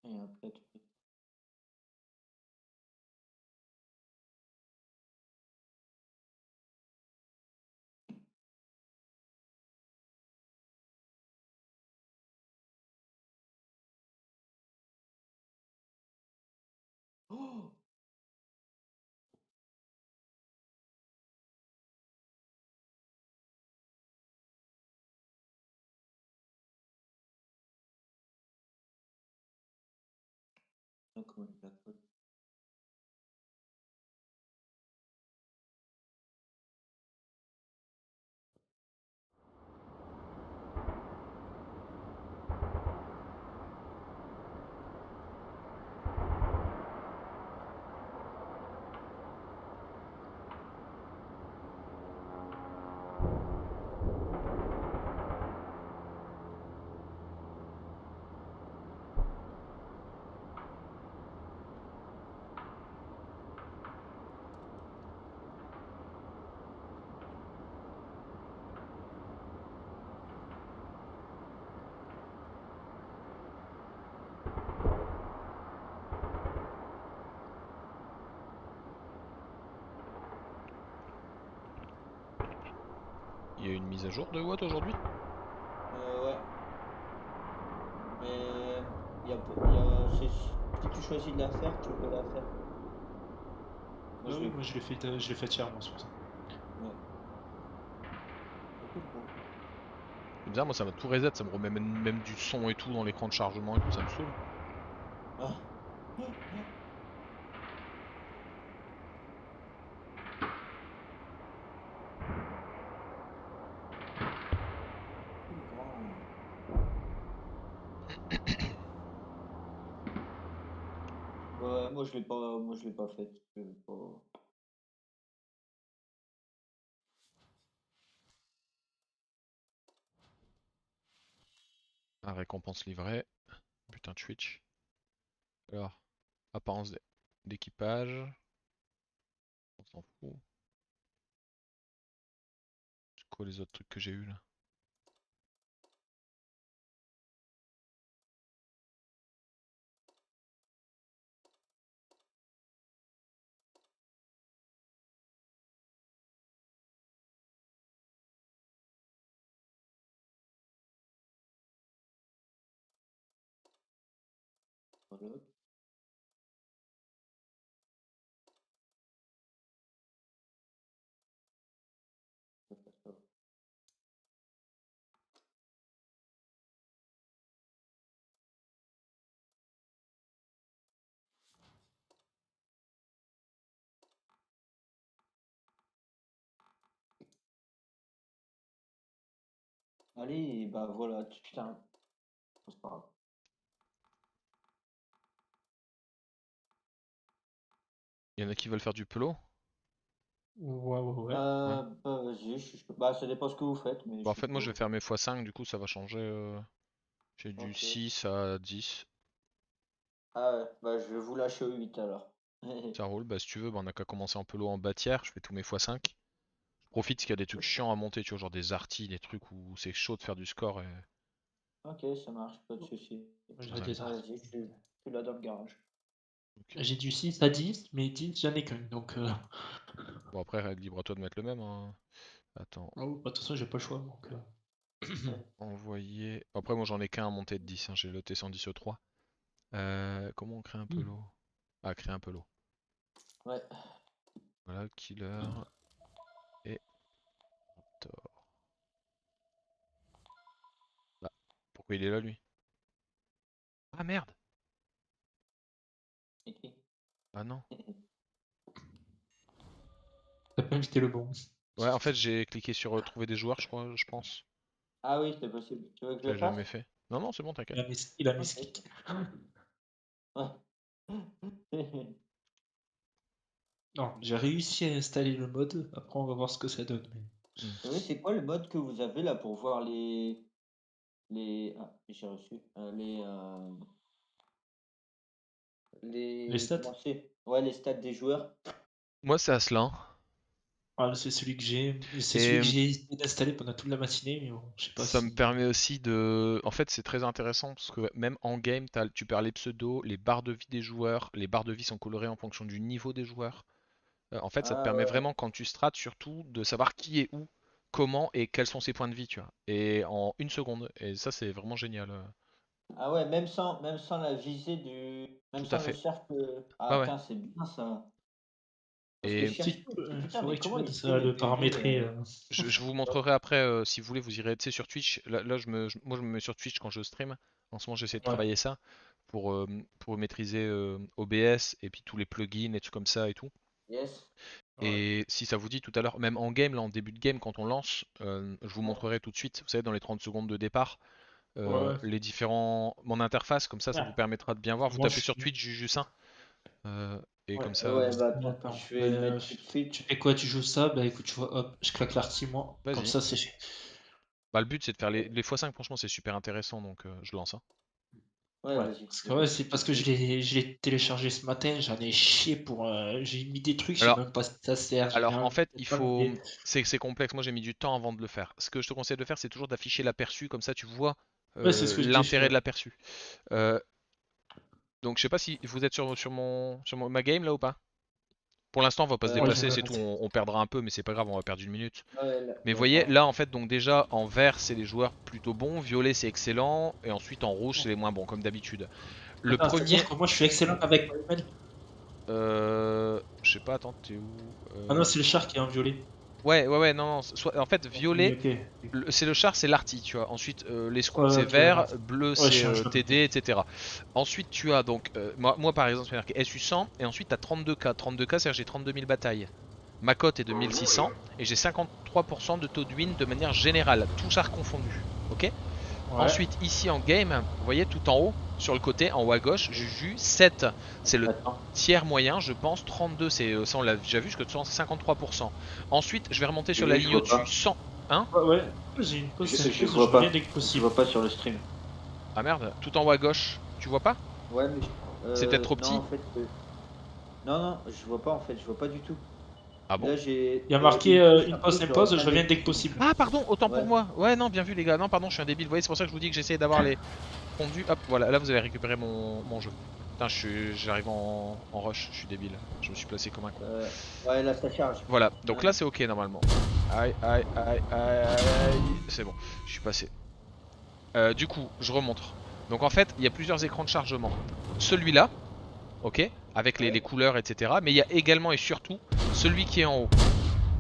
Et après, tu fais- Oh! Ah, comment il la colle. Il y a eu une mise à jour de Watt aujourd'hui? Ouais, mais si tu choisis de la faire, tu peux la faire. Moi, Ah je oui, l'ai. moi je l'ai fait hier, moi, c'est pour ça. Ouais. C'est cool. C'est bizarre, moi ça m'a tout reset, ça me remet même du son et tout dans l'écran de chargement et tout, ça me saoule. Ah. Ouais, moi je l'ai pas fait. Je l'ai pas- La récompense livrée. Putain, Twitch. Alors, apparence d'équipage. On s'en fout. C'est quoi les autres trucs que j'ai eu là? Voilà. Allez, bah voilà, putain, c'est pas grave. Il y en a qui veulent faire du pelo? Ouais, ouais, ouais. Ouais. Bah vas-y, bah ça dépend ce que vous faites, mais Bah je en suis fait moi je chaud. vais faire mes x5, du coup ça va changer. J'ai du Ok. 6 à 10. Ah ouais, bah je vais vous lâcher au 8 alors. Ça roule, bah si tu veux, bah, on a qu'à commencer en pelo en bâtière, je fais tous mes x5. Je profite qu'il y a des trucs chiants à monter, tu vois, genre des artis, des trucs où c'est chaud de faire du score et. Ok, ça marche, pas de souci. Moi j'avais Ouais. des arts. Vas-y, je suis là dans le garage. Ok. J'ai du 6 à 10, mais 10 j'en ai qu'un, donc Bon après, libre à toi de mettre le même, hein. Attends, oh, bah, de toute façon j'ai pas le choix, donc envoyer. Après moi j'en ai qu'un à monter de 10, hein. J'ai le T110E3. Comment on crée un Hmm. pelo? Ah, créer un pelo. Ouais. Voilà, killer et raptor. Bah, pourquoi il est là lui? Ah merde! Ah non. t'as pas invité le bon. Ouais, en fait j'ai cliqué sur trouver des joueurs, je crois, je pense. Ah oui, c'est possible. Tu veux que je le J'avais fasse? jamais fait. Non, non, c'est bon, t'inquiète. Il a mis Ok. skick. Ouais. Non, j'ai réussi à installer le mode, après on va voir ce que ça donne. Hmm. Oui, c'est quoi le mode que vous avez là pour voir ah, j'ai reçu Les les stats? comment c'est? Ouais, les stats des joueurs. Moi c'est Aslan. Ah, c'est celui que j'ai. C'est Et celui que j'ai essayé d'installer pendant toute la matinée, mais bon, je sais pas ça me si. permet aussi de... En fait, c'est très intéressant parce que même en game, tu perds les pseudos, les barres de vie des joueurs. Les barres de vie sont colorées en fonction du niveau des joueurs. En fait, ça te Ah permet ouais. vraiment, quand tu strates, surtout de savoir qui est où, comment et quels sont ses points de vie, tu vois. Et en une seconde. Et ça, c'est vraiment génial. Ah ouais, même sans la visée même Tout à sans le fait. cercle. Ouais, Ah ouais. putain, c'est bien ça. Parce que je Et Si, cherchais, je dis, il putain, mais faudrait que tu comment m'aides il fait à les le PV paramétrer. je vous montrerai après, si vous voulez, vous irez, tu sais, sur Twitch. Là, moi, je me mets sur Twitch quand je stream. En ce moment, j'essaie de Ouais. travailler ça pour maîtriser OBS et puis tous les plugins et tout comme ça et tout. Yes. Ouais. Et si ça vous dit tout à l'heure, même en game, là en début de game, quand on lance, je vous montrerai tout de suite, vous savez, dans les 30 secondes de départ, Ouais, ouais. les différents. Mon interface, comme ça vous Ah, permettra de bien voir. Vous moi, tapez je sur suis. Twitch Jujusain, et Ouais, comme ça, Ouais, bah mais attends, attends. je vais le mettre tout de Tu suite. fais quoi? Tu joues ça? Bah écoute, tu vois, hop, je claque l'arty, moi. Comme vas-y. ça, c'est fait. Bah, le but c'est de faire les x5, franchement, c'est super intéressant, donc je lance. Hein. Ouais, Ouais. vas-y, Parce je que ouais, l'écoute c'est tout de parce que suite. je l'ai téléchargé ce matin, j'en ai chié pour. J'ai mis des trucs, je sais Alors, même pas si ça sert, j'ai alors, rien, en fait, j'ai il pas faut. mis. C'est complexe, moi j'ai mis du temps avant de le faire. Ce que je te conseille de faire, c'est toujours d'afficher l'aperçu, comme ça tu vois Ouais, c'est ce que j'ai fait, l'intérêt ouais. de l'aperçu. Euh, donc je sais pas si vous êtes ma game là ou pas. Pour l'instant, on va pas se Ouais, je déplacer, vais c'est tout. regarder. On perdra un peu, mais c'est pas grave, on va perdre une minute. Ouais, là, Mais voyez, d'accord. là en fait, donc déjà en vert, c'est les joueurs plutôt bons, violet, c'est excellent, et ensuite en rouge, c'est les moins bons, comme d'habitude. Le Attends, c'est-à-dire premier, que moi je suis excellent avec Pac-Man. je sais pas, attends, t'es où? Ah non, c'est le char qui est en violet. Ouais, non, non, en fait, Oui, violet, ok. c'est le char, c'est l'arty, tu vois. Ensuite, les scouts, Ouais, c'est ok, vert, d'accord. bleu, Ouais, je c'est suis un joueur de TD, etc. Ensuite, tu as donc, moi par exemple, c'est marqué SU100, et ensuite, tu as 32K. 32K, c'est-à-dire j'ai 32 000 batailles. Ma cote est de 1600 et j'ai 53% de taux de win de manière générale, tout char confondu. Ok. Ouais. Ensuite, ici en game, vous voyez tout en haut, sur le côté, en haut à gauche, Juju, 7, c'est le Attends. tiers moyen, je pense, 32, ça on l'a déjà vu, jusque 53%. Ensuite, je vais remonter sur la Je ligne vois au-dessus, pas. 100, hein. Ouais, ouais. J'ai une pause Je sérieuse, vois je reviens pas. dès que Je possible. vois pas sur le stream. Ah merde, tout en haut à gauche, tu vois pas? Ouais, mais C'est peut-être trop non, petit? en fait, non, non, je vois pas en fait, je vois pas du tout. Ah bon? Là, j'ai Il y a marqué une pause, je reviens je dès reviens que dès que possible. possible. Ah pardon, autant pour Ouais. moi. Ouais, non, bien vu les gars, non pardon, je suis un débile, vous voyez, c'est pour ça que je vous dis que j'essayais d'avoir les fondus. Hop, voilà, là vous avez récupéré mon jeu. Putain, j'arrive en rush, je suis débile, je me suis placé comme un con. Euh, ouais, là, ça charge. Voilà, donc Ouais. là c'est ok normalement. Aïe, aïe, aïe, aïe, aïe, c'est bon, je suis passé. Du coup, je remontre. Donc en fait, il y a plusieurs écrans de chargement. Celui-là, ok, avec les Ouais. couleurs, etc. Mais il y a également et surtout celui qui est en haut.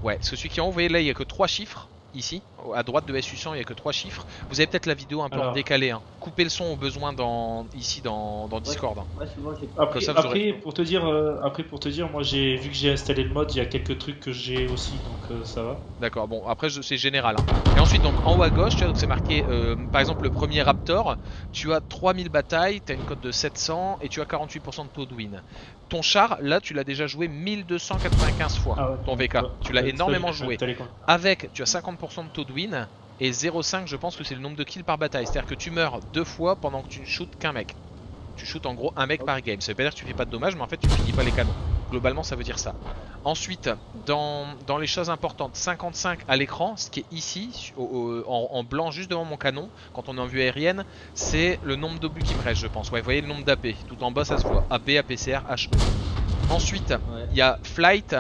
Ouais, parce que celui qui est en haut, vous voyez là, il n'y a que 3 chiffres. Ici, à droite de SU100, il n'y a que 3 chiffres. Vous avez peut-être la vidéo un peu en Alors, décalé. Hein. Coupez le son au besoin ici dans Ouais, Discord. Hein. ouais, c'est bon, j'ai Comme après, ça, vous aurez. après, pour te dire, moi j'ai vu que j'ai installé le mode, il y a quelques trucs que j'ai aussi, donc ça va. D'accord, bon, après c'est général. Hein. Et ensuite, donc en haut à gauche, tu vois, donc c'est marqué, par exemple, le premier Raptor, tu as 3000 batailles, tu as une cote de 700 et tu as 48% de taux de win. Ton char, là, tu l'as déjà joué 1295 fois, Ah ouais, ton non, VK. Tu l'as ça, je énormément vais joué. installer comme. Avec, tu as 50% de taux de win et 0,5, je pense que c'est le nombre de kills par bataille. C'est-à-dire que tu meurs 2 fois pendant que tu ne shootes qu'un mec. Tu shootes en gros un mec Ok. par game. Ça veut pas dire que tu fais pas de dommages, mais en fait, tu finis pas les canons. Globalement, ça veut dire ça. Ensuite, dans les choses importantes, 55 à l'écran, ce qui est ici, en blanc juste devant mon canon, quand on est en vue aérienne, c'est le nombre d'obus qui me reste, je pense. Ouais, vous voyez le nombre d'AP, tout en bas ça se voit, AP, APCR, HE. Ensuite, Ouais. il y a Flight,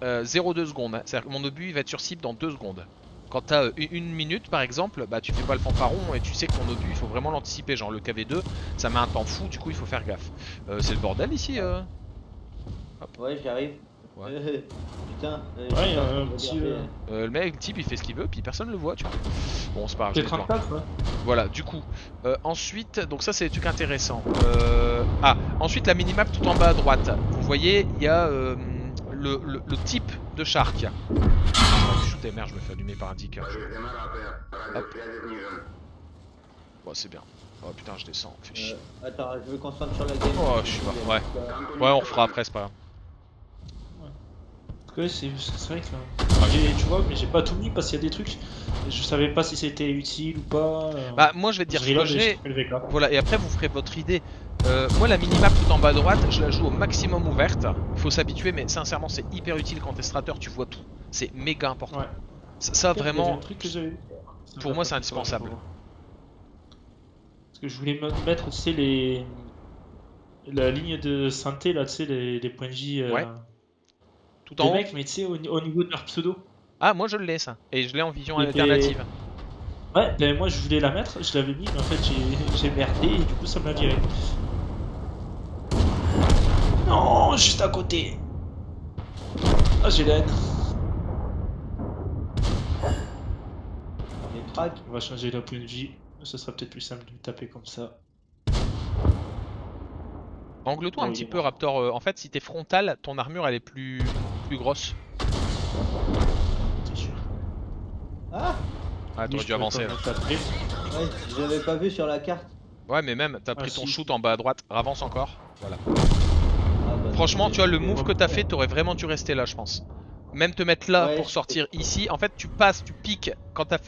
0,2 secondes. C'est-à-dire que mon obus il va être sur cible dans 2 secondes. Quand tu as une minute par exemple, bah tu fais pas le fanfaron et tu sais que ton obus il faut vraiment l'anticiper. Genre le KV2, ça met un temps fou, du coup il faut faire gaffe. C'est le bordel ici. Ouais, j'arrive. Ouais. Putain, Ouais, j'ai il y a pas un trop petit. regardé. Le mec, le type, il fait ce qu'il veut, puis personne le voit, tu vois. Bon, c'est pas grave, je l'ai planté. T34, ouais. Voilà, du coup, ensuite, donc ça c'est des trucs intéressants. Ensuite la minimap tout en bas à droite. Vous voyez, il y a le type de char qu'il y a. Shoot, merde, je me fais allumer par un dicker. Hop. Bon, c'est bien. Oh putain, je descends, fait chier. Attends, je me concentre sur la game. Oh, je suis mort, ouais. Ouais, on refera après, c'est pas grave. Ouais, c'est vrai que. Tu vois, mais j'ai pas tout mis parce qu'il y a des trucs. Je savais pas si c'était utile ou pas. Bah, moi je vais te dire ce que reload et j'ai. je fais le VK. Voilà, et après vous ferez votre idée. Moi la minimap tout en bas à droite, je la joue au maximum ouverte. Il faut s'habituer, mais sincèrement c'est hyper utile quand t'es strateur, tu vois tout. C'est méga important. Ouais. Ça Il y avait vraiment, un truc que j'avais. pour moi, c'est indispensable. Parce que je voulais mettre, tu sais, la ligne de santé, là, tu sais, les points de vie Ouais, tout en des haut. mecs, mais tu sais, au niveau de leur pseudo. Ah, moi je l'ai ça. Et je l'ai en vision Qui était... alternative. Ouais, ben moi je voulais la mettre, je l'avais mis, mais en fait j'ai merdé et du coup ça me l'a viré. Non, juste à côté. Ah, j'ai la haine. Les tracks. On va changer la point de vie. Ce sera peut-être plus simple de me taper comme ça. Angle-toi un Bon, il petit est peu, mort. Raptor. En fait, si t'es frontal, ton armure elle est plus grosse. C'est sûr. Ah Ah, Lui, t'aurais je dû pourrais pas avancer me là. le taper. ouais, j'avais pas vu sur la carte. Ouais, mais même, t'as Ah pris ton si. shoot en bas à droite. Avance encore. Voilà. Ah bah non, Franchement, tu vois, le j'étais. move que t'as fait, t'aurais vraiment dû rester là, je pense. Même te mettre là Ouais, pour sortir ici. En fait, tu passes, tu piques. Quand t'as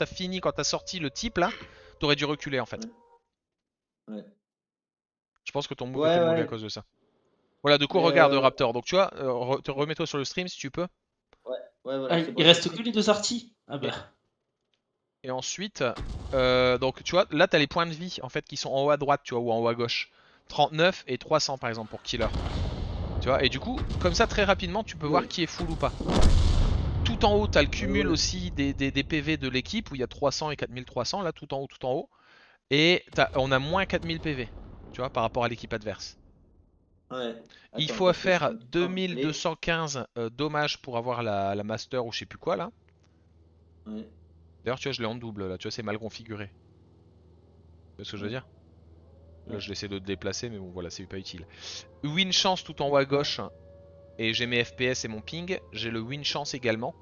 fini, quand t'as sorti le type là, t'aurais dû reculer en fait. ouais. Je pense que ton move était Ouais, mauvais à ouais. cause de ça. Voilà, de coup, Mais regarde Raptor. Donc, tu vois, remets-toi sur le stream si tu peux. ouais, ouais, Ah, voilà, c'est il pour ça que reste je que t'ai les dit. deux artis. Ah Et, bah. et ensuite, donc, tu vois, là, t'as les points de vie en fait qui sont en haut à droite, tu vois, ou en haut à gauche. 39 et 300 par exemple pour Killer. Tu vois, et du coup, comme ça, très rapidement, tu peux voir Ouais, qui est full ou pas. Tout en haut, t'as le ouais, cumul ouais. aussi des PV de l'équipe où il y a 300 et 4300, là, tout en haut, tout en haut. Et on a moins 4000 PV, tu vois, par rapport à l'équipe adverse. Ouais. Il Attends, faut parce que je suis faire en train de play. 2215 dommages pour avoir la master ou je sais plus quoi là. Ouais, D'ailleurs, tu vois, je l'ai en double là, tu vois, c'est mal configuré. Tu vois ce que je veux ouais, dire? Là, ouais. je l'essaie de déplacer, mais bon, voilà, c'est pas utile. Win chance tout en haut à gauche, et j'ai mes FPS et mon ping. J'ai le win chance également,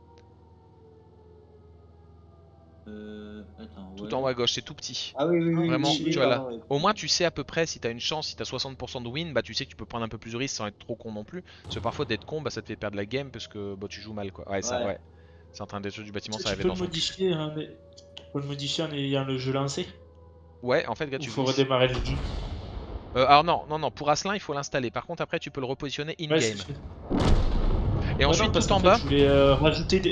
Attends, tout en haut ouais. à gauche, c'est tout petit. Ah oui, oui, oui, Vraiment, oui, Motivé. tu oui, vois là. pardon. Oui. Au moins, tu sais à peu près si t'as une chance, si t'as 60% de win, bah tu sais que tu peux prendre un peu plus de risques sans être trop con non plus. Parce que parfois, d'être con, bah ça te fait perdre la game parce que bah, tu joues mal quoi. Ouais, ça, Ouais. ouais. C'est en train d'être du bâtiment, Tu sais, ça tu arrivait peux dans le son cul. modifier, hein, tu peux le modifier en ayant le jeu lancé. Ouais, en fait, gars, Ou tu faut glisses. redémarrer le jeu. Alors non, non, non, pour Asselin, il faut l'installer. Par contre, après, tu peux le repositionner Ouais, c'est in-game. fait. Et Ouais, non, ensuite, parce tout qu'en en fait, bas, je voulais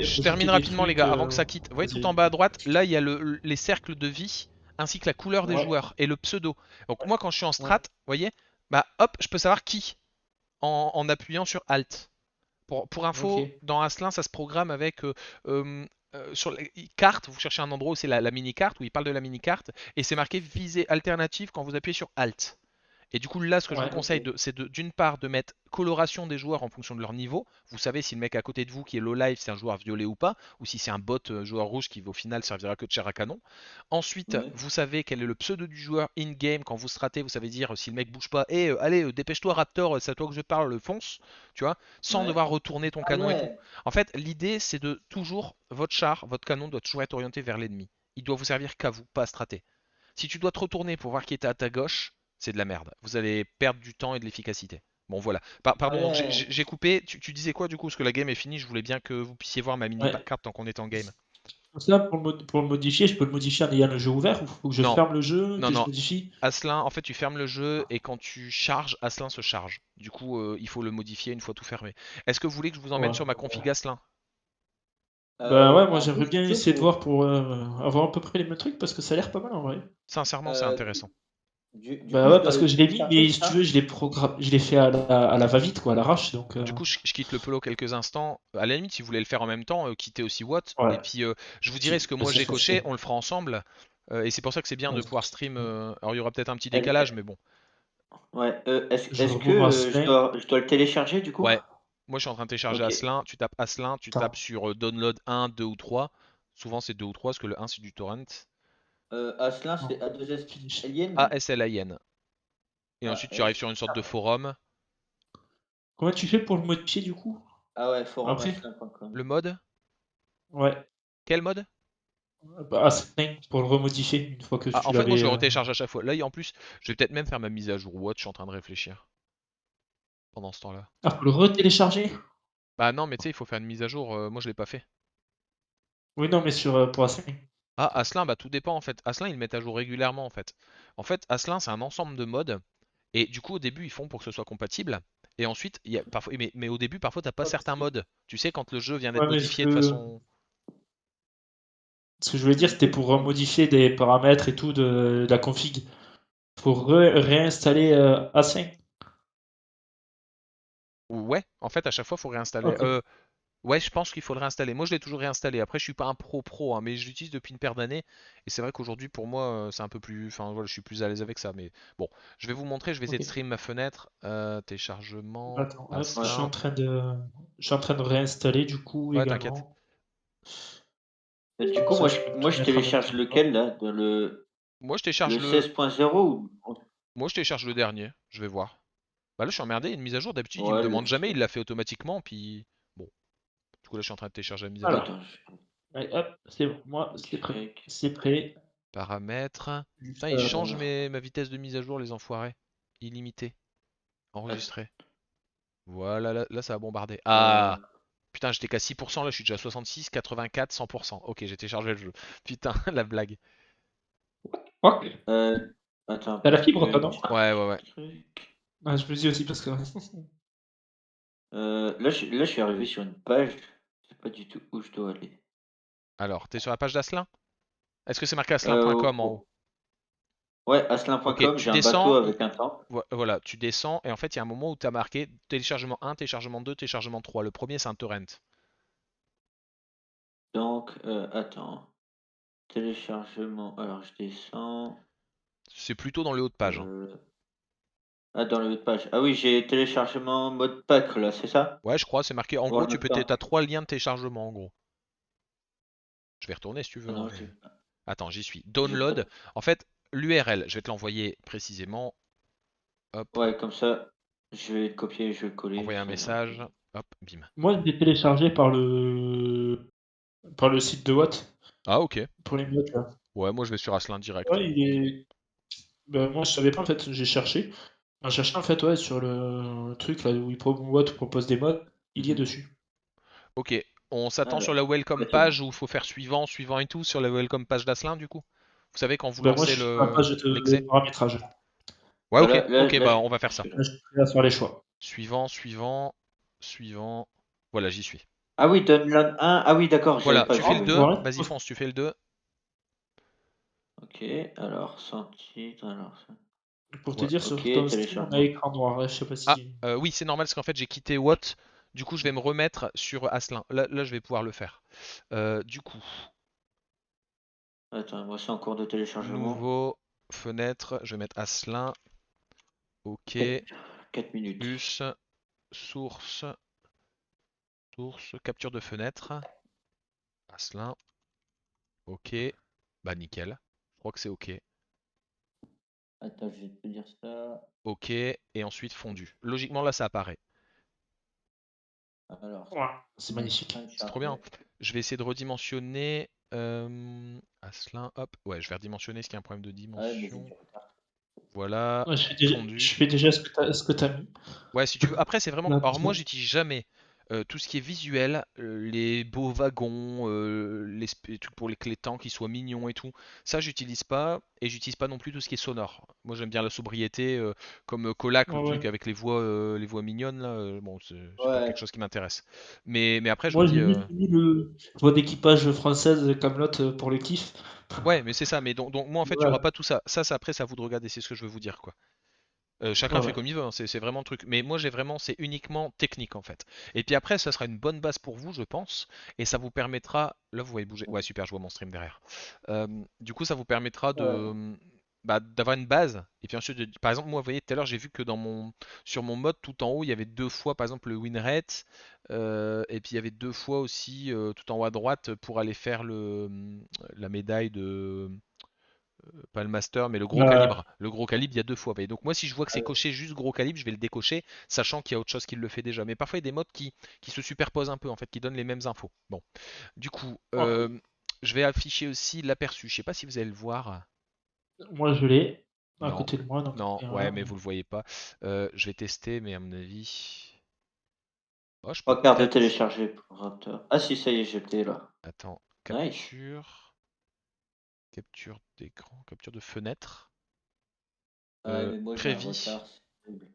je termine rajouter des rapidement, les trucs. gars, avant que ça quitte. Vous voyez, tout Vas-y. en bas à droite, là, il y a les cercles de vie, ainsi que la couleur des Ouais, joueurs et le pseudo. Donc moi, quand je suis en ouais. strat, vous voyez, bah hop, je peux savoir qui en appuyant sur Alt. Pour Ok. info, dans Asselin, ça se programme avec euh, sur les cartes. Vous cherchez un endroit où c'est la mini-carte, où il parle de la mini-carte, et c'est marqué visée alternative quand vous appuyez sur Alt. Et du coup, là, ce que je vous Ouais. Ok. conseille, c'est d'une part de mettre coloration des joueurs en fonction de leur niveau. Vous savez si le mec à côté de vous qui est low life, c'est un joueur violet ou pas, ou si c'est un bot joueur rouge qui au final servira que de chair à canon. Ensuite, Ouais. vous savez quel est le pseudo du joueur in-game. Quand vous stratez, vous savez dire si le mec bouge pas, et allez, dépêche-toi Raptor, c'est à toi que je parle, fonce, tu vois, sans Ouais. devoir retourner ton Ah canon et tout. ouais. En fait, l'idée, c'est de toujours, votre char, votre canon doit toujours être orienté vers l'ennemi. Il doit vous servir qu'à vous, pas à strater. Si tu dois te retourner pour voir qui était à ta gauche, c'est de la merde. Vous allez perdre du temps et de l'efficacité. Bon voilà. Ah Pardon, donc ouais. j'ai coupé. Tu disais quoi du coup? Parce que la game est finie, je voulais bien que vous puissiez voir ma mini Ouais. carte tant qu'on est en game. Ça, pour le modifier, je peux le modifier en ayant le jeu ouvert ou faut que je Non, ferme le jeu, non, que je non. modifie? Asselin, en fait, tu fermes le jeu et quand tu charges, Asselin se charge. Du coup, il faut le modifier une fois tout fermé. Est-ce que vous voulez que je vous emmène Ouais. sur ma config Asselin? Bah ouais, moi En vrai, j'aimerais je suis bien chaud essayer de pour. voir pour avoir à peu près les mêmes trucs parce que ça a l'air pas mal en vrai. Sincèrement, c'est Euh, intéressant. du Bah coup, je ouais, dois parce le que je l'ai mis, télécharger, mais si tu veux, ça? je l'ai fait à la va-vite, quoi, à l'arrache, donc Du coup, je quitte le polo quelques instants. À la limite, si vous voulez le faire en même temps, quittez aussi Watt. Et ouais. puis, je vous dirai ce Si, que bah, moi c'est j'ai ce que je coché. fais. On le fera ensemble. Et c'est pour ça que c'est bien de Ouais. pouvoir stream. Alors, il y aura peut-être un petit Est- décalage, mais bon. Ouais. Je Est-ce que rebourre à Slink. je dois le télécharger du coup? Ouais. Moi, je suis en train de télécharger Ok. Asselin. Tu tapes Asselin, tu tapes Attends. sur download 1, 2 ou 3. Souvent, c'est 2 ou 3 parce que le 1, c'est du torrent. Asselin, c'est Non. A2S Finish. Alien? ASLIN. Et ensuite, tu arrives AS. sur une sorte de forum. Comment tu fais pour le modifier du coup? Ah ouais, Après? forumasselin.com. Le mode? Ouais. Quel mode? Bah, à Slink pour le remodifier une fois que Ah, tu en fait, moi, l'avais. je le retélécharge à chaque fois. Là, en plus, je vais peut-être même faire ma mise à jour Watt. Je suis en train de réfléchir pendant ce temps-là. Ah, faut le retélécharger? Bah non, mais tu sais, il faut faire une mise à jour. Moi, je l'ai pas fait. Oui, non, mais pour Slink. Ah, Asselin, bah tout dépend en fait. Asselin, ils le mettent à jour régulièrement en fait. En fait, Asselin, c'est un ensemble de modes. Et du coup, au début, ils font pour que ce soit compatible. Et ensuite, il y a parfois, mais au début, parfois, t'as pas Ouais, certains modes. Tu sais, quand le jeu vient d'être ouais, mais modifié de façon. ce que je voulais dire, c'était pour modifier des paramètres et tout de la config. Pour réinstaller A5. Ouais, en fait, à chaque fois, faut réinstaller. Ok. Ouais, je pense qu'il faut le réinstaller. Moi, je l'ai toujours réinstallé. Après, je suis pas un pro, hein, mais je l'utilise depuis une paire d'années. Et c'est vrai qu'aujourd'hui, pour moi, c'est un peu plus. Enfin, voilà, je suis plus à l'aise avec ça. Mais bon, je vais vous montrer. Je vais essayer Ok. de stream ma fenêtre. Téléchargement. Attends, hop, Ouais. Asselin. je suis en train de réinstaller du coup Ouais, t'inquiète. également. Du coup, Comme ça, je peux moi, tout je mettre en même télécharge temps que toi. lequel là? Moi, je Le télécharge le. 16.0 ou. Moi, je télécharge le dernier. Je vais voir. Bah là, je suis emmerdé. Une mise à jour, d'habitude, il me Ouais, demande jamais. Il l'a fait automatiquement. Puis. Bon. Du coup, là, je suis en train de télécharger la mise à jour. Alors, Attends, allez, hop, c'est bon, moi, c'est prêt. check. C'est prêt. Paramètres. Putain, Juste, ils changent ma vitesse de mise à jour, les enfoirés. Illimité. Att- Enregistré. Voilà, là, ça a bombardé. euh, Ah! Putain, j'étais qu'à 6%, là je suis déjà à 66, 84, 100%. Ok, j'ai téléchargé le jeu. Putain, la blague. ok. euh, attends, T'as la parce fibre, toi, que. non? Ouais, ouais, ouais. Truc. Ah, je me dis aussi parce que. Là, je suis arrivé sur une page. Je sais pas du tout où je dois aller. Alors, t'es sur la page d'Asselin? Est-ce que c'est marqué Euh, asselin.com en haut? ouais, Ok, asselin.com, tu j'ai un bateau descends, avec un temps. voilà, tu descends, et en fait, il y a un moment où tu as marqué téléchargement 1, téléchargement 2, téléchargement 3. Le premier, c'est un torrent. Donc, attends. Téléchargement. Alors, je descends. C'est plutôt dans le haut de page, hein. euh, Ah, dans le haut de page. Ah oui, j'ai téléchargement mode pack là, c'est ça? Ouais, je crois, c'est marqué. En Voir gros, le t'as temps. 3 liens de téléchargement, en gros. Je vais retourner si tu Ah veux, hein, non, mais. Attends, j'y suis. Download. pas. En fait, l'URL, je vais te l'envoyer précisément. Hop, Ouais, comme ça, je vais le copier, je vais le coller. envoyer un Ça ira plus message. vite. Hop, bim. Moi, je l'ai téléchargé par le site de Watt Ah, ok. pour les notes là. Ouais, moi je vais sur Asselin direct. Ouais, il est. Ben, moi, je savais pas en fait, j'ai cherché. En cherchant en fait, ouais, sur le truc là où Watt propose des modes, il y est Mhm. dessus. Ok, on s'attend sur Alors, la welcome ouais, c'est bon. page où il faut faire suivant, suivant et tout, sur la welcome page d'Asselin du coup. Vous savez quand vous Ben, moi, je lancez suis sur la page l'exé? de paramétrage. Ouais, ok, Voilà, ok, bah on va je faire ça. suis là. Là, je suis prêt à faire les choix. Suivant, suivant, suivant. Voilà, j'y suis. Ah oui, download 1. Ah oui, d'accord, j'avais Voilà, pas tu fais le vu, oui. 2. Voilà. Vas-y, fonce, tu fais le 2. Ok, alors, sans titre, alors ça. Pour te Ouais. dire, Ok, sur ton stream, on a téléchargement. écran noir. Ouais, je sais pas Ah, si. oui, c'est normal parce qu'en fait j'ai quitté Watt. Du coup, je vais me remettre sur Asselin. Là, je vais pouvoir le faire. Du coup, Attends, moi c'est en cours de téléchargement. nouveau, fenêtre, je vais mettre Asselin. Ok, 4 minutes. plus, source, capture de fenêtre. Asselin. Ok, bah nickel. Je crois que c'est ok. Attends, je vais te dire ça. Ok, et ensuite fondu. Logiquement, là, ça apparaît. Alors, Ouais, c'est c'est en train magnifique. de C'est trop bien. charger. Je vais essayer de redimensionner. Asselin, hop. Ouais, je vais redimensionner ce qui est un problème de Ah ouais, mais j'ai dimension. du retard. Voilà, Ouais, je fondu. fais déjà ce que t'as mis. Ouais, si tu veux. Après, c'est vraiment. Là, Alors, moi, j'utilise jamais tout ce qui est visuel, les beaux wagons, les trucs pour les clétans qui soient mignons et tout. Ça, j'utilise pas. Et j'utilise pas non plus tout ce qui est sonore. Moi, j'aime bien la sobriété, comme Colac, ouais, le ouais. truc avec les voix mignonnes, là. Bon, c'est pas quelque Ouais. chose qui m'intéresse. Mais après, je vous Moi, dis. j'ai juste mis le voix d'équipage française Camelot pour le kiff. Ouais, mais c'est ça. Mais donc moi, en fait, il y aura Voilà. pas tout ça. Ça, après, c'est à vous de regarder. C'est ce que je veux vous dire, quoi. Chacun Ouais, fait ouais. comme il veut, hein, c'est vraiment le truc. Mais moi j'ai vraiment, c'est uniquement technique en fait. Et puis après, ça sera une bonne base pour vous, je pense. Et ça vous permettra. Là, vous voyez bouger. Ouais, super, je vois mon stream derrière. Du coup, ça vous permettra Ouais. d'avoir une base. Et puis ensuite, par exemple, moi, vous voyez, tout à l'heure, j'ai vu que sur mon mode tout en haut, il y avait deux fois, par exemple, le win rate. Et puis il y avait deux fois aussi, tout en haut à droite, pour aller faire la médaille de pas le master, mais le gros Euh, calibre. Le gros calibre, il y a deux fois. Vous voyez. Donc moi, si je vois que c'est coché juste gros calibre, je vais le décocher, sachant qu'il y a autre chose qui le fait déjà. Mais parfois, il y a des modes qui se superposent un peu, en fait, qui donnent les mêmes infos. Bon, du coup, ok. je vais afficher aussi l'aperçu. Je sais pas si vous allez le voir. Moi, je l'ai à Non, côté de moi, donc non, rien, ouais, rien, mais mais- vous le voyez pas. Je vais tester, mais à mon avis, oh, je peux 3 quarts de peut-être. télécharger pour Raptor. Ah si, ça y est, j'étais là. Attends, Nice. capture d'écran, capture de fenêtre. Ah, mais moi j'ai un Prévis. retard, c'est horrible.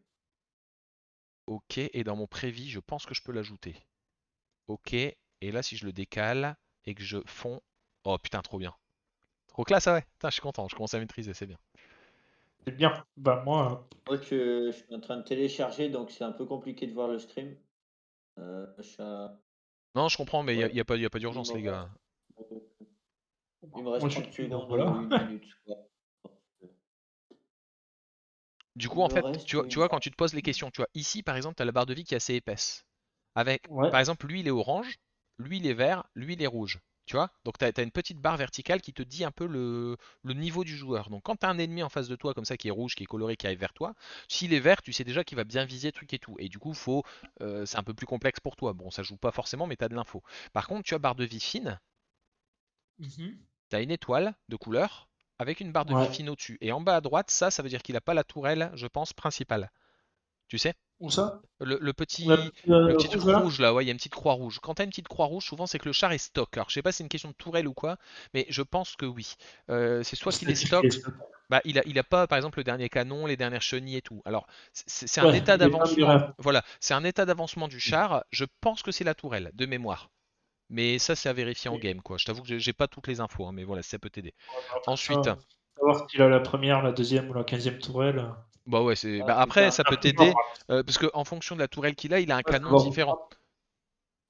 Ok, et dans mon prévis, je pense que je peux l'ajouter. Ok, et là, si je le décale et que je fonds. Oh putain, trop bien. Trop classe, ah ouais. Putain, je suis content, je commence à maîtriser, c'est bien. C'est bien. Bah moi, Moi, je suis en train de télécharger, donc c'est un peu compliqué de voir le stream. Je suis à Non, je comprends, mais ouais, y a pas il d'urgence, me les gars. reste il me reste moi je suis 30 dessus, donc secondes voilà. ou 1 minute, quoi. Du Il coup, en me fait, reste tu vois, quand tu te poses les questions, tu vois, ici, par exemple, tu as la barre de vie qui est assez épaisse. Avec, Ouais. par exemple, lui, il est orange, lui, il est vert, lui, il est rouge. Tu vois? Donc, tu as une petite barre verticale qui te dit un peu le niveau du joueur. Donc, quand tu as un ennemi en face de toi, comme ça, qui est rouge, qui est coloré, qui arrive vers toi, s'il est vert, tu sais déjà qu'il va bien viser truc et tout. Et du coup, c'est un peu plus complexe pour toi. Bon, ça joue pas forcément, mais tu as de l'info. Par contre, tu as barre de vie fine, Mhm. tu as une étoile de couleur avec une barre de vie Ouais. fine au-dessus. Et en bas à droite, ça veut dire qu'il n'a pas la tourelle, je pense, principale. Tu sais? Où ça? Le La petit, petite, le petit truc rouge là? rouge là, ouais, il y a une petite croix rouge. Quand t'as une petite croix rouge, souvent c'est que le char est stock. Alors je sais pas si c'est une question de tourelle ou quoi, mais je pense que oui. C'est soit qu'il est C'est-à-dire qu'il est stock, stock. bah il a pas par exemple le dernier canon, les dernières chenilles et tout. Alors c'est un Ouais, état il est pas d'avancement. muré. Voilà, c'est un état d'avancement du char. Je pense que c'est la tourelle de mémoire. Mais ça c'est à vérifier en game quoi. Je t'avoue que j'ai pas toutes les infos, hein, mais voilà, ça peut t'aider. Après Ensuite, ça, savoir s'il a la première, la deuxième ou la 15e tourelle. bah ouais, c'est Ah bah après putain, ça peut t'aider parce que en fonction de la tourelle qu'il a, il a un Ouais, canon savoir où différent. prendre.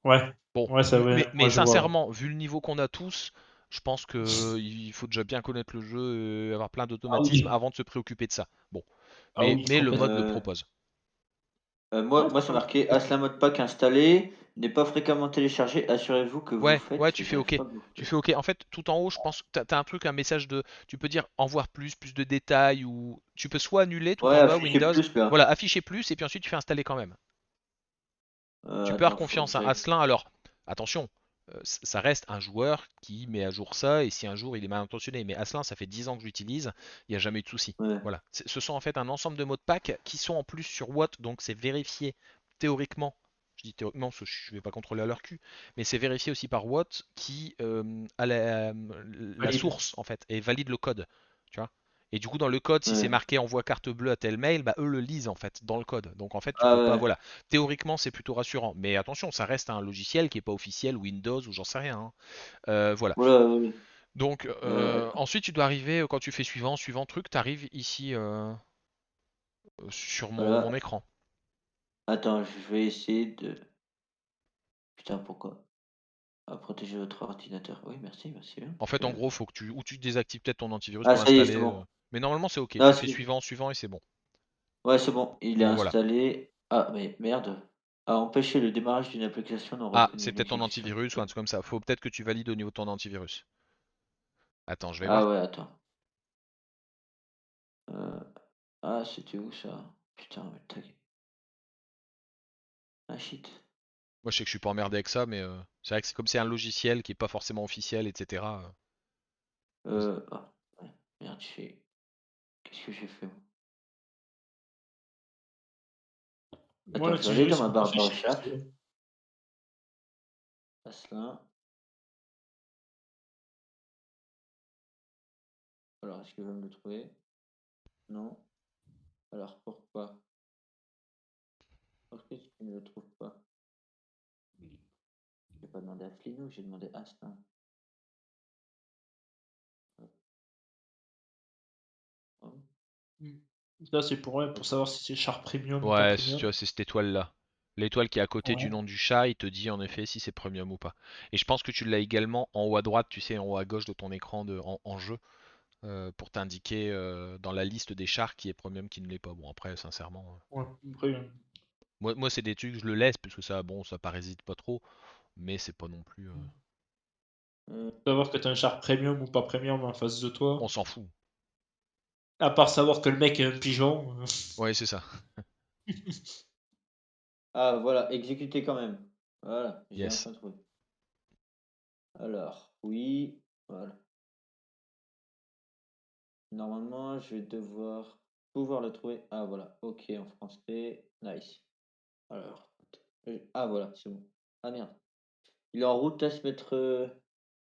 Ouais, Bon, ouais, ça ouais, mais moi je vois. sincèrement, vu le niveau qu'on a tous, je pense que il faut déjà bien connaître le jeu et avoir plein Ah d'automatismes oui, avant de se préoccuper de ça. Bon, ah oui, mais le mode complètement. le heu propose. moi Ouais, moi, c'est c'est pas mal. marqué Asla Modpack installé, n'est pas fréquemment téléchargé, assurez-vous que vous Ouais, ouais, faites tu fais j'arrive OK. pas à vous Tu fais OK. En fait, tout en haut, je pense, t'as un truc, un message de, tu peux dire en voir plus, plus de détails ou tu peux soit annuler tout ouais, en bas afficher Windows, plus là. voilà, afficher plus et puis ensuite tu fais installer quand même. Tu peux avoir Attends, faut que confiance, hein. j'aille Asselin, alors, attention, ça reste un joueur qui met à jour ça, et si un jour il est mal intentionné, mais Asselin, ça fait 10 ans que je l'utilise, il n'y a jamais eu de souci. ouais, Voilà. Ce sont en fait un ensemble de mots de pack qui sont en plus sur Watt, donc c'est vérifié théoriquement. Je dis théoriquement parce que je ne vais pas contrôler à leur cul, mais c'est vérifié aussi par Watt qui a la Valide. source en fait et valide le code. Tu vois? Et du coup, dans le code, si c'est ouais. marqué envoie carte bleue à tel mail, bah eux le lisent en fait dans le code. Donc en fait, tu Ah peux pas, ouais. voilà. Théoriquement, c'est plutôt rassurant. Mais attention, ça reste un logiciel qui est pas officiel, Windows ou j'en sais rien, hein. Voilà. Ouh là, oui. Donc Attends, ensuite, tu dois arriver quand tu fais suivant, suivant truc, tu arrives ici sur mon voilà. écran. Attends, je vais essayer de putain, pourquoi? Ah, protéger votre ordinateur. Oui, merci, merci bien. En fait, en gros, faut que tu désactives peut-être ton antivirus Ah, pour ça y est, l'installer. c'est bon. Mais normalement, c'est OK. Ah, Tu fais c'est suivant, suivant et c'est bon. ouais, c'est bon, il est Bon, voilà. installé. Ah, mais merde. A empêché le démarrage d'une application non Ah, reconnue c'est une peut-être ton exécution. antivirus ou un truc comme ça. Faut peut-être que tu valides au niveau de ton antivirus. Attends, je vais Ah voir. ouais, attends. Ah, c'était où ça? Putain, mais tag. Ah shit. Moi, je sais que je suis pas emmerdé avec ça, mais c'est vrai que c'est comme c'est un logiciel qui est pas forcément officiel, etc. Ah, ouais. Merde, j'ai qu'est-ce que j'ai fait moi? Moi, Attends, je vais aller dans l'antivirus, ma il m'a pas barre fait de chier recherche. perso. Asselin. Alors, est-ce qu'il va me le trouver? Non. Alors, pourquoi? Pourquoi est-ce qu'il ne le trouve pas? J'ai pas demandé à Flino, j'ai demandé à Asselin. Oh. Mm. Ça, c'est pour, ouais, pour savoir si c'est Sharp Premium ou pas Ouais, Premium. tu vois, c'est cette étoile-là. L'étoile qui est à côté du Ouais. nom du chat, il te dit en effet si c'est premium ou pas. Et je pense que tu l'as également en haut à droite, tu sais, en haut à gauche de ton écran en jeu, pour t'indiquer dans la liste des chars qui est premium, qui ne l'est pas. Bon, après, sincèrement, Ouais. Après, moi c'est des trucs, je le laisse, parce que ça, bon, ça parasite pas trop, mais c'est pas non plus. savoir que t'as un Sharp Premium ou pas Premium en face de On toi. s'en fout. À part savoir que le mec est un pigeon. Ouais, c'est ça. Ah, voilà, exécuter quand même. Voilà, j'ai Yes. enfin trouvé. Alors, oui, voilà. Normalement, je vais devoir pouvoir le trouver. Ah, voilà, ok, en français. Nice. Alors, ah, voilà, c'est bon. Ah, merde. Il est en route à se mettre.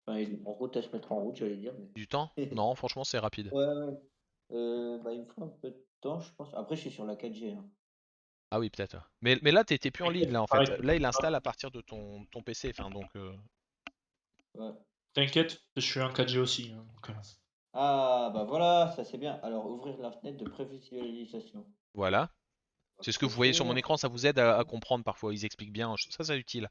Enfin, il est en route à se mettre en route, j'allais dire. Du temps? Mais... Non, franchement, c'est rapide. ouais, ouais. Bah, il me faut un peu de temps, je pense. Après, je suis sur la 4G, hein. Ah oui, peut-être. Mais là, t'es plus en ligne, là, en fait. Pareil. Là, il installe à partir de ton PC. Enfin, donc. Ouais. T'inquiète, je suis en 4G aussi, hein, donc, Ah, bah voilà, ça c'est bien. Alors, ouvrir la fenêtre de prévisualisation. Voilà. On va C'est ce que vous voyez sur mon ouvrir. écran, ça vous aide à comprendre parfois. Ils expliquent bien. Ça, c'est utile.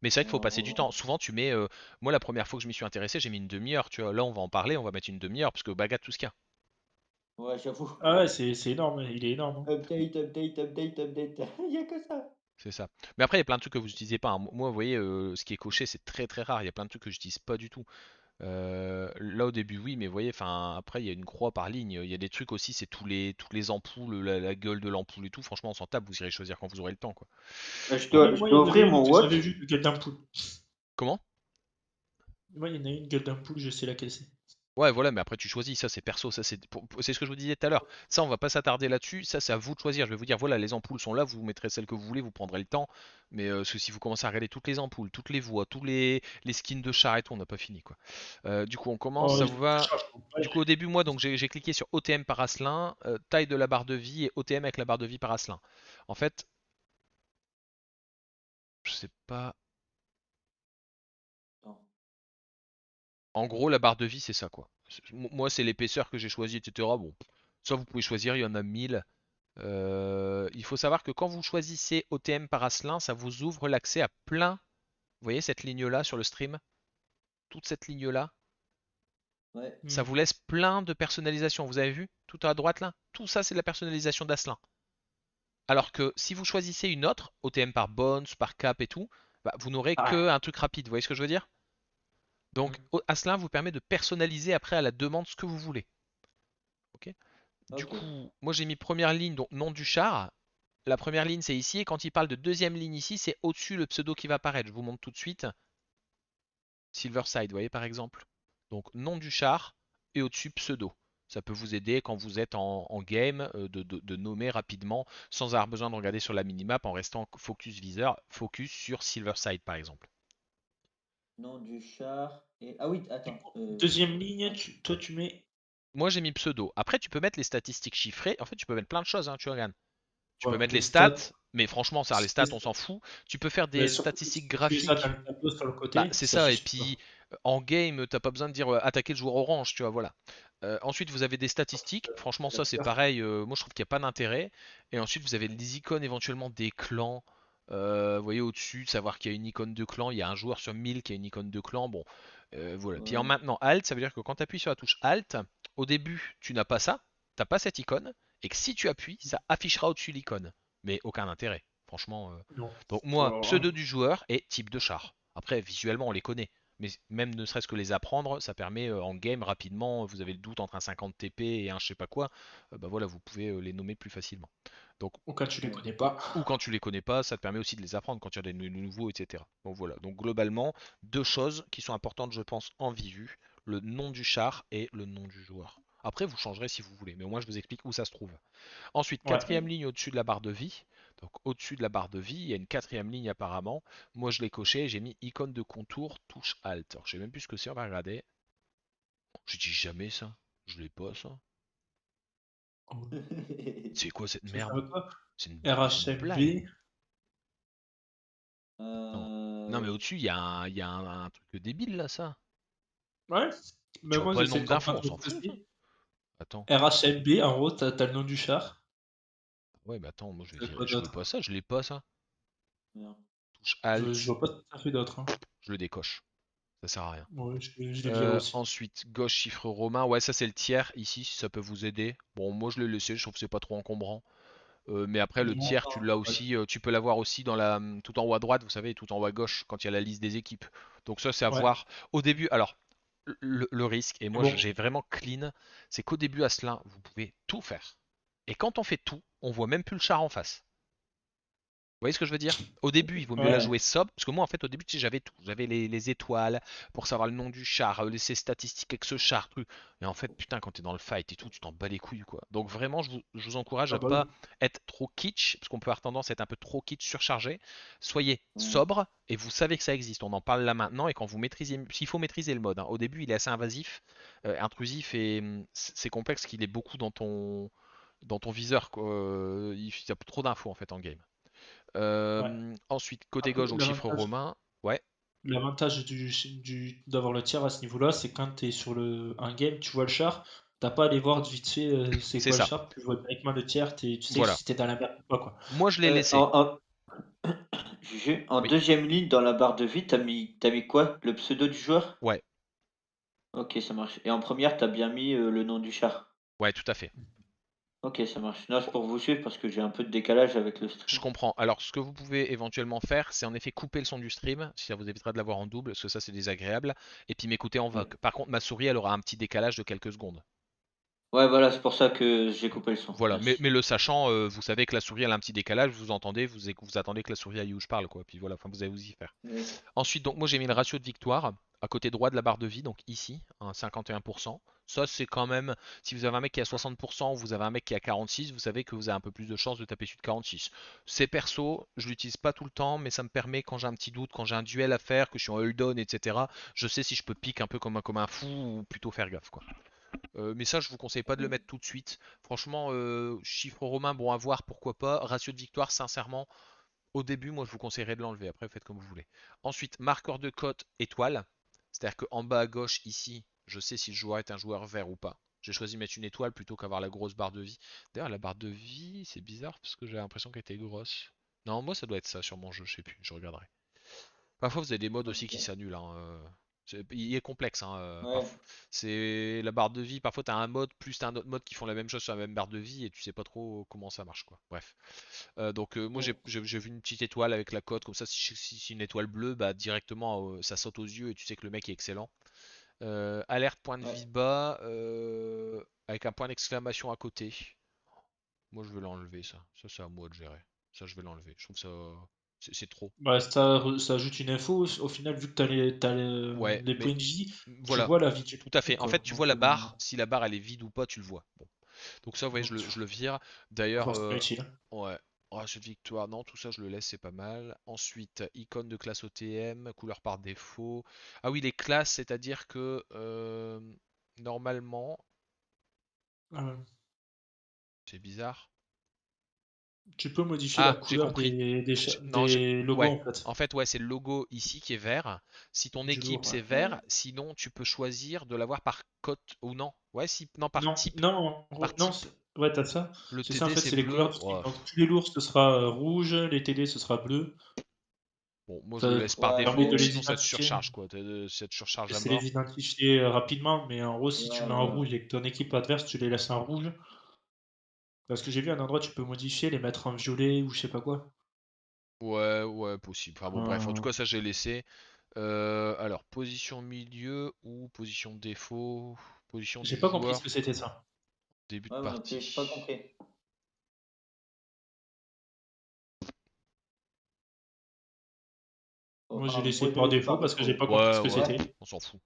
Mais c'est vrai qu'il faut passer du Voilà. temps. Souvent, tu mets. Moi, la première fois que je m'y suis intéressé, j'ai mis une demi-heure. Tu vois, là, on va en parler. On va mettre une demi-heure parce que bagat tout ce qu'il y a. Ouais, j'avoue. Ah ouais, c'est énorme, il est énorme, hein. Update, update, update, update. Il y a que ça. C'est ça. Mais après, il y a plein de trucs que vous n'utilisez pas, hein. Moi, vous voyez, ce qui est coché, c'est très très rare. Il y a plein de trucs que j'utilise pas du tout. Là, au début, oui, mais vous voyez, enfin, après, il y a une croix par ligne. Il y a des trucs aussi, c'est tous les ampoules, la gueule de l'ampoule et tout. Franchement, on s'en tape. Vous irez choisir quand vous aurez le temps, quoi. Je Moi, il dois y en avait ouvrir une mon que watch. j'avais vue, gueule d'ampoule. Comment? Moi, il y en a une gueule d'ampoule, je sais laquelle c'est. Ouais, voilà, mais après tu choisis, ça c'est perso, ça c'est ce que je vous disais tout à l'heure. Ça, on va pas s'attarder là-dessus, ça c'est à vous de choisir. Je vais vous dire, voilà, les ampoules sont là, vous mettrez celles que vous voulez, vous prendrez le temps. Mais parce que si vous commencez à regarder toutes les ampoules, toutes les voies, tous les skins de char et tout, on n'a pas fini quoi. Du coup, on commence, Oh, ça il vous faut que je va? charge, faut pas Du coup, au début, moi, donc j'ai cliqué sur OTM par Asselin, taille de la barre de vie et OTM avec la barre de vie par Asselin. En fait, je sais pas. Attends. En gros, la barre de vie, c'est ça quoi. Moi, c'est l'épaisseur que j'ai choisi, etc. Bon, ça vous pouvez choisir, il y en a 1000. Il faut savoir que quand vous choisissez OTM par Asselin, ça vous ouvre l'accès à plein. Vous voyez cette ligne-là sur le stream? Toute cette ligne-là, Ouais. ça Hmm. vous laisse plein de personnalisation. Vous avez vu? Tout à droite là? Tout ça, c'est de la personnalisation d'Asselin. Alors que si vous choisissez une autre, OTM par Bones, par Cap et tout, bah, vous n'aurez que Ah. un truc rapide. Vous voyez ce que je veux dire? Donc Hmm. Asselin vous permet de personnaliser après à la demande ce que vous voulez. Ok. Du Ok. coup, moi j'ai mis première ligne, donc nom du char. La première ligne c'est ici, et quand il parle de deuxième ligne ici, c'est au-dessus le pseudo qui va apparaître. Je vous montre tout de suite. Silverside, vous voyez par exemple. Donc nom du char et au-dessus pseudo. Ça peut vous aider quand vous êtes en game de nommer rapidement sans avoir besoin de regarder sur la minimap en restant focus viseur, focus sur Silverside par exemple. Nom du char. Et... Ah oui, attends. Deuxième ligne, Ah, toi tu mets. Moi j'ai mis pseudo. Après tu peux mettre les statistiques chiffrées. En fait tu peux mettre plein de choses, hein, tu regardes. Tu peux Ouais, mettre les les stats. stats, mais franchement ça les stats on s'en fout. Tu peux faire Mais des surtout statistiques si tu fais ça dans graphiques. le tableau sur le Bah, côté, c'est ça ça, et suffit puis pas. en game, t'as pas besoin de dire attaquer le joueur orange, tu vois, voilà. Ensuite, vous avez des statistiques, franchement, ça c'est pareil, moi je trouve qu'il n'y a pas d'intérêt. Et ensuite, vous avez les icônes éventuellement des clans. Vous voyez au-dessus, de savoir qu'il y a une icône de clan, il y a un joueur sur 1000 qui a une icône de clan, bon, voilà. Puis en ouais. maintenant Alt, ça veut dire que quand tu appuies sur la touche Alt, au début, tu n'as pas ça, t'as pas cette icône, et que si tu appuies, ça affichera au-dessus l'icône. Mais aucun intérêt, franchement. Non. Donc Faut moi, avoir pseudo du joueur et type de char. Après, visuellement, on les connaît. Mais même ne serait-ce que les apprendre, ça permet en game rapidement, vous avez le doute entre un 50 TP et un je sais pas quoi, bah voilà, vous pouvez les nommer plus facilement. Donc, ou quand tu les Ouais. connais pas. ou quand tu les connais pas, ça te permet aussi de les apprendre quand il y a des nouveaux, etc. Donc voilà. Donc globalement, deux choses qui sont importantes, je pense, en visu, le nom du char et le nom du joueur. Après, vous changerez si vous voulez, mais au moins je vous explique où ça se trouve. Ensuite, Ouais. quatrième ligne au-dessus de la barre de vie. Donc au-dessus de la barre de vie, il y a une quatrième ligne apparemment. Moi je l'ai coché, j'ai mis icône de contour, touche Alt. Alors je sais même plus ce que c'est, on va regarder. Je dis jamais ça. Je l'ai pas ça. Oh. C'est quoi cette Tu veux merde? faire quoi? C'est une blague. RHMB. Non. Non mais Euh, au-dessus, il y a un truc débile là, ça. Ouais. Tu Mais vois moi pas le j'essaie nombre de d'infos, comprendre on ce s'en que fout ça. c'est. Attends. RHMB, en haut, t'as le nom du char. Ouais mais attends, moi T'as quoi je veux d'autre? pas ça, je l'ai pas ça. merde. Touche Je Alt, vois pas ce que ça fait d'autre, hein. je le décoche. Ça sert à rien. Ouais, je les vire aussi. Ensuite, gauche chiffre romain. Ouais, ça c'est le tiers ici, si ça peut vous aider. Bon, moi je l'ai laissé, je trouve que c'est pas trop encombrant. Mais après, le Non, tiers, tu l'as ouais. aussi, tu peux l'avoir aussi dans tout en haut à droite, vous savez, et tout en haut à gauche, quand il y a la liste des équipes. Donc ça, c'est à Ouais. voir. Au début, alors, le risque, et Mais moi bon. j'ai vraiment clean, c'est qu'au début, à cela, vous pouvez tout faire. Et quand on fait tout, on voit même plus le char en face. Vous voyez ce que je veux dire? Au début, il vaut mieux la Ouais. jouer sobre, parce que moi, en fait, au début, tu sais, j'avais tout. J'avais les étoiles pour savoir le nom du char, ses statistiques avec ce char, truc. Et en fait, putain, quand t'es dans le fight et tout, tu t'en bats les couilles, quoi. Donc vraiment, je vous encourage Ah à bah oui. pas être trop kitsch, parce qu'on peut avoir tendance à être un peu trop kitsch, surchargé. Soyez Ouais. sobre, et vous savez que ça existe. On en parle là maintenant, et quand vous maîtrisez, il faut maîtriser le mode, hein. Au début, il est assez invasif, intrusif, et c'est complexe qu'il est beaucoup dans ton viseur, quoi. Il y a trop d'infos en fait en game. Ouais. Ensuite, côté Après, gauche, donc chiffre romain. Ouais, l'avantage d'avoir le tir à ce niveau-là, c'est quand tu es sur un game, tu vois le char, t'as pas à aller voir vite fait c'est c'est quoi le ça. char, tu vois directement le tiers, tu sais Voilà. si t'es dans la merde ou pas, quoi. Moi, je l'ai Euh, laissé. en, en, en Oui. deuxième ligne, dans la barre de vie, t'as mis quoi? Le pseudo du joueur? Ouais. Ok, ça marche. Et en première, t'as bien mis le nom du char. Ouais, tout à fait. Ok, ça marche. Non, c'est pour vous suivre parce que j'ai un peu de décalage avec le Je stream. comprends. Alors, ce que vous pouvez éventuellement faire, c'est en effet couper le son du stream, si ça vous évitera de l'avoir en double, parce que ça c'est désagréable, et puis m'écouter en Ouais, voc. Par contre, ma souris, elle aura un petit décalage de quelques secondes. ouais, voilà, c'est pour ça que j'ai coupé le son. Voilà, mais, Merci. mais le sachant, vous savez que la souris elle a un petit décalage, vous entendez, vous attendez que la souris aille où je parle, quoi. Puis voilà, enfin vous allez vous y faire. Oui. Ensuite, donc moi j'ai mis le ratio de victoire à côté droit de la barre de vie, donc ici, un 51%. Ça c'est quand même, si vous avez un mec qui est à 60% ou vous avez un mec qui est à 46, vous savez que vous avez un peu plus de chances de taper celui de 46. C'est perso, je l'utilise pas tout le temps, mais ça me permet quand j'ai un petit doute, quand j'ai un duel à faire, que je suis en hold on, etc. Je sais si je peux pique un peu comme un fou ou plutôt faire gaffe, quoi. Mais ça, je vous conseille pas de le mettre tout de suite. Franchement, chiffre romain, bon à voir, pourquoi pas. Ratio de victoire, sincèrement, au début, moi je vous conseillerais de l'enlever. Après, faites comme vous voulez. Ensuite, marqueur de cote étoile. C'est-à-dire qu'en bas à gauche, ici, je sais si le joueur est un joueur vert ou pas. J'ai choisi de mettre une étoile plutôt qu'avoir la grosse barre de vie. D'ailleurs, la barre de vie, c'est bizarre parce que j'ai l'impression qu'elle était grosse. Non, moi ça doit être ça sur mon jeu, je sais plus, je regarderai. Parfois, vous avez des modes aussi qui Ok. s'annulent, hein, il est complexe, hein, Ouais. parfois. C'est la barre de vie. Parfois, tu as un mode plus t'as un autre mode qui font la même chose sur la même barre de vie et tu sais pas trop comment ça marche, quoi. Bref. Donc, moi, Ouais. j'ai vu une petite étoile avec la cote. Comme ça, si c'est une étoile bleue, bah directement, ça saute aux yeux et tu sais que le mec est excellent. Alerte point de Ouais. vie bas avec un point d'exclamation à côté. Moi, je vais l'enlever, ça. Ça, c'est à moi de gérer. Ça, je vais l'enlever. Je trouve ça. C'est trop. Bah, ça ajoute une info, au final, vu que Ouais, les mais points de vie, tu voilà, vois la vie du tout à truc, fait. En quoi. fait, tu Donc, vois la barre, si la barre elle est vide ou pas, tu le vois. Bon. Donc ça, vous voyez, donc, je le vire. D'ailleurs, forcément utile. ouais. Ratio de victoire, non, tout ça je le laisse, c'est pas mal. Ensuite, icône de classe OTM, couleur par défaut. Ah oui, les classes, c'est-à-dire que normalement, Euh, c'est bizarre. Tu peux modifier la Ah, j'ai couleur compris. Non, des logos, ouais. en fait, En fait, ouais, c'est le logo ici qui est vert. Si ton du équipe lourd, ouais. c'est vert, sinon tu peux choisir de l'avoir par cote ou non. Ouais, si, non, par Non, type. non, Par non, type. ouais, t'as ça. Le C'est ça, en TD fait, c'est c'est les bleu. couleurs du team. Oh, Donc, tous les lourds, ce sera rouge, les TD, ce sera bleu. bon, moi je le Ça laisse par Ouais, permet défaut, de les sinon ça te identifier. surcharge quoi. Ça te surcharge à C'est les mort. identifier rapidement, mais en gros, si tu ouais, mets en voilà. rouge et que ton équipe adverse, tu les laisses en rouge. Parce que j'ai vu un endroit, tu peux modifier, les mettre en violet ou je sais pas quoi. Ouais, ouais, possible. Enfin bon, bref, en tout Euh, cas, ça j'ai laissé. Alors, position milieu ou position défaut. Position J'ai du pas compris ce joueur, que c'était ça. début de Ouais, moi non plus, j'ai pas partie. compris. Moi, j'ai Enfin, laissé moi j'ai par laissé défaut par parce que j'ai défaut. pas compris Ouais, ce que ouais, c'était. Ouais, on s'en fout.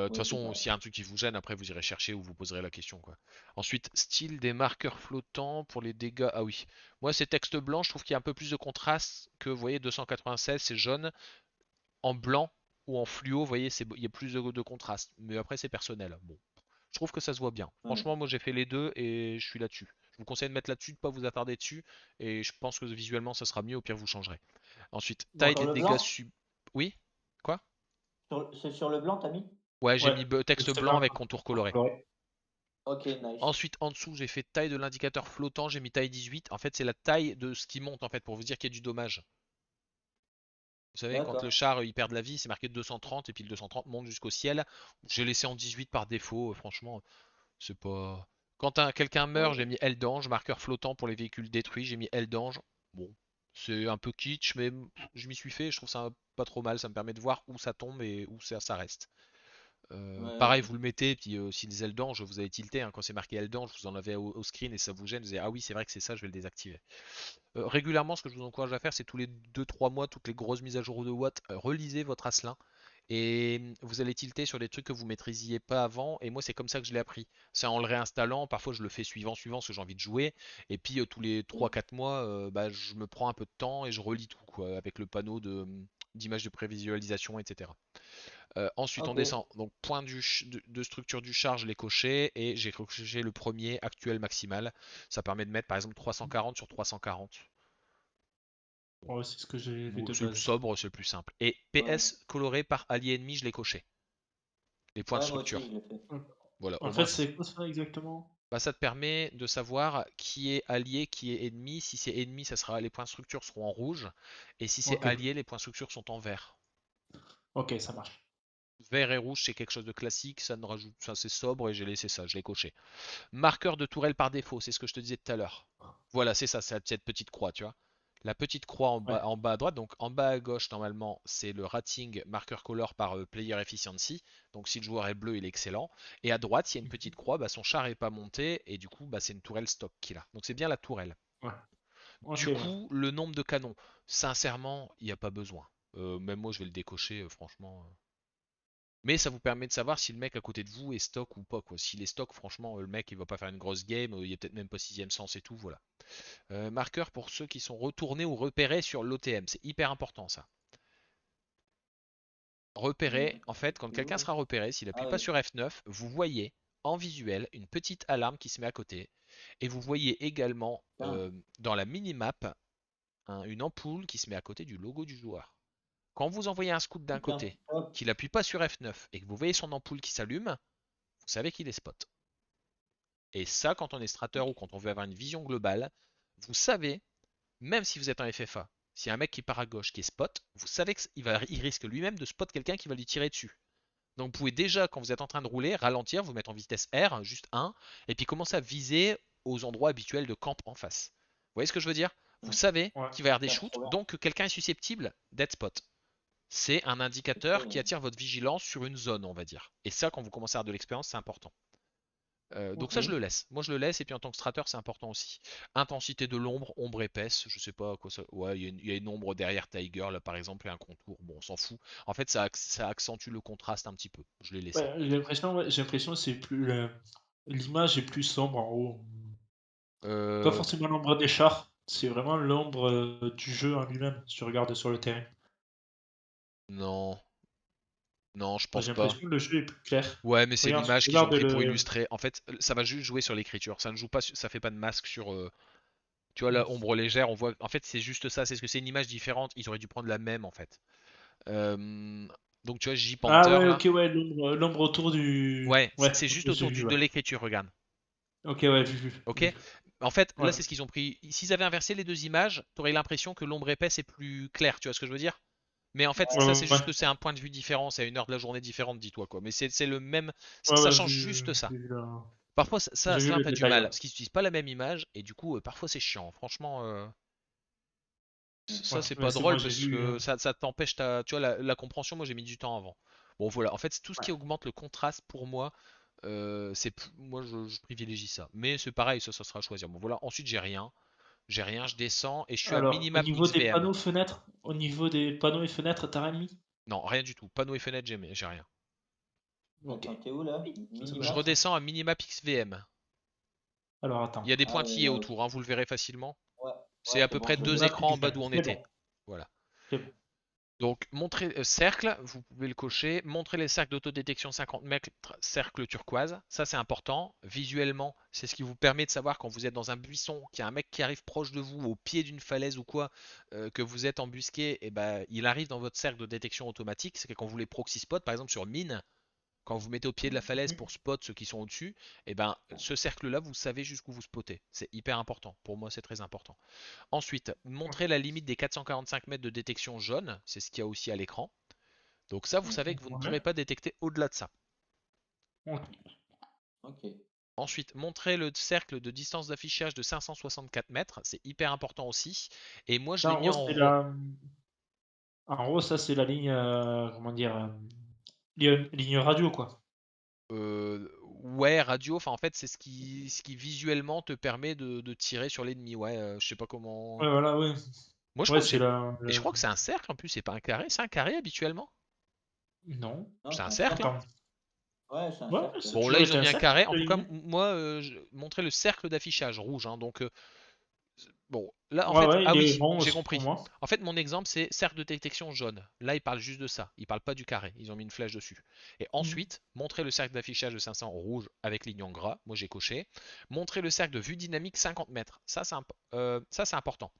De toute moi aussi, façon, pareil. s'il y a un truc qui vous gêne, après vous irez chercher ou vous poserez la question, quoi. Ensuite, style des marqueurs flottants pour les dégâts. Ah oui. Moi, ces textes blancs, je trouve qu'il y a un peu plus de contraste que, vous voyez, 296, c'est jaune. En blanc ou en fluo, vous voyez, il y a plus de contraste. Mais après, c'est personnel. Bon, je trouve que ça se voit bien. Ouais. Franchement, moi j'ai fait les deux et je suis là-dessus. Je vous conseille de mettre là-dessus, de pas vous attarder dessus. Et je pense que visuellement ça sera mieux, au pire vous changerez. Ensuite, taille Sur des le dégâts blanc? sub. Oui? Quoi? C'est sur le blanc, t'as mis? Ouais, j'ai Ouais, mis texte blanc justement, avec contour coloré. coloré. Ok, nice. Ensuite, en dessous, j'ai fait taille de l'indicateur flottant, j'ai mis taille 18. En fait, c'est la taille de ce qui monte en fait pour vous dire qu'il y a du dommage. Vous savez, quand le D'accord. char il perd de la vie, c'est marqué 230 et puis le 230 monte jusqu'au ciel. J'ai laissé en 18 par défaut, franchement, c'est pas. Quand quelqu'un meurt, Ok. j'ai mis L d'ange, marqueur flottant pour les véhicules détruits, j'ai mis L d'ange. Bon, c'est un peu kitsch, mais je m'y suis fait, je trouve ça pas trop mal, ça me permet de voir où ça tombe et où ça reste. Ouais, Pareil, ok. vous le mettez, puis si les ailes d'ange, vous avez tilté, hein, quand c'est marqué ailes d'ange, vous en avez au screen et ça vous gêne, vous dites ah oui, c'est vrai que c'est ça, je vais le désactiver. Régulièrement, ce que je vous encourage à faire, c'est tous les 2-3 mois, toutes les grosses mises à jour de Watt, relisez votre Asselin et vous allez tilter sur des trucs que vous maîtrisiez pas avant. Et moi, c'est comme ça que je l'ai appris. C'est en le réinstallant. Parfois, je le fais suivant, parce que j'ai envie de jouer. Et puis, tous les 3-4 mois, bah, je me prends un peu de temps et je relis tout, quoi, avec le panneau d'images de prévisualisation, etc. Ensuite, on Ok. descend. Donc, point de structure du char, je l'ai coché et j'ai coché le premier actuel maximal. Ça permet de mettre par exemple 340 sur 340. Ouais, c'est ce que j'ai vu de C'est base. sobre, c'est le plus simple. Et Ouais. PS coloré par allié ennemi, je l'ai coché. Les points de Ouais, moi aussi, structure. je l'ai fait. Ouais. Voilà, au En fait, moins, c'est quoi ça exactement? bah, ça te permet de savoir qui est allié, qui est ennemi. Si c'est ennemi, les points de structure seront en rouge. Et si c'est Ok, allié, les points de structure sont en vert. ok, ça marche. Vert et rouge, c'est quelque chose de classique, ça ne rajoute, ça c'est sobre et j'ai laissé ça, je l'ai coché. Marqueur de tourelle par défaut, c'est ce que je te disais tout à l'heure. Voilà, c'est ça, c'est cette petite croix, tu vois. La petite croix Ouais, en bas à droite, donc en bas à gauche, normalement, c'est le rating marker color par player efficiency. Donc si le joueur est bleu, il est excellent. Et à droite, il y a une petite croix, bah, son char est pas monté, et du coup, bah, c'est une tourelle stock qu'il a. Donc c'est bien la tourelle. ouais. Ok, Du ouais. coup, le nombre de canons, sincèrement, il n'y a pas besoin. Même moi, je vais le décocher, franchement. Mais ça vous permet de savoir si le mec à côté de vous est stock ou pas, quoi. S'il est stock, franchement, le mec il va pas faire une grosse game, il est peut-être même pas sixième sens et tout, voilà. Marqueur pour ceux qui sont retournés ou repérés sur l'OTM, c'est hyper important ça. Euh, Repérer, en fait, quand c'est où, quelqu'un là? sera repéré, s'il appuie Ah pas oui. sur F9, vous voyez en visuel une petite alarme qui se met à côté. Et vous voyez également Putain, dans la minimap une ampoule qui se met à côté du logo du joueur. Quand vous envoyez un scout d'un putain, côté, hop. qu'il appuie pas sur F9 et que vous voyez son ampoule qui s'allume, vous savez qu'il est spot. Et ça, quand on est strateur ou quand on veut avoir une vision globale, vous savez, même si vous êtes en FFA, s'il y a un mec qui part à gauche qui est spot, vous savez qu'il risque lui-même de spot quelqu'un qui va lui tirer dessus. Donc vous pouvez déjà, quand vous êtes en train de rouler, ralentir, vous mettre en vitesse R, juste 1, et puis commencer à viser aux endroits habituels de camp en face. Vous voyez ce que je veux dire? Vous Ouais, savez Ouais. qu'il va y avoir des putain, shoots, trop bien. donc que quelqu'un est susceptible d'être spot. C'est un C'est trop indicateur qui bien. attire votre vigilance sur une zone, on va dire. Et ça, quand vous commencez à avoir de l'expérience, c'est important. Donc Ok. ça je le laisse. Moi je le laisse et puis en tant que strateur c'est important aussi. Intensité de l'ombre, ombre épaisse, je sais pas à quoi ça. Ouais, il y a une ombre derrière Tiger là par exemple et un contour. Bon on s'en fout. En fait ça accentue le contraste un petit peu. Je l'ai laissé. Ouais, j'ai l'impression que c'est plus l'image est plus sombre en haut. Pas Euh, forcément l'ombre des chars, c'est vraiment l'ombre du jeu en lui-même, si tu regardes sur le terrain. non, non je Enfin, pense j'ai pas. l'impression que le jeu est plus clair. Ouais mais c'est Regarde, si l'image tu qu'ils ont regardes pris pour le. illustrer. En fait ça va juste jouer sur l'écriture. Ça ne joue pas, ça fait pas de masque sur. Tu vois la ombre légère, on voit. En fait c'est juste ça. C'est ce que c'est une image différente. Ils auraient dû prendre la même en fait. Euh, donc tu vois Ah J-Panther ouais, là. ok, ouais, l'ombre autour du. Ouais, Ouais, c'est ok, juste j'ai autour vu, de ouais. l'écriture, regarde. Ok, ouais, Ok? vu. En fait, là, Ouais, c'est ce qu'ils ont pris. S'ils avaient inversé les deux images, t'aurais l'impression que l'ombre épaisse est plus claire, tu vois ce que je veux dire? Mais en fait, ça, c'est ouais, juste que c'est un point de vue différent, c'est à une heure de la journée différente, dis-toi quoi. Mais c'est le même, ouais, ça ouais, change juste ça. j'ai vu, Parfois, j'ai vu ça a un le peu du détail, mal, ouais. parce qu'ils utilisent pas la même image, et du coup, parfois c'est chiant. Franchement, Ouais, ça c'est mais pas c'est moi, drôle j'ai parce vu. que ça t'empêche tu vois, la compréhension. Moi, j'ai mis du temps avant. Bon, voilà. En fait, c'est tout ce Ouais. qui augmente le contraste pour moi. Moi, je privilégie ça. Mais c'est pareil, ça sera à choisir. Bon, voilà. Ensuite, j'ai rien, je descends et je suis à Alors, minimap XVM. au niveau des panneaux et fenêtres, t'as rien mis? Non, rien du tout. Panneau et fenêtre, j'ai rien. Ok. Attends, t'es où là? Oui, ça doit Je être Minimap? ça. redescends à minimap XVM. Alors, attends. Il y a des Ah ouais, pointillés là, ok. autour, hein, vous le verrez facilement. Ouais, C'est ouais, à c'est peu bon, près je le deux vois. Minimap écrans en bas d'où XVM, on c'est était. bon, Voilà. c'est bon. Donc, montrer cercle, vous pouvez le cocher. Montrer les cercles d'autodétection 50 mètres, cercle turquoise. Ça, c'est important. Visuellement, c'est ce qui vous permet de savoir quand vous êtes dans un buisson, qu'il y a un mec qui arrive proche de vous, au pied d'une falaise ou quoi, que vous êtes embusqué, et ben, il arrive dans votre cercle de détection automatique. C'est que quand vous les proxy spot, par exemple sur mine, quand vous mettez au pied de la falaise pour spot ceux qui sont au-dessus, et ben, ce cercle-là, vous savez jusqu'où vous spottez. C'est hyper important. Pour moi, c'est très important. Ensuite, montrer la limite des 445 mètres de détection jaune, c'est ce qu'il y a aussi à l'écran. Donc ça, vous savez que vous ne Ouais. pourrez pas détecter au-delà de ça. Ok. Ok. Ensuite, montrer le cercle de distance d'affichage de 564 mètres, c'est hyper important aussi. Et moi, je Ça, l'ai en mis gros, en c'est rond. la. En gros, ça, c'est la ligne. Comment dire ligne radio, quoi. Ouais, radio, enfin en fait, c'est ce qui visuellement te permet de tirer sur l'ennemi. Ouais, je sais pas comment. Ouais, voilà, ouais. Moi, je Ouais, crois que c'est c'est. la. Et je crois que c'est un cercle en plus, c'est pas un carré. C'est un carré habituellement. Non. Non, C'est c'est un un cercle, hein. cercle. Attends. Ouais, c'est un Ouais, cercle. ça a Bon, là, toujours ils ont été un mis un cercle, carré. En la tout cas, ligne. moi, je montrais le cercle d'affichage rouge, hein. Donc, Bon, là en Ouais, fait, ouais, ah il est oui, bon j'ai aussi pour compris. moi. En fait, mon exemple, c'est cercle de détection jaune. Là, il parle juste de ça. Il parle pas du carré. Ils ont mis une flèche dessus. Et Mhm. ensuite, montrer le cercle d'affichage de 500 en rouge avec ligne en gras. Moi, j'ai coché. Montrer le cercle de vue dynamique 50 mètres. Ça, c'est important.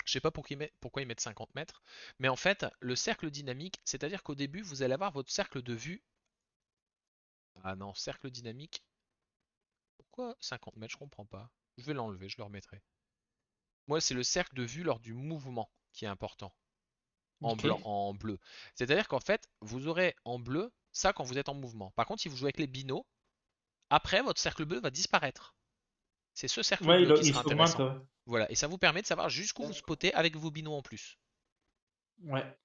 Je sais pas pourquoi ils mettent 50 mètres. Mais en fait, le cercle dynamique, c'est-à-dire qu'au début, vous allez avoir votre cercle de vue. Ah non, cercle dynamique. Pourquoi 50 mètres? Je comprends pas. Je vais l'enlever, je le remettrai. Moi, c'est le cercle de vue lors du mouvement qui est important. En Ok. blanc, en bleu. C'est-à-dire qu'en fait, vous aurez en bleu ça quand vous êtes en mouvement. Par contre, si vous jouez avec les binos, après, votre cercle bleu va disparaître. C'est ce cercle Ouais, bleu qui il sera s'augmente. intéressant. Voilà, et ça vous permet de savoir jusqu'où vous spottez avec vos binos en plus. Ouais.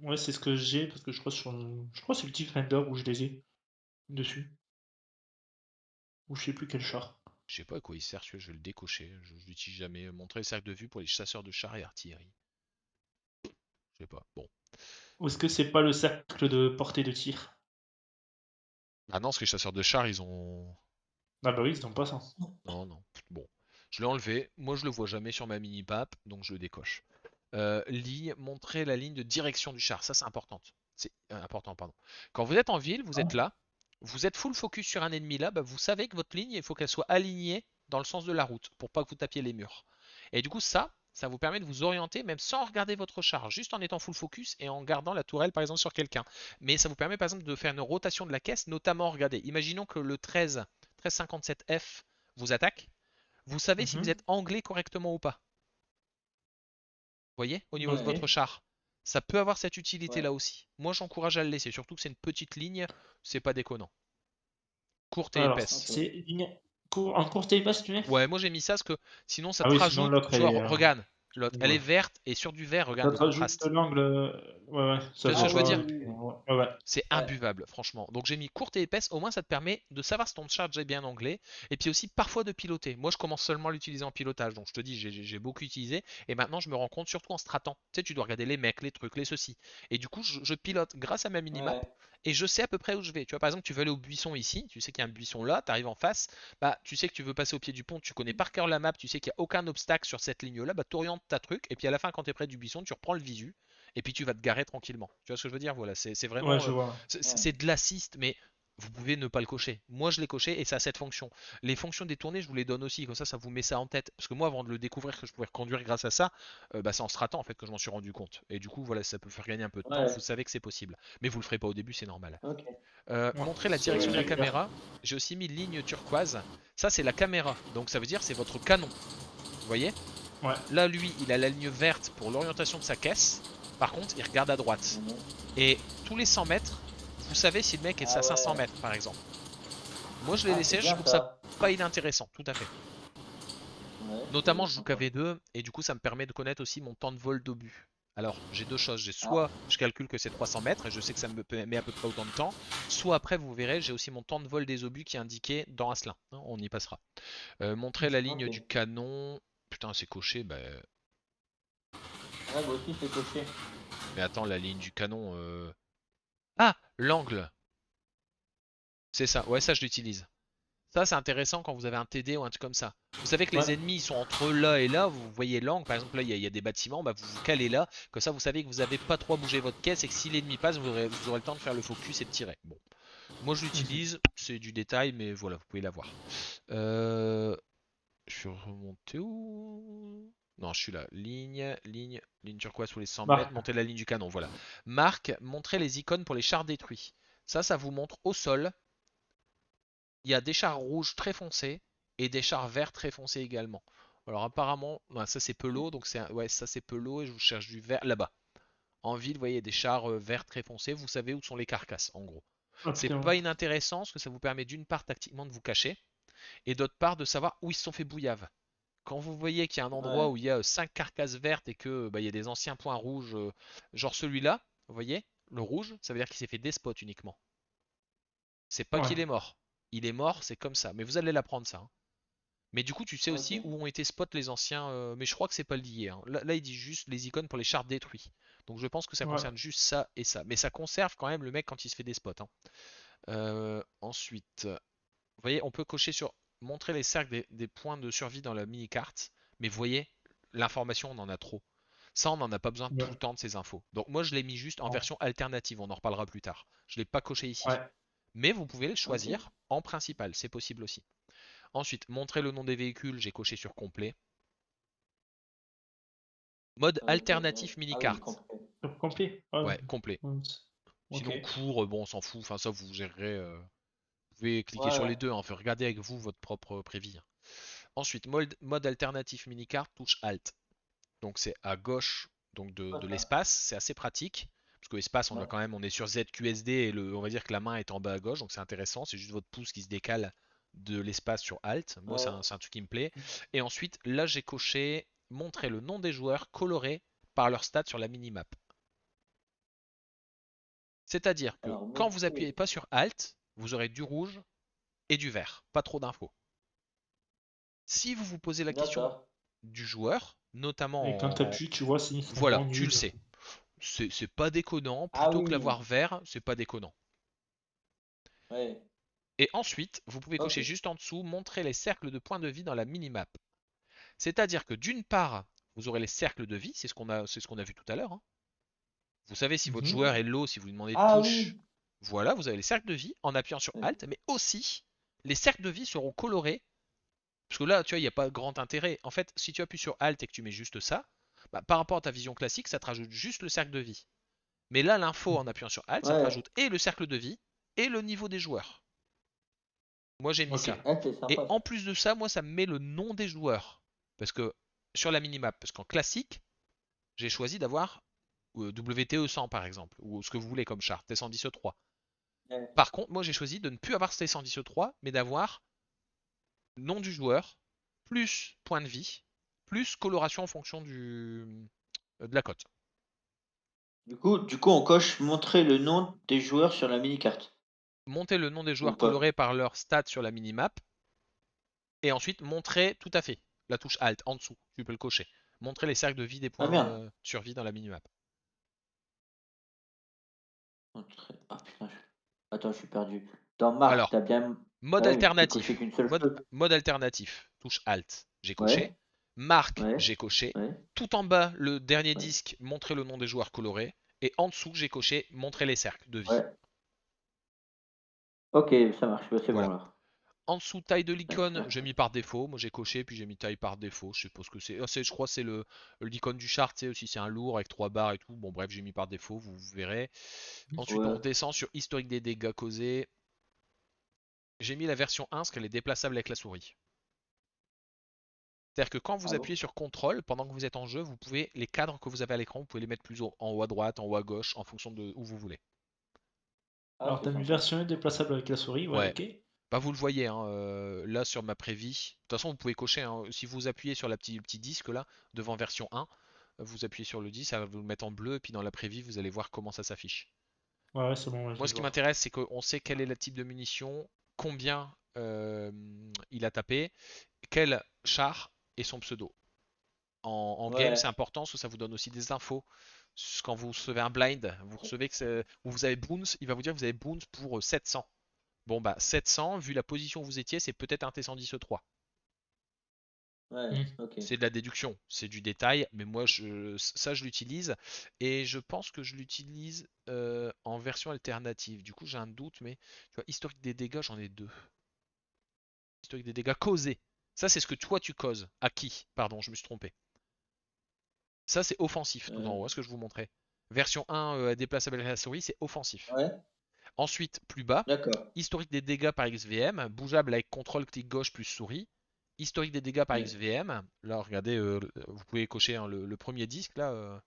Ouais, c'est ce que j'ai, parce que je crois que c'est le Defender où je les ai dessus. Ou je sais plus quel char. Je sais pas à quoi il sert, celui-là, je vais le décocher. Je l'utilise jamais. Montrer le cercle de vue pour les chasseurs de chars et artillerie. Je sais pas. Bon. Ou est-ce que c'est pas le cercle de portée de tir? Ah non, parce que les chasseurs de chars, ils ont. Ah bah oui, c'est pas ça. Non, non. Bon. Je l'ai enlevé. Moi, je le vois jamais sur ma mini map, donc je le décoche. Ligne, montrer la ligne de direction du char. Ça, c'est important. C'est important, pardon. Quand vous êtes en ville, vous êtes là, vous êtes full focus sur un ennemi là, bah, vous savez que votre ligne, il faut qu'elle soit alignée dans le sens de la route pour pas que vous tapiez les murs. Et du coup, ça vous permet de vous orienter même sans regarder votre char, juste en étant full focus et en gardant la tourelle par exemple sur quelqu'un. Mais ça vous permet par exemple de faire une rotation de la caisse, notamment, regardez, imaginons que le 1357F vous attaque. Vous savez si vous Mhm. êtes anglais correctement ou pas. Voyez, au niveau de Ok. votre char. Ça peut avoir cette utilité Ouais. là aussi. Moi j'encourage à le laisser, surtout que c'est une petite ligne, c'est pas déconnant. Courte et Alors, épaisse. Ok. c'est en courte et basse, tu mets? Ouais, moi j'ai mis ça parce que sinon ça Ah te oui, sinon rajoute, l'autre, tu elle vois, est. regarde, l'autre, elle est Ouais. verte et sur du vert, regarde Ça le te rajoute contraste. l'angle. Ouais, ouais, Tu ça vois ce que fait je veux Ah oui, dire? pas. oui, oui. Ouais, ouais. C'est Ouais. imbuvable, franchement. Donc j'ai mis courte et épaisse, au moins ça te permet de savoir si ton charge est bien anglais, et puis aussi parfois de piloter. Moi je commence seulement à l'utiliser en pilotage, donc je te dis, j'ai beaucoup utilisé, et maintenant je me rends compte, surtout en stratant. Tu sais, tu dois regarder les mecs, les trucs, les ceci. Et du coup, je pilote grâce à ma minimap, Ouais. et je sais à peu près où je vais. Tu vois, par exemple, tu veux aller au buisson ici, tu sais qu'il y a un buisson là, tu arrives en face, bah tu sais que tu veux passer au pied du pont, tu connais par cœur la map, tu sais qu'il n'y a aucun obstacle sur cette ligne-là, bah t'orientes ta truc, et puis à la fin, quand tu es près du buisson, tu reprends le visu, et puis tu vas te garer tranquillement. Tu vois ce que je veux dire? Voilà, c'est Ouais, vraiment je vois. Ouais. c'est de l'assist, mais vous pouvez ne pas le cocher. Moi, je l'ai coché et ça a cette fonction. Les fonctions détournées, je vous les donne aussi, comme ça vous met ça en tête. Parce que moi, avant de le découvrir que je pouvais reconduire grâce à ça, bah, c'est en stratant en fait que je m'en suis rendu compte. Et du coup, voilà, ça peut faire gagner un peu de temps. Vous Ouais. savez que c'est possible, mais vous le ferez pas au début, c'est normal. Ok. Ouais, Montrer la c'est direction de la Ouais. clair. caméra. J'ai aussi mis ligne turquoise. Ça, c'est la caméra. Donc ça veut dire c'est votre canon. Vous voyez? Ouais. Là, lui, il a la ligne verte pour l'orientation de sa caisse. Par contre, il regarde à droite. Mhm. Et tous les 100 mètres, vous savez si le mec est Ah à 500 ouais. mètres, par exemple. Moi, je l'ai Ah, c'est laissé, je bien trouve ça ça. pas inintéressant, tout à fait. Ouais, Notamment, c'est je joue sympa. KV2, et du coup, ça me permet de connaître aussi mon temps de vol d'obus. Alors, j'ai deux choses. J'ai Ah. soit je calcule que c'est 300 mètres, et je sais que ça me met à peu près autant de temps, soit après, vous verrez, j'ai aussi mon temps de vol des obus qui est indiqué dans Asselin. Hein, on y passera. Montrer la ligne Ok. du canon. Putain, c'est coché. Bah... Ouais, moi aussi, c'est coché. Mais attends, la ligne du canon. Ah, l'angle. C'est ça. Ouais, ça, je l'utilise. Ça, c'est intéressant quand vous avez un TD ou un truc comme ça. Vous savez que les Ouais. ennemis ils sont entre là et là, vous voyez l'angle, par exemple là il y a des bâtiments, bah, vous vous calez là, comme ça vous savez que vous n'avez pas trop à bouger votre caisse et que si l'ennemi passe, vous aurez le temps de faire le focus et de tirer. Bon, moi je Mhm. l'utilise, c'est du détail, mais voilà, vous pouvez l'avoir. Euh, je suis remonté où? Non, je suis là. Ligne turquoise sous les 100 mètres, Marc. montez la ligne du canon, voilà. Marque, montrez les icônes pour les chars détruits. Ça vous montre au sol il y a des chars rouges très foncés et des chars verts très foncés également. Alors apparemment, ouais, ça c'est Pelot, donc c'est ouais, ça c'est Pelot et je vous cherche du vert là-bas. En ville, vous voyez des chars verts très foncés, vous savez où sont les carcasses en gros. Ah C'est putain. pas inintéressant parce que ça vous permet d'une part tactiquement de vous cacher et d'autre part de savoir où ils se sont fait bouillave. Quand vous voyez qu'il y a un endroit Ouais. où il y a 5 carcasses vertes et que bah, il y a des anciens points rouges, genre celui-là, vous voyez, le rouge, ça veut dire qu'il s'est fait des spots uniquement. C'est pas Ouais. qu'il est mort. Il est mort, c'est comme ça. Mais vous allez l'apprendre ça, hein. Mais du coup, tu sais Ok. aussi où ont été spot les anciens. Mais je crois que c'est pas lié, hein. Là, il dit juste les icônes pour les chars détruits. Donc je pense que ça Ouais. concerne juste ça et ça. Mais ça conserve quand même le mec quand il se fait des spots, hein. Ensuite, vous voyez, on peut cocher sur montrer les cercles des points de survie dans la mini-carte. Mais vous voyez, l'information, on en a trop. Ça, on n'en a pas besoin tout le Ouais. temps de ces infos. Donc moi, je l'ai mis juste en Ouais. version alternative, on en reparlera plus tard. Je ne l'ai pas coché ici. Ouais. Mais vous pouvez le Ok. choisir en principal, c'est possible aussi. Ensuite, montrer le nom des véhicules, j'ai coché sur complet. Mode Ouais. alternatif Ah oui, mini-carte. complet. Sur complet. Ouais. Ouais, complet. Ouais, ok. Sinon, court, bon, on s'en fout. Enfin, ça, vous gérerez. Vous pouvez cliquer Ouais, sur ouais. les deux, hein. Faut regarder avec vous votre propre prévis, hein. Ensuite, mode alternatif mini-carte, touche Alt. Donc c'est à gauche donc Quoi, de ça? l'espace, c'est assez pratique. Parce que l'espace, Ouais. on est sur ZQSD et on va dire que la main est en bas à gauche, donc c'est intéressant. C'est juste votre pouce qui se décale de l'espace sur Alt. Moi, Ouais. c'est un truc qui me plaît. Et ensuite, là, j'ai coché montrer le nom des joueurs colorés par leur stats sur la minimap. C'est-à-dire que Alors, quand vous montrer. appuyez pas sur Alt, vous aurez du rouge et du vert. Pas trop d'infos. Si vous vous posez la question D'accord. du joueur, Et quand notamment t'appuies, tu vois s'ils sont voilà, bons, tu le nuls. sais. C'est pas déconnant. Ah Plutôt que oui. l'avoir vert, c'est pas déconnant. Ouais. Et ensuite, vous pouvez Ok. cocher juste en dessous, montrer les cercles de points de vie dans la minimap. C'est-à-dire que d'une part, vous aurez les cercles de vie, c'est ce qu'on a vu tout à l'heure, hein. Vous savez si votre Mhm. joueur est low, si vous lui demandez Ah touche, oui. voilà, vous avez les cercles de vie en appuyant sur Ouais. Alt, mais aussi les cercles de vie seront colorés. Parce que là, tu vois, il n'y a pas grand intérêt. En fait, si tu appuies sur Alt et que tu mets juste ça, bah, par rapport à ta vision classique, ça te rajoute juste le cercle de vie. Mais là, l'info en appuyant sur Alt, ça te Ouais. rajoute et le cercle de vie et le niveau des joueurs. Moi, j'ai mis Ok. ça. Ah, c'est Et sympa en ça. plus de ça, moi, ça me met le nom des joueurs. Parce que sur la minimap, parce qu'en classique, j'ai choisi d'avoir WTE 100 par exemple, ou ce que vous voulez comme charte, T110 E3. Ouais. Par contre, moi, j'ai choisi de ne plus avoir T110 E3, mais d'avoir nom du joueur, plus point de vie, plus coloration en fonction de la cote. Du coup, on coche montrer le nom des joueurs sur la mini-carte. Monter le nom des Ou joueurs pas. colorés par leur stats sur la minimap, et ensuite montrer tout à fait la touche Alt en dessous, tu peux le cocher. Montrer les cercles de vie des Ah points merde. survie dans la minimap. Ah putain. Attends, je suis perdu. Dans Marc, Alors, t'as bien. mode Ah oui, j'ai coché alternatif. qu'une seule Mode, chose. mode alternatif. Touche Alt, j'ai coché. Ouais. Marque, Ouais. j'ai coché. Ouais. Tout en bas, le dernier Ouais. disque, montrer le nom des joueurs colorés. Et en dessous, j'ai coché montrer les cercles de vie. Ouais. Ok, ça marche. Bah, c'est bon Voilà. là. En dessous, taille de Tac, l'icône, tac. j'ai mis par défaut. Moi, j'ai coché, puis j'ai mis taille par défaut. Je sais pas ce que c'est. Je crois que c'est l'icône du chart, tu sais, aussi c'est un lourd avec 3 barres et tout. Bon, bref, j'ai mis par défaut, vous verrez. Ensuite, on Ouais. redescend sur historique des dégâts causés. J'ai mis la version 1 parce qu'elle est déplaçable avec la souris. C'est-à-dire que quand vous Ah bon? appuyez sur CTRL, pendant que vous êtes en jeu, vous pouvez, les cadres que vous avez à l'écran, vous pouvez les mettre plus en haut à droite, en haut à gauche, en fonction de où vous voulez. Ah, Alors, c'est t'as une sympa. version déplaçable avec la souris, ouais, Ouais. ok. Bah vous le voyez, hein, là sur ma prévie. De toute façon, vous pouvez cocher, hein, si vous appuyez sur le petit disque là, devant version 1, vous appuyez sur le disque, ça va vous le mettre en bleu, et puis dans la prévie, vous allez voir comment ça s'affiche. Ouais, ouais, c'est bon, ouais, je Moi, viens ce de qui voir. m'intéresse, c'est qu'on sait quel est le type de munition, combien il a tapé, quel char et son pseudo. En game, c'est Ouais. important parce que ça vous donne aussi des infos. Quand vous recevez un blind, vous recevez ou vous avez Boons, il va vous dire que vous avez Boons pour 700. Bon bah 700, vu la position où vous étiez, c'est peut-être un T110 E3. Ouais. Hmm. Ok. C'est de la déduction, c'est du détail, mais moi ça je l'utilise et je pense que je l'utilise en version alternative. Du coup j'ai un doute, mais tu vois, historique des dégâts, j'en ai deux. Historique des dégâts causés. Ça c'est ce que toi tu causes. À qui? Pardon, je me suis trompé. Ça c'est offensif tout en Euh, haut, ce que je vous montrais. Version 1 déplaçable avec la souris, c'est offensif. Ouais. Ensuite, plus bas, D'accord. historique des dégâts par XVM, bougeable avec contrôle clic gauche plus souris. Historique des dégâts par Ouais. XVM. Là, regardez, vous pouvez cocher hein, le premier disque là.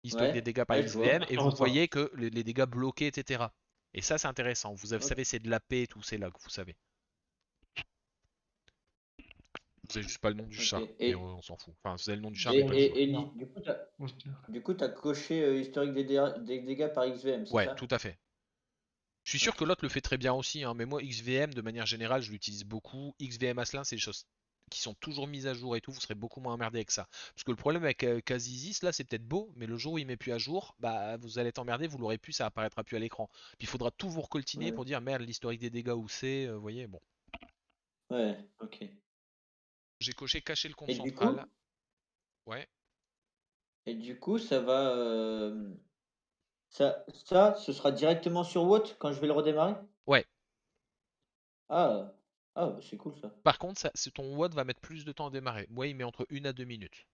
Historique des Ouais. dégâts par Ouais, je vois. XVM et Je vous ressens. voyez que les dégâts bloqués, etc. Et ça, c'est intéressant. Ok. Savez, c'est de la paix et tout, c'est là que vous savez. Vous avez juste pas le nom du Ok. char, mais on s'en fout. Enfin, vous avez le nom du char, C'est mais pas du joueur. non. Du coup, t'as coché historique des dégâts par XVM, c'est Ouais, ça? tout à fait. Je suis sûr Ok. que l'autre le fait très bien aussi, hein, mais moi, XVM, de manière générale, je l'utilise beaucoup. XVM Aslan, c'est des choses qui sont toujours mises à jour et tout, vous serez beaucoup moins emmerdé avec ça. Parce que le problème avec Kazizis, là, c'est peut-être beau, mais le jour où il met plus à jour, bah vous allez être emmerdé, vous l'aurez plus, ça apparaîtra plus à l'écran. Puis il faudra tout vous recoltiner Ouais. pour dire merde, l'historique des dégâts où c'est, vous voyez, bon. Ouais. Ok. J'ai coché cacher le compte Et du central. coup, Ouais. ça va, ce sera directement sur Watt quand je vais le redémarrer? Ouais. Ah, bah, c'est cool ça. Par contre, ton WOD va mettre plus de temps à démarrer. Moi, il met entre 1 à 2 minutes.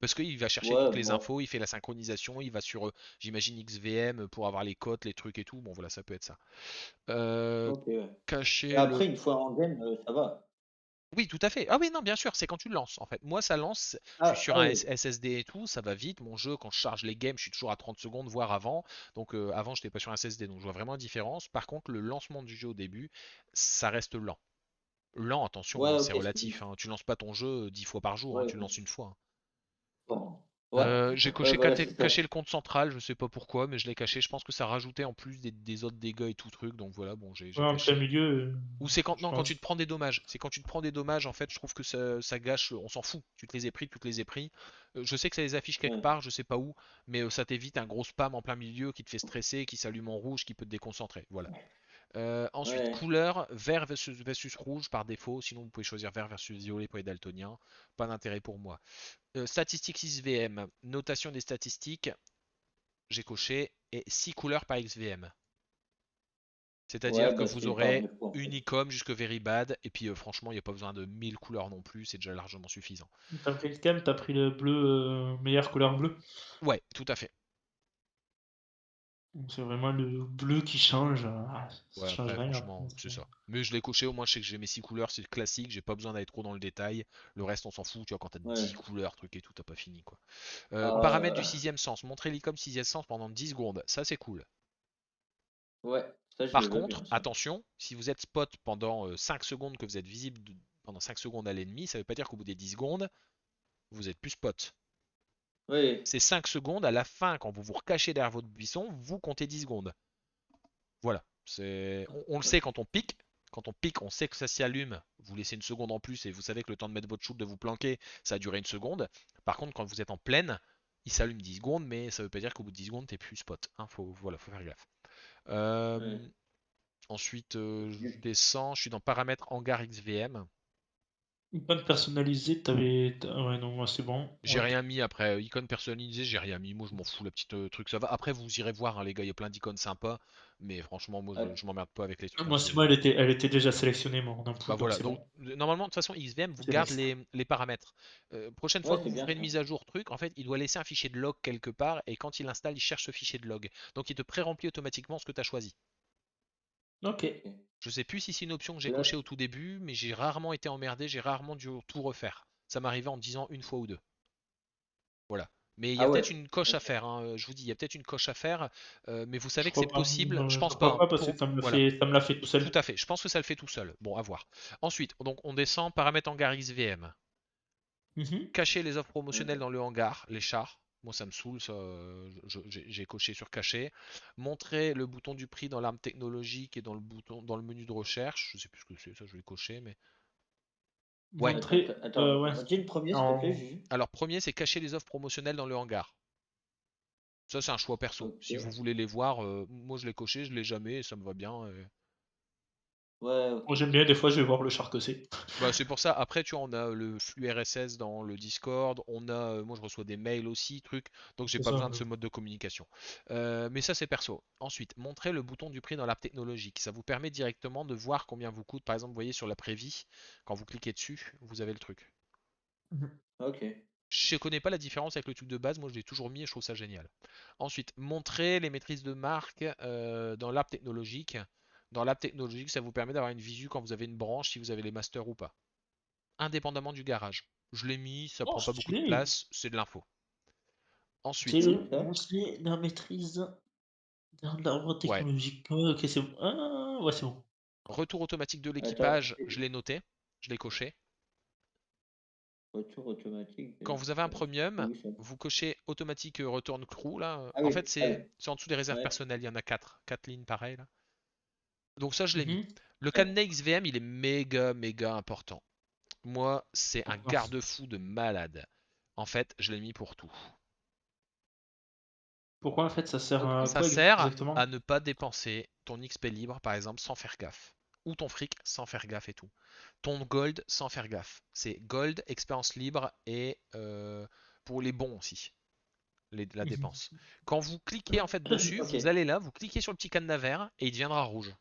Parce qu'il va chercher Ouais, toutes les bon, infos, il fait la synchronisation, il va sur, j'imagine, XVM pour avoir les cotes, les trucs et tout. Bon, voilà, ça peut être ça. OK, ouais. Et Cacher le. après une fois en game, ça va? Oui, tout à fait. Ah oui, non, bien sûr, c'est quand tu le lances, en fait. Moi, ça lance, je suis Ah, sur ah un oui, SSD et tout, ça va vite. Mon jeu, quand je charge les games, je suis toujours à 30 secondes, voire avant. Donc, avant, j'étais pas sur un SSD, donc je vois vraiment la différence. Par contre, le lancement du jeu au début, ça reste lent. Lent, attention, ouais, hein, OK, c'est relatif, hein. Tu lances pas ton jeu 10 fois par jour, hein, ouais, tu le lances une fois, hein. bon, ouais, J'ai ouais, coché voilà, c'est ça. cacher le compte central, je sais pas pourquoi, mais je l'ai caché. Je pense que ça rajoutait en plus des autres dégâts et tout truc, donc voilà, bon, j'ai Ouais, en plein caché. milieu, Ou c'est quand je non, quand tu pense. te prends des dommages. C'est quand tu te prends des dommages, en fait, je trouve que ça gâche. On s'en fout. Tu te les as pris, tu te les as pris. Je sais que ça les affiche quelque Ouais, part, je sais pas où, mais ça t'évite un gros spam en plein milieu qui te fait stresser, qui s'allume en rouge, qui peut te déconcentrer. Voilà. Ensuite, ouais, couleur, vert versus rouge par défaut. Sinon, vous pouvez choisir vert versus violet pour les daltoniens. Pas d'intérêt pour moi. Statistiques XVM, notation des statistiques, j'ai coché, et 6 couleurs par XVM. ouais, C'est-à-dire que bah, vous c'est par aurez défaut en une fait. icône jusque very bad, et puis franchement, il n'y a pas besoin de 1000 couleurs non plus, c'est déjà largement suffisant. T'as pris le thème, t'as pris le bleu, meilleure couleur bleue. Ouais, tout à fait. Donc c'est vraiment le bleu qui change. Ça Ouais, change après, rien. franchement, c'est ça. Mais je l'ai coché, au moins je sais que j'ai mes 6 couleurs, c'est classique, j'ai pas besoin d'aller trop dans le détail. Le reste, on s'en fout, tu vois, quand t'as 10 Ouais. couleurs, truc et tout, t'as pas fini, quoi. Paramètres du Ah, sixième sens, montrer l'icône sixième sens pendant 10 secondes, ça c'est cool. ouais, ça je le Par veux contre, bien ça. attention, si vous êtes spot pendant 5 secondes, que vous êtes visible pendant 5 secondes à l'ennemi, ça veut pas dire qu'au bout des 10 secondes, vous êtes plus spot. Oui, C'est 5 secondes, à la fin, quand vous vous recachez derrière votre buisson, vous comptez 10 secondes. Voilà. On le sait OK. quand on pique. Quand on pique, on sait que ça s'y allume. Vous laissez une seconde en plus et vous savez que le temps de mettre votre shoot, de vous planquer, ça a duré une seconde. Par contre, quand vous êtes en pleine, il s'allume 10 secondes, mais ça veut pas dire qu'au bout de 10 secondes, t'es plus spot. Hein, voilà, faut faire gaffe. Ouais. Euh, Ensuite, je Du descends, je suis dans paramètres hangar XVM. Icône personnalisée, ouais, non, moi c'est bon. J'ai Hop. rien mis après, icône personnalisée, j'ai rien mis. Moi, je m'en fous, la petite truc, ça va. Après, vous irez voir, hein, les gars, il y a plein d'icônes sympas. Mais franchement, moi, ah, je m'emmerde pas avec les trucs un Moi, c'est peu. moi, elle était déjà sélectionnée, moi, en Bah input, donc voilà, c'est donc bon. normalement, de toute façon, XVM vous C'est garde next. les paramètres. Prochaine fois ouais, que c'est vous bien ferez une ça. mise à jour truc, en fait, il doit laisser un fichier de log quelque part, et quand il installe, il cherche ce fichier de log. Donc il te pré-remplit automatiquement ce que tu as choisi. Ok. OK. Je sais plus si c'est une option que j'ai Là, cochée au tout début, mais j'ai rarement été emmerdé, j'ai rarement dû tout refaire. Ça m'arrivait en 10 ans une fois ou deux. Voilà. Mais il y a ah peut-être ouais, une coche à OK. faire, hein, je vous dis, il y a peut-être une coche à faire, mais vous Je savez que c'est crois pas. possible. Je Je pense pas, crois hein, pas parce que voilà. ça me l'a fait tout Tout seul. à fait. Je pense que ça le fait tout seul. Bon, à voir. Ensuite, donc on descend, paramètres hangar XVM. Mhm. Cacher les offres promotionnelles Ouais. dans le hangar, les chars. Moi, ça me saoule, ça, j'ai coché sur cacher. Montrer le bouton du prix dans l'arme technologique et dans le menu de recherche. Je sais plus ce que c'est, ça, je vais cocher, mais. Ouais. Montrer, ouais. Redis le premier s'il te plaît, En... Juju. Alors, premier, c'est cacher les offres promotionnelles dans le hangar. Ça, c'est un choix perso. Si vous OK. voulez les voir, moi, je l'ai coché, je l'ai jamais, et ça me va bien. Ouais, Moi, OK. j'aime bien, des fois, je vais voir le char que c'est. Bah, c'est pour ça. Après, tu vois, on a le flux RSS dans le Discord. Moi, je reçois des mails aussi, trucs. Donc, j'ai C'est pas ça. besoin de ce mode de communication. Mais ça, c'est perso. Ensuite, montrer le bouton du prix dans l'app technologique. Ça vous permet directement de voir combien vous coûte. Par exemple, vous voyez sur la prévie, quand vous cliquez dessus, vous avez le truc. Mhm. OK. Je connais pas la différence avec le truc de base. Moi, je l'ai toujours mis et je trouve ça génial. Ensuite, montrer les maîtrises de marque dans l'app technologique. Dans l'app technologique, ça vous permet d'avoir une visu quand vous avez une branche, si vous avez les masters ou pas, indépendamment du garage. Je l'ai mis, ça Oh, prend pas beaucoup de stylé. place, c'est de l'info. C'est Ensuite, cool Stylé. ça. Montrer la maîtrise dans l'arbre ouais, technologique. Ouais, ok, c'est bon. Ah, ouais, c'est bon. retour automatique de Attends, l'équipage, je l'ai noté, je l'ai coché. retour automatique de Quand vous avez un l'équipage. premium, Oui, ça. vous cochez automatique return crew là. Ah En oui, fait, ah c'est oui. c'est en dessous des réserves Ouais, personnelles, il y en a 4 lignes pareilles là. Donc ça, je l'ai mis. Mhm. Le ouais. cadenas XVM, il est méga méga important. Moi, c'est un D'accord. garde-fou de malade. En fait, je l'ai mis pour tout. Pourquoi, en fait, ça sert à OK. Ça quoi sert exactement? à ne pas dépenser ton XP libre, par exemple, sans faire gaffe. ou ton fric sans faire gaffe et tout. Ton gold sans faire gaffe. C'est gold, expérience libre et pour les bons aussi, la dépense. Quand vous cliquez en fait dessus, Ok. vous allez là, vous cliquez sur le petit cadenas vert et il deviendra rouge.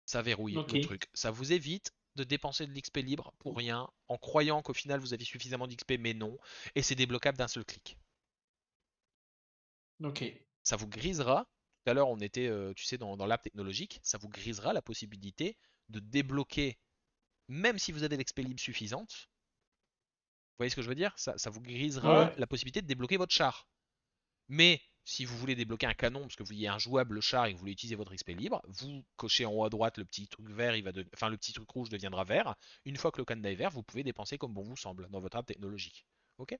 Ça verrouille Ok. le truc. Ça vous évite de dépenser de l'XP libre pour rien, en croyant qu'au final vous avez suffisamment d'XP, mais non. Et c'est débloquable d'un seul clic. Ok. Ça vous grisera. Tout à l'heure, on était, tu sais, dans l'app technologique. Ça vous grisera la possibilité de débloquer, même si vous avez l'XP libre suffisante. Vous voyez ce que je veux dire? Ça vous grisera Ouais. la possibilité de débloquer votre char. Mais si vous voulez débloquer un canon parce que vous y avez un jouable char et que vous voulez utiliser votre XP libre, vous cochez en haut à droite le petit truc vert, enfin le petit truc rouge deviendra vert. Une fois que le cadenas est vert, vous pouvez dépenser comme bon vous semble dans votre app technologique. Ok? Ouais,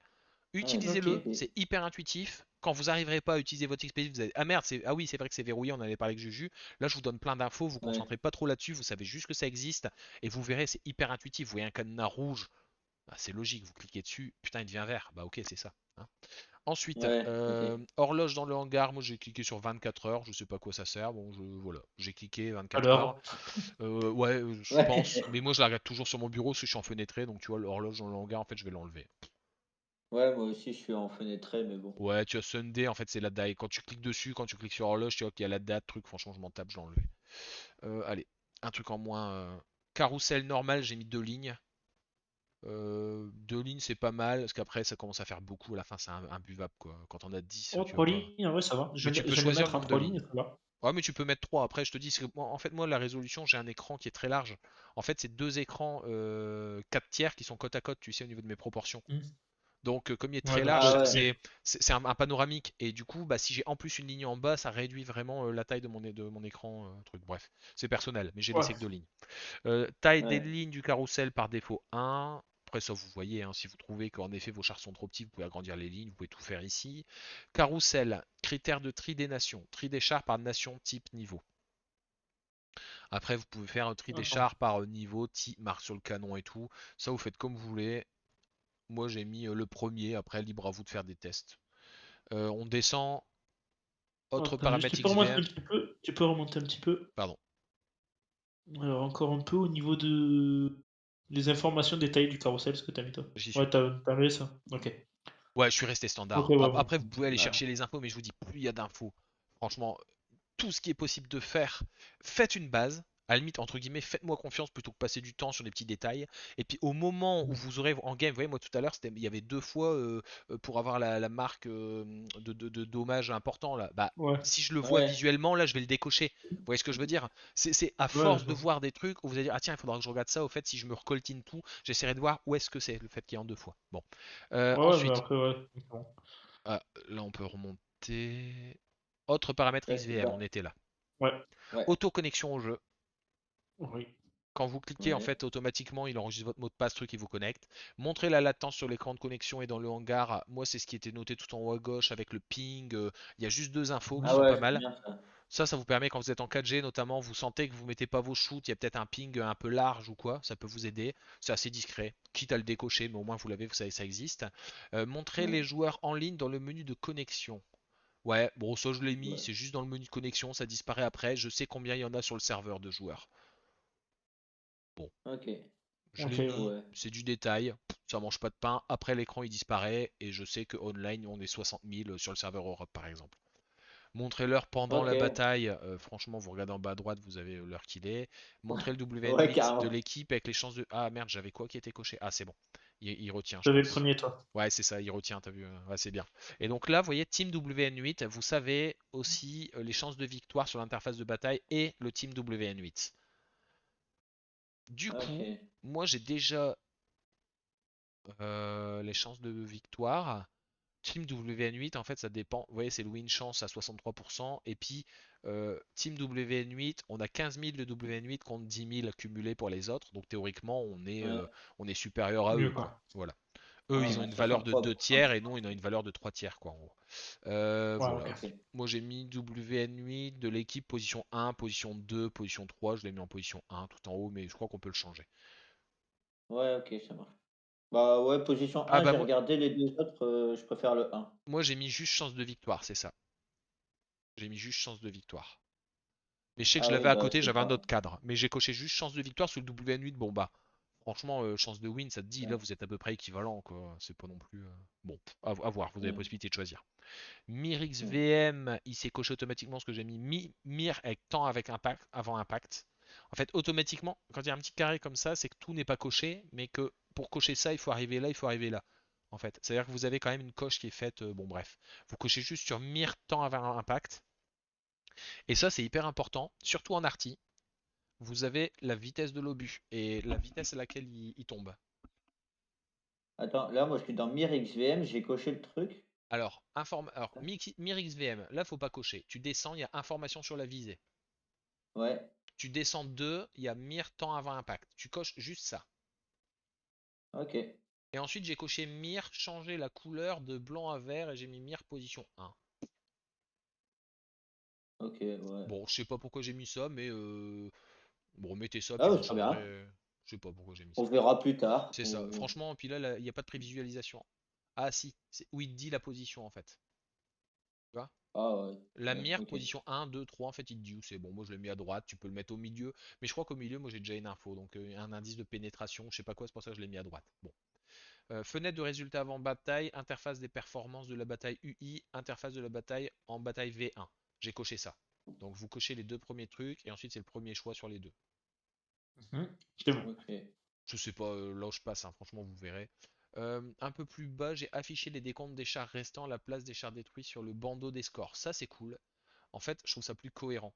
Ok. Utilisez-le, c'est hyper intuitif. Quand vous n'arriverez pas à utiliser votre XP, vous allez... Ah merde, ah oui, c'est vrai que c'est verrouillé, on en avait parlé avec Juju. Là, je vous donne plein d'infos, vous ouais. concentrez pas trop là-dessus, vous savez juste que ça existe et vous verrez, c'est hyper intuitif. Vous voyez un cadenas rouge, bah, c'est logique, vous cliquez dessus, putain, il devient vert. Bah ok, c'est ça. Hein. Ensuite, Ouais, ok. horloge dans le hangar, moi j'ai cliqué sur 24 heures, je sais pas à quoi ça sert, bon voilà, j'ai cliqué 24 heures. Alors. Ouais, je pense, Ouais. mais moi je la regarde toujours sur mon bureau parce que je suis enfenêtré, donc tu vois, l'horloge dans le hangar, en fait, je vais l'enlever. Ouais, moi aussi, je suis en fenêtré, mais bon. Ouais, tu as Sunday, en fait, c'est la date. Quand tu cliques dessus, quand tu cliques sur horloge, tu vois qu'il y a la date, truc, franchement, je m'en tape, je l'ai enlevé. Allez, un truc en moins. Carrousel normal, j'ai mis 2 lignes. 2 lignes, c'est pas mal, parce qu'après, ça commence à faire beaucoup. À la fin, c'est imbuvable, quoi. Quand on a 10, Oh, tu vas 3 pas. lignes, ouais, ça va. Mais tu Je peux viens de les choisir le mettre à nombre de 3 lignes, lignes. ça va. Ouais, mais tu peux mettre 3. Après, je te dis, en fait, moi, la résolution, j'ai un écran qui est très large. En fait, c'est 2 écrans 4 tiers qui sont côte à côte, tu sais, au niveau de mes proportions. Hmm. Donc, comme il est Ouais, très donc large, Ah c'est ouais. c'est un panoramique. Et du coup, bah, si j'ai en plus une ligne en bas, ça réduit vraiment la taille de mon écran. Truc. Bref, c'est personnel, mais j'ai Ouais. laissé que 2 lignes. Taille des Ouais. lignes du carrousel par défaut 1. Après ça, vous voyez, hein, si vous trouvez qu'en effet vos chars sont trop petits, vous pouvez agrandir les lignes, vous pouvez tout faire ici. Carrousel, critère de tri des nations. Tri des chars par nation, type, niveau. Après, vous pouvez faire un tri des Attends. chars par niveau, type, marque sur le canon et tout. Ça, vous faites comme vous voulez. Moi, j'ai mis le premier. Après, libre à vous de faire des tests. On descend. Autre Attends, juste, paramètre tu peux remonter un XVM. petit peu. Tu peux remonter un petit peu. Pardon, Alors, encore un peu au niveau de... Les informations détaillées du carrousel, ce que t'as mis toi. j'y suis. Ouais, t'as mis ça. Ok. Ouais, je suis resté Ok, standard. ouais, Après, bon. vous pouvez aller Ah. chercher les infos, mais je vous dis, plus il y a d'infos. Franchement, tout ce qui est possible de faire, faites une base. À la limite, entre guillemets, faites-moi confiance plutôt que passer du temps sur des petits détails. Et puis au moment où vous aurez en game, vous voyez, moi tout à l'heure, il y avait 2 fois pour avoir la marque de dommage important là. Bah, Ouais. si je le vois Ouais. visuellement, là, je vais le décocher. Vous voyez ce que je veux dire? C'est à Ouais, force je de vois. voir des trucs où vous allez dire, ah tiens, il faudra que je regarde ça. Au fait, si je me recoltine tout, j'essaierai de voir où est-ce que c'est le fait qu'il y ait en 2 fois. Bon. Ouais, ouais, mais Ensuite, après, ouais. Bon. ah, là, on peut remonter. Autre paramètre Ça, c'est XVM, on bas. était là. Ouais. Ouais. Auto-connexion au jeu. Oui. Quand vous cliquez, en Ouais. fait, automatiquement, il enregistre votre mot de passe, truc qui vous connecte. Montrez la latence sur l'écran de connexion et dans le hangar. Moi, c'est ce qui était noté tout en haut à gauche avec le ping. Il y a juste 2 infos qui Ah sont ouais, pas c'est mal. bien ça. Ça vous permet quand vous êtes en 4G, notamment, vous sentez que vous mettez pas vos shoots, il y a peut-être un ping un peu large ou quoi. Ça peut vous aider. C'est assez discret. Quitte à le décocher, mais au moins vous l'avez, vous savez, ça existe. Montrez Ouais. les joueurs en ligne dans le menu de connexion. Ouais, bon, ça je l'ai mis, Ouais. c'est juste dans le menu de connexion, ça disparaît après. Je sais combien il y en a sur le serveur de joueurs. Bon, Ok. je Ok, l'ai ouais. mis, Ouais. c'est du détail, ça mange pas de pain. Après l'écran il disparaît et je sais que online on est 60 000 sur le serveur Europe par exemple. Montrez-leur pendant Ok. la bataille, franchement vous regardez en bas à droite, vous avez l'heure qu'il est. Montrez le Ouais, WN8 de carrément. l'équipe avec les chances de... Ah merde, j'avais quoi qui était coché? Ah c'est bon, il retient je T'avais le pense. premier, toi. Ouais c'est ça, il retient, t'as vu, ouais, c'est bien. Et donc là, vous voyez, Team WN8, vous savez aussi les chances de victoire sur l'interface de bataille et le Team WN8. Du coup, Ok. moi j'ai déjà les chances de victoire. Team WN8, en fait, ça dépend. Vous voyez, c'est le win chance à 63%. Et puis, Team WN8, on a 15 000 de WN8 contre 10 000 cumulés pour les autres. Donc, théoriquement, Ouais. on est supérieur à Mieux, eux, quoi. quoi. Voilà. Eux, Ouais, ils on ont a une valeur de 2 63%. tiers et nous, ils ont une valeur de 3 tiers, quoi, en gros. Ouais, Voilà. ok. Ok. Moi, j'ai mis WN8 de l'équipe position 1, position 2, position 3. Je l'ai mis en position 1 tout en haut, mais je crois qu'on peut le changer. Ouais, ok, ça marche. Bah ouais, position Ah 1, bah j'ai moi, regardé les deux autres, je préfère le 1. moi j'ai mis juste chance de victoire, c'est ça. J'ai mis juste chance de victoire. Mais je sais que je Ah oui, l'avais à bah côté, c'est j'avais un pas. autre cadre. Mais j'ai coché juste chance de victoire sous le WN8. Bon bah, franchement, chance de win, ça te dit, là Ouais. vous êtes à peu près équivalent quoi. C'est pas non plus. Bon, à voir, vous avez la Mm, possibilité de choisir. Mirx mm. VM, il s'est coché automatiquement ce que j'ai mis. Mir avec temps avec impact, avant impact. En fait, automatiquement, quand il y a un petit carré comme ça, c'est que tout n'est pas coché, mais que pour cocher ça, il faut arriver là, il faut arriver là. En fait, c'est-à-dire que vous avez quand même une coche qui est faite. Bon, bref, vous cochez juste sur Mir temps avant impact. Et ça, c'est hyper important, surtout en arty. Vous avez la vitesse de l'obus et la vitesse à laquelle il tombe. Attends, là, moi, je suis dans Mir XVM, j'ai coché le truc. Alors Mir XVM, là, faut pas cocher. Tu descends, il y a information sur la visée. Ouais, Tu descends 2, il y a Mir temps avant impact. Tu coches juste ça. ok, Et ensuite, j'ai coché Mir, changer la couleur de blanc à vert et j'ai mis Mir position 1. ok, ouais. Bon, je sais pas pourquoi j'ai mis ça, mais bon, mettez ça, Ah, puis bah, vous très bien. changerez. Je sais pas pourquoi j'ai mis On ça. verra plus tard. C'est ça. Franchement, puis là, il n'y a pas de prévisualisation. Ah si, c'est où il te dit la position en fait. Tu vois? Ah, ouais, La ouais, mire, ok. position 1, 2, 3, en fait, il te dit où c'est. Bon, moi je l'ai mis à droite, tu peux le mettre au milieu. Mais je crois qu'au milieu, moi j'ai déjà une info. Donc un indice de pénétration, je sais pas quoi, c'est pour ça que je l'ai mis à droite. Bon. Fenêtre de résultats avant bataille, interface des performances de la bataille UI, interface de la bataille en bataille V1. J'ai coché ça. Donc vous cochez les deux premiers trucs et ensuite c'est le premier choix sur les deux. C'est bon. Ok. Je sais pas là où je passe, hein, franchement vous verrez. Un peu plus bas, j'ai affiché les décomptes des chars restants à la place des chars détruits sur le bandeau des scores. Ça c'est cool. En fait, je trouve ça plus cohérent.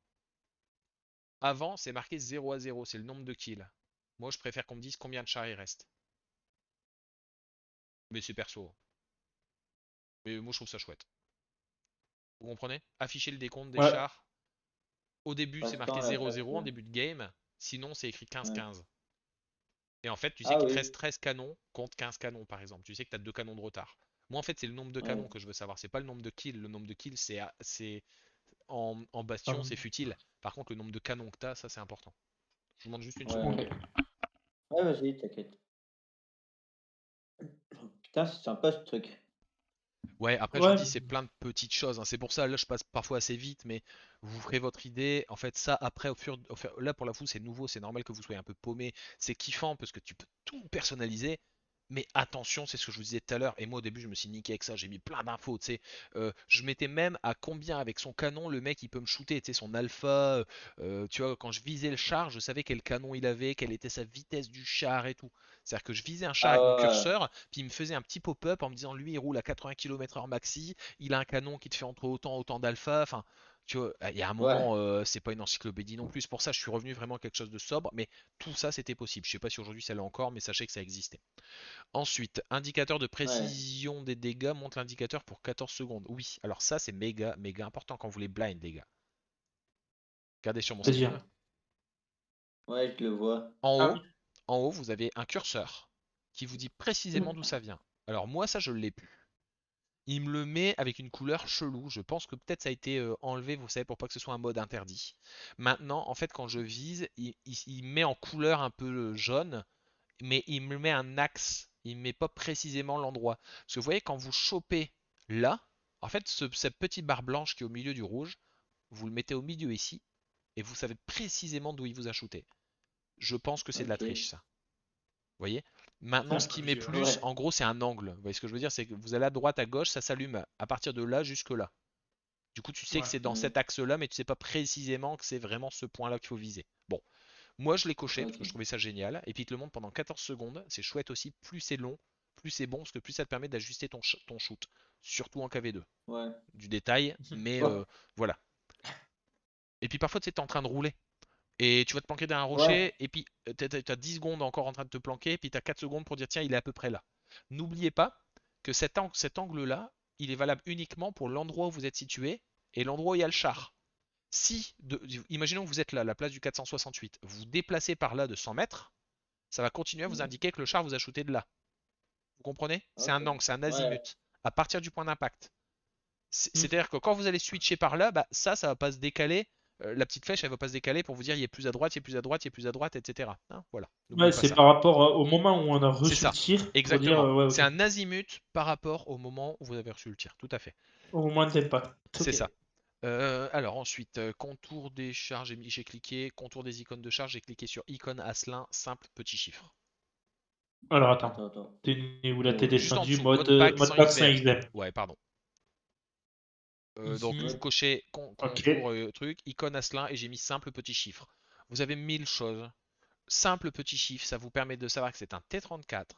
Avant, c'est marqué 0 à 0, c'est le nombre de kills. Moi, je préfère qu'on me dise combien de chars il reste. Mais c'est perso. Mais moi, je trouve ça chouette. Vous comprenez? Afficher le décompte des Ouais. chars. Au début, c'est Restant marqué à la 0-0 place. en début de game. Sinon, c'est écrit Ouais. 15-15. Et en fait, tu sais Ah qu'il te oui, reste 13 canons contre 15 canons, par exemple. Tu sais que tu as 2 canons de retard. Moi, en fait, c'est le nombre de ouais. canons que je veux savoir. C'est pas le nombre de kills. Le nombre de kills, c'est en Ah, bastion, c'est futile. Par contre, le nombre de canons que tu as, ça, c'est important. Je vous demande juste une Ouais, seconde. ok. ok. Ouais, vas-y, t'inquiète. Putain, c'est sympa ce truc. Ouais, après je vous Ouais. dis, c'est plein de petites choses, hein. C'est pour ça, là je passe parfois assez vite, mais vous ferez votre idée. En fait, ça après, là pour la fou, c'est nouveau, c'est normal que vous soyez un peu paumé. C'est kiffant parce que tu peux tout personnaliser. Mais attention, c'est ce que je vous disais tout à l'heure. Et moi au début, je me suis niqué avec ça. J'ai mis plein d'infos, tu sais. Je mettais même à combien avec son canon le mec il peut me shooter, tu sais, son alpha. Tu vois, quand je visais le char, je savais quel canon il avait, quelle était sa vitesse du char et tout. C'est-à-dire que je visais un char Ah avec mon ouais, curseur, puis il me faisait un petit pop-up en me disant lui il roule à 80 km/h maxi, il a un canon qui te fait entre autant d'alpha, enfin tu vois, il y a un ouais, moment, c'est pas une encyclopédie non plus, c'est pour ça que je suis revenu vraiment à quelque chose de sobre, mais tout ça c'était possible. Je sais pas si aujourd'hui ça l'est encore, mais sachez que ça existait. Ensuite, indicateur de ouais. précision des dégâts monte l'indicateur pour 14 secondes. Oui, alors ça c'est méga méga important quand vous les blind les gars. Regardez sur mon C'est-à-dire. screen. Ouais, je le vois. En Ah haut, oui. en haut, vous avez un curseur qui vous dit précisément d'où ça vient. Alors moi ça je l'ai plus. Il me le met avec une couleur chelou. Je pense que peut-être ça a été enlevé, vous savez, pour pas que ce soit un mode interdit. Maintenant, en fait, quand je vise, il met en couleur un peu jaune, mais il me met un axe. Il ne met pas précisément l'endroit. Parce que vous voyez, quand vous chopez là, en fait, cette petite barre blanche qui est au milieu du rouge, vous le mettez au milieu ici, et vous savez précisément d'où il vous a shooté. Je pense que c'est de la Ok. triche, ça. Vous voyez? Maintenant, ce Tiens, qui met je- plus, Ouais, en gros, c'est un angle. Vous voyez ce que je veux dire? C'est que vous allez à droite, à gauche, ça s'allume à partir de là jusque là. Du coup, tu sais que ouais. c'est dans mm, cet axe-là, mais tu sais pas précisément que c'est vraiment ce point-là qu'il faut viser. Bon, moi je l'ai coché parce que je ok. trouvais ça génial. Et puis il te le montre pendant 14 secondes. C'est chouette aussi. Plus c'est long, plus c'est bon, parce que plus ça te permet d'ajuster ton shoot. Surtout en KV2. Ouais. Du détail, mais Bon, voilà. Et puis parfois, tu sais, t'es en train de rouler. Et tu vas te planquer derrière un ouais. rocher, et puis t'as 10 secondes encore en train de te planquer, et puis t'as 4 secondes pour dire tiens, il est à peu près là. N'oubliez pas que cet angle-là, il est valable uniquement pour l'endroit où vous êtes situé et l'endroit où il y a le char. Si, imaginons que vous êtes là, à la place du 468, vous vous déplacez par là de 100 mètres, ça va continuer à vous mm, indiquer que le char vous a shooté de là. Vous comprenez? C'est ok. un angle, c'est un Ouais. azimut, à partir du point d'impact. Hmm. C'est-à-dire que quand vous allez switcher par là, bah, ça va pas se décaler. La petite flèche, elle va pas se décaler pour vous dire il est plus à droite, il est plus à droite, il est plus à droite, etc. Hein, voilà, Ouais, n'oubliez pas c'est ça. par rapport au moment où on a C'est reçu le ça, tir pour dire exactement. ouais, C'est ok. un azimut par rapport au moment où vous avez reçu le tir, tout à fait. Au moment de l'impact. C'est Ok. ça. Alors ensuite, contour des charges, j'ai cliqué. Contour des icônes de charge, j'ai cliqué sur icône Asselin, simple petit chiffre. Alors attends. Attends, attends. T'es où là? T'es Juste en descendu dessous, mode pack mode sans pack sans XVM. XM. Ouais, pardon. Donc vous Ici. cochez Ok. contour, truc, icône Asselin et j'ai mis simple petit chiffre. Vous avez 1000 choses. Simple petit chiffre, ça vous permet de savoir que c'est un T34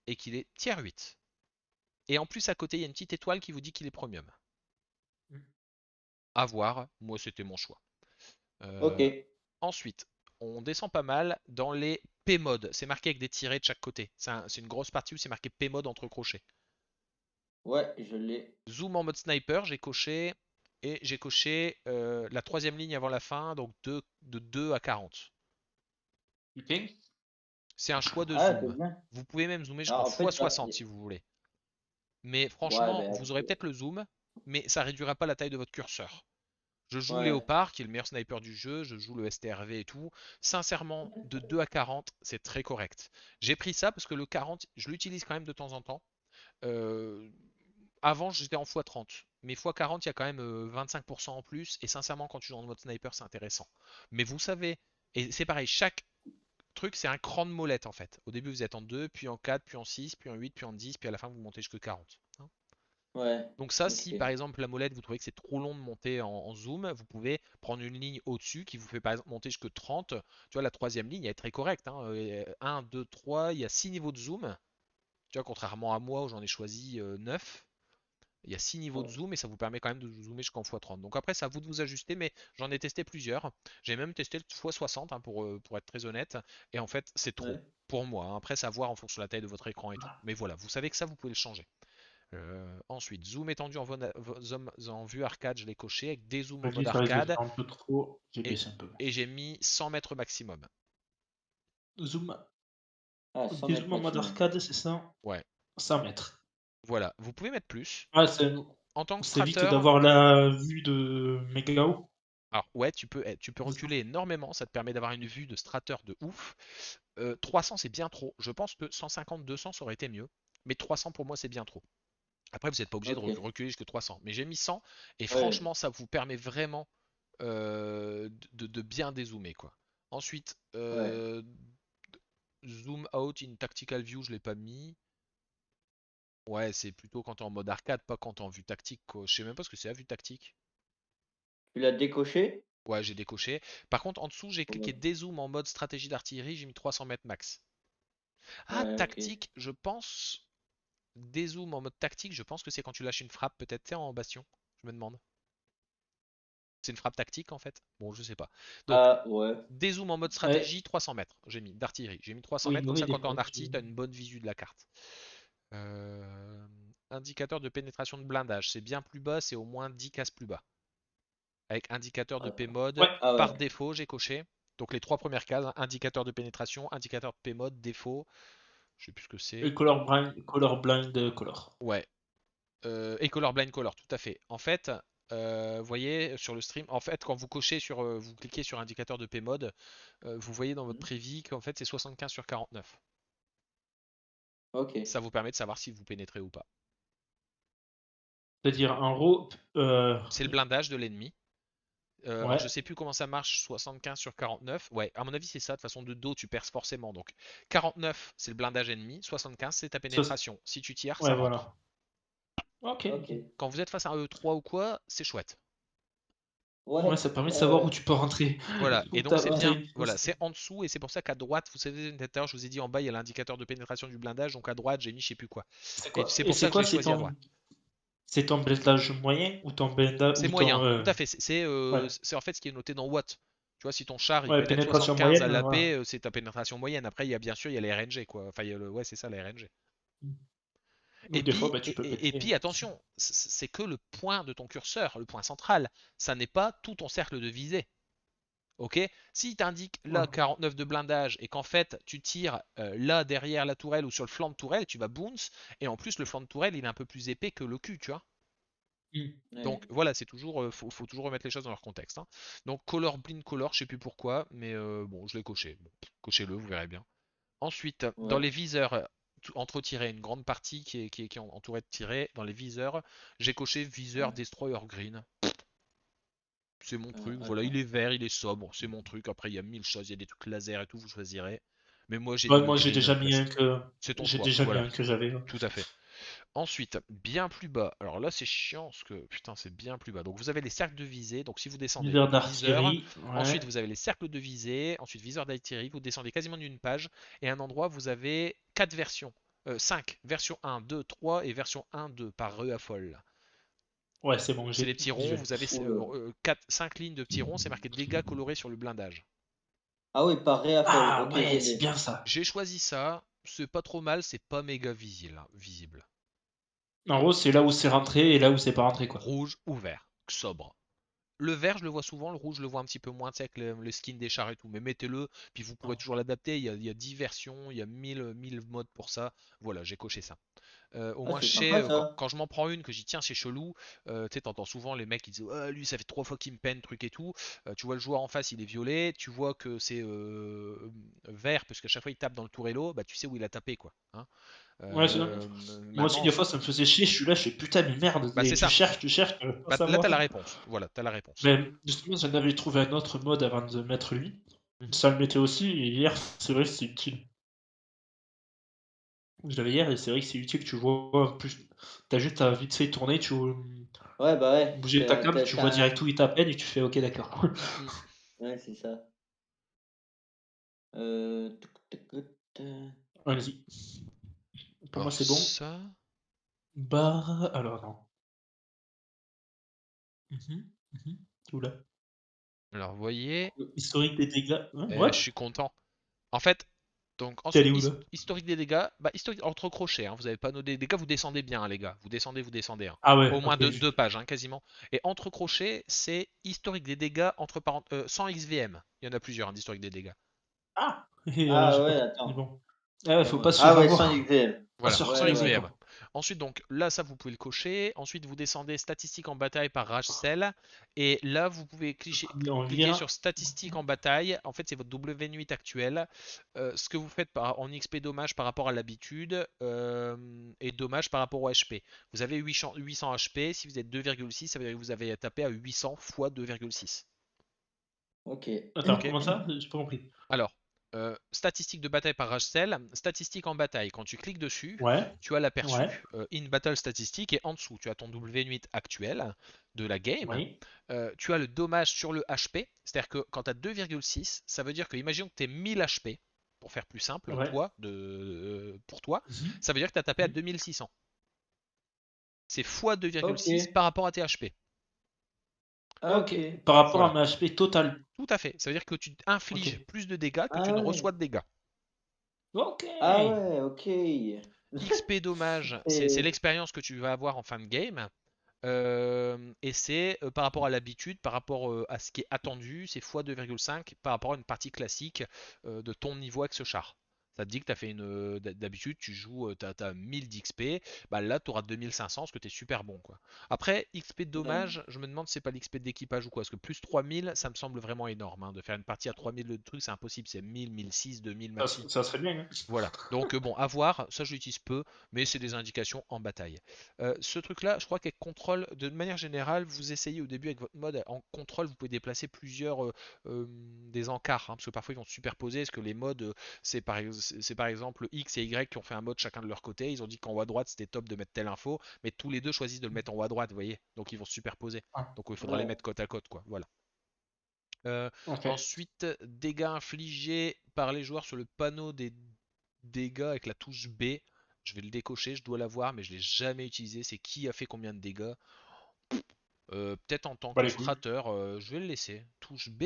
et qu'il est tier 8. Et en plus, à côté, il y a une petite étoile qui vous dit qu'il est premium. À voir, moi c'était mon choix. Ok. Euh, Ensuite, on descend pas mal dans les P-modes. C'est marqué avec des tirets de chaque côté. C'est une grosse partie où c'est marqué P-mode entre crochets. Ouais, je l'ai. Zoom en mode sniper, j'ai coché. Et j'ai coché la troisième ligne avant la fin, donc de 2 à 40. Ok. C'est un choix de Ah, c'est zoom. bien. Vous pouvez même zoomer Alors, jusqu'en en fait, x60 si vous voulez. Mais ouais, franchement, ben, vous aurez peut-être le zoom, mais ça réduira pas la taille de votre curseur. Je joue ouais. Léopard, qui est le meilleur sniper du jeu, je joue le STRV et tout. Sincèrement, de 2 à 40, c'est très correct. J'ai pris ça parce que le 40, je l'utilise quand même de temps en temps. Euh, Avant, j'étais en x30. Mais x40, il y a quand même 25% en plus. Et sincèrement, quand tu joues en mode sniper, c'est intéressant. Mais vous savez, et c'est pareil, chaque truc, c'est un cran de molette en fait. Au début, vous êtes en 2, puis en 4, puis en 6, puis en 8, puis en 10, puis à la fin, vous montez jusqu'à 40. Hein. Ouais. Donc ça, Ok. si par exemple la molette, vous trouvez que c'est trop long de monter en zoom, vous pouvez prendre une ligne au-dessus qui vous fait par exemple monter jusqu'à 30. Tu vois, la troisième ligne, elle est très correcte. Hein. 1, 2, 3, il y a 6 niveaux de zoom. Tu vois, contrairement à moi où j'en ai choisi 9. Il y a 6 niveaux de Ouais. zoom et ça vous permet quand même de zoomer jusqu'en x30. Donc après, c'est à vous de vous ajuster, mais j'en ai testé plusieurs. J'ai même testé le x60 hein, pour être très honnête. Et en fait, c'est trop Ouais. pour moi. Hein. Après, c'est à voir en fonction de la taille de votre écran et tout. Mais voilà, vous savez que ça, vous pouvez le changer. Ensuite, zoom étendu en vue arcade, je l'ai coché avec dézoom en Vas-y, mode ça risque de arcade faire un peu trop. J'ai et, baissé un peu. et j'ai mis 100 mètres maximum. Zoom. Ah, 100 Des mètres zooms en mode maximum. arcade, c'est ça? Ouais, 100 mètres. voilà. Vous pouvez mettre plus. Ah, En tant que ça évite strateur, d'avoir la vue de méga haut. alors ouais, tu peux reculer énormément, ça te permet d'avoir une vue de strateur de ouf. 300 c'est bien trop. Je pense que 150, 200 ça aurait été mieux. Mais 300 pour moi c'est bien trop. Après vous n'êtes pas obligé de Ok. reculer jusqu'à 300. Mais j'ai mis 100 et Ouais. franchement ça vous permet vraiment de bien dézoomer quoi. Ensuite, Ouais. zoom out in tactical view je l'ai pas mis. Ouais c'est plutôt quand t'es en mode arcade, pas quand t'es en vue tactique quoi. Je sais même pas ce que c'est la vue tactique. Tu l'as décoché? Ouais j'ai décoché. Par contre en dessous j'ai cliqué Ouais. dézoom en mode stratégie d'artillerie, j'ai mis 300 mètres max. Ah, Ouais, ok. tactique, je pense. Dézoom en mode tactique, je pense que c'est quand tu lâches une frappe, peut-être, tu sais, en bastion. Je me demande. C'est une frappe tactique en fait. Bon, je sais pas. Donc, Ah, ouais. dézoom en mode Ouais. stratégie, 300 mètres. J'ai mis d'artillerie. J'ai mis 300 Oui, mètres, comme oui, ça, des quand t'es fois. en arty, t'as une bonne visu de la carte. Indicateur de pénétration de blindage. C'est bien plus bas, c'est au moins 10 cases plus bas. Avec indicateur de Attends. P-mode. Ouais. Ah, Par ouais. défaut, j'ai coché. Donc les trois premières cases, hein, indicateur de pénétration, indicateur de P-mode, défaut. Je sais plus ce que c'est. Et color blind, color. Ouais, et colorblind color, tout à fait. En fait, vous voyez sur le stream, en fait, quand vous cochez sur, vous cliquez sur indicateur de P-mode, vous voyez dans votre Mhm. prévis qu'en fait c'est 75 sur 49. Ok. Ça vous permet de savoir si vous pénétrez ou pas. C'est-à-dire en gros, C'est le blindage de l'ennemi. Alors je ouais. sais plus comment ça marche, 75 sur 49. Ouais, à mon avis c'est ça. De toute façon de dos tu perces forcément. Donc 49 c'est le blindage ennemi, 75 c'est ta Ça, pénétration. Si tu tires, ça ouais, rentre. voilà. Ok. Ok. Quand vous êtes face à un E3 ou quoi, c'est chouette. Ouais, Ouais. ça permet de savoir où tu peux rentrer. Voilà, Où et donc t'as c'est bien, rentré. voilà, c'est en dessous et c'est pour ça qu'à droite, vous savez, tout à l'heure, je vous ai dit en bas, il y a l'indicateur de pénétration du blindage, donc à droite, j'ai mis je sais plus quoi. C'est Et quoi? c'est Et pour ça c'est que je quoi? l'ai choisi à droite. C'est ton blindage moyen ou ton blindage C'est ou ton moyen, tout à fait, ouais. c'est en fait ce qui est noté dans Watt. Tu vois, si ton char il Ouais, pénètre pénétration 75 à moyenne, l'AP, voilà. c'est ta pénétration moyenne. Après, il y a bien sûr, il y a les RNG, quoi. Enfin, il y a le... ouais, c'est ça, les RNG. Ou Et des fois, puis, bah, tu peux et péter. puis attention, c'est que le point de ton curseur, le point central. Ça n'est pas tout ton cercle de visée. Ok? Si t'indique Ouais. là 49 de blindage et qu'en fait tu tires là derrière la tourelle ou sur le flanc de tourelle, tu vas bounce. Et en plus, le flanc de tourelle il est un peu plus épais que le cul, tu vois. Mm. Donc Ouais. voilà, c'est toujours, faut toujours remettre les choses dans leur contexte. Hein. Donc color blind color, je sais plus pourquoi, mais bon, je l'ai coché. Bon, cochez-le, vous verrez bien. Ensuite, dans Ouais. les viseurs, entre-tirés, une grande partie qui est entourée de tirés. Dans les viseurs, j'ai coché viseur Ouais. destroyer green. c'est mon truc. Voilà, Attends. il est vert, il est sobre, c'est mon truc. Après, il y a 1000 choses, il y a des trucs laser et tout, vous choisirez. Mais moi, j'ai Ouais, mis le moi j'ai green déjà mis un classique. que C'est ton choix, voilà, j'avais. tout à fait. Ensuite, bien plus bas. Alors là, c'est chiant parce que putain, c'est bien plus bas. Donc vous avez les cercles de visée. Donc si vous descendez Viseur viseur, d'artillerie, ensuite ouais. vous avez les cercles de visée, ensuite viseur d'artillerie. Vous descendez quasiment d'une page et à un endroit vous avez 4 versions. 5, version 1, 2, 3 et version 1, 2 par rue à folle. Ouais, c'est bon, C'est les j'ai petits ronds, visuel. vous avez Oula. 5 lignes de petits ronds, c'est marqué dégâts colorés sur le blindage. Ah oui, par réaffol. Ah Ok, je ouais, c'est l'ai. bien ça. J'ai choisi ça, c'est pas trop mal, c'est pas méga visible. En gros, c'est là où c'est rentré et là où c'est pas rentré, quoi. Rouge ou vert, sobre. Le vert, je le vois souvent, le rouge, je le vois un petit peu moins, tu sais, avec le skin des chars et tout. Mais mettez-le, puis vous pourrez toujours l'adapter. Il y a 10 versions, il y a 1000 modes pour ça. Voilà, j'ai coché ça. Au Ah, moins, c'est je sais, sympa quand, ça. quand je m'en prends une, que j'y tiens, c'est chelou. Tu sais, t'entends souvent les mecs qui disent ah, lui, ça fait 3 fois qu'il me peine, truc et tout. Tu vois le joueur en face, il est violet. Tu vois que c'est vert, parce qu'à chaque fois il tape dans le tourello, bah tu sais où il a tapé, quoi. Hein. Ouais, c'est ça. Euh, Moi aussi, Maintenant, des fois, ça me faisait chier. Je suis là, je fais putain, mais merde. bah Et c'est ça. tu cherches, pas Bah, là, t'as savoir. la réponse. Voilà, t'as la réponse. Mais justement, j'en avais trouvé un autre mode avant de mettre lui. Mhm. Ça le mettait aussi, et hier, c'est vrai que c'est utile. Je l'avais hier, et c'est vrai que c'est utile. Tu vois, en plus, t'as juste à vite fait tourner, Ouais, bah ouais. bouger ta cam, tu vois T'as direct où il t'appelle, et tu fais ok, d'accord. Mm, mm. Ouais, c'est ça. Tuc, tuc, tuc, Vas-y. Pour moi, Alors c'est bon. ça. Barre. Alors, non. Mhm, mhm. Oula. Alors vous voyez, Historique des dégâts. Hein, je what? suis content. En fait, donc T'es ensuite, allé où là? historique des dégâts, bah historique entre crochets, hein, vous avez pas nos dégâts, vous descendez bien, hein, les gars. Vous descendez. Hein. Ah ouais, Au ok. moins deux pages, hein, quasiment. Et entre crochets, c'est historique des dégâts entre sans XVM. Il y en a plusieurs, hein, d'historique des dégâts. Ah! Et Ah j'ai pas ouais, compris, mais attends. bon. Ah ouais, faut pas se Ah faire ouais, sans avoir. XVL. Pas Voilà, sur sans Ouais, sans ouais. XVM. quoi. Ensuite, donc là, ça, vous pouvez le cocher. Ensuite, vous descendez statistiques en bataille par Rage Cell. Et là, vous pouvez En cliquer vire. sur statistiques en bataille. En fait, c'est votre W8 actuel. Ce que vous faites en XP dommage par rapport à l'habitude et dommage par rapport au HP. Vous avez 800 HP. Si vous êtes 2,6, ça veut dire que vous avez tapé à 800 fois 2,6. Ok. Attends, Ok. comment ça? J'ai pas compris. Alors, statistiques de bataille par Rachel, statistiques en bataille. Quand tu cliques dessus, Ouais, tu as l'aperçu ouais, in battle statistique et en dessous, tu as ton W8 actuel de la game. oui, Tu as le dommage sur le HP, c'est-à-dire que quand tu as 2,6, ça veut dire que, imaginons que tu es 1000 HP, pour faire plus simple, ouais. pour toi, Mhm, ça veut dire que tu as tapé à mhm. 2600. C'est fois Ok. 2,6 par rapport à tes HP. Ah, Ok. ok. Par rapport à Voilà, ma HP total. tout à fait. Ça veut dire que tu Ok. infliges plus de dégâts que tu Ah ne ouais. reçois de dégâts. Ok. Ah ouais, ok. XP dommage, c'est Et... l'expérience que tu vas avoir en fin de game. Et c'est par rapport à l'habitude, par rapport à ce qui est attendu, c'est x 2,5 par rapport à une partie classique de ton niveau avec ce char. Ça te dit que tu as fait d'habitude, tu joues, tu as 1000 d'XP, bah là tu auras 2500 parce que tu es super bon quoi. Après, XP de Ouais. dommage, je me demande si c'est pas l'XP d'équipage ou quoi, parce que plus 3000, ça me semble vraiment énorme. Hein. De faire une partie à 3000 de trucs, c'est impossible, c'est 1000, 1006, 2000 maxi. Ça serait bien, hein. Voilà, donc bon, à voir, ça je l'utilise peu, mais c'est des indications en bataille. Ce truc-là, je crois qu'avec contrôle, de manière générale, vous essayez au début avec votre mode en contrôle, vous pouvez déplacer plusieurs des encarts, hein, parce que parfois ils vont se superposer. Est-ce que les modes, c'est par exemple X et Y qui ont fait un mode chacun de leur côté, ils ont dit qu'en haut à droite c'était top de mettre telle info, mais tous les deux choisissent de le mettre en haut à droite, vous voyez, donc ils vont se superposer. Ah, Donc il faudra les Ouais. mettre côte à côte, quoi, voilà. ok. Ensuite, dégâts infligés par les joueurs sur le panneau des dégâts avec la touche B. Je vais le décocher, je dois l'avoir, mais je l'ai jamais utilisé. C'est qui a fait combien de dégâts. Peut-être en tant Bah que les couilles. frateur, je vais le laisser. Touche B.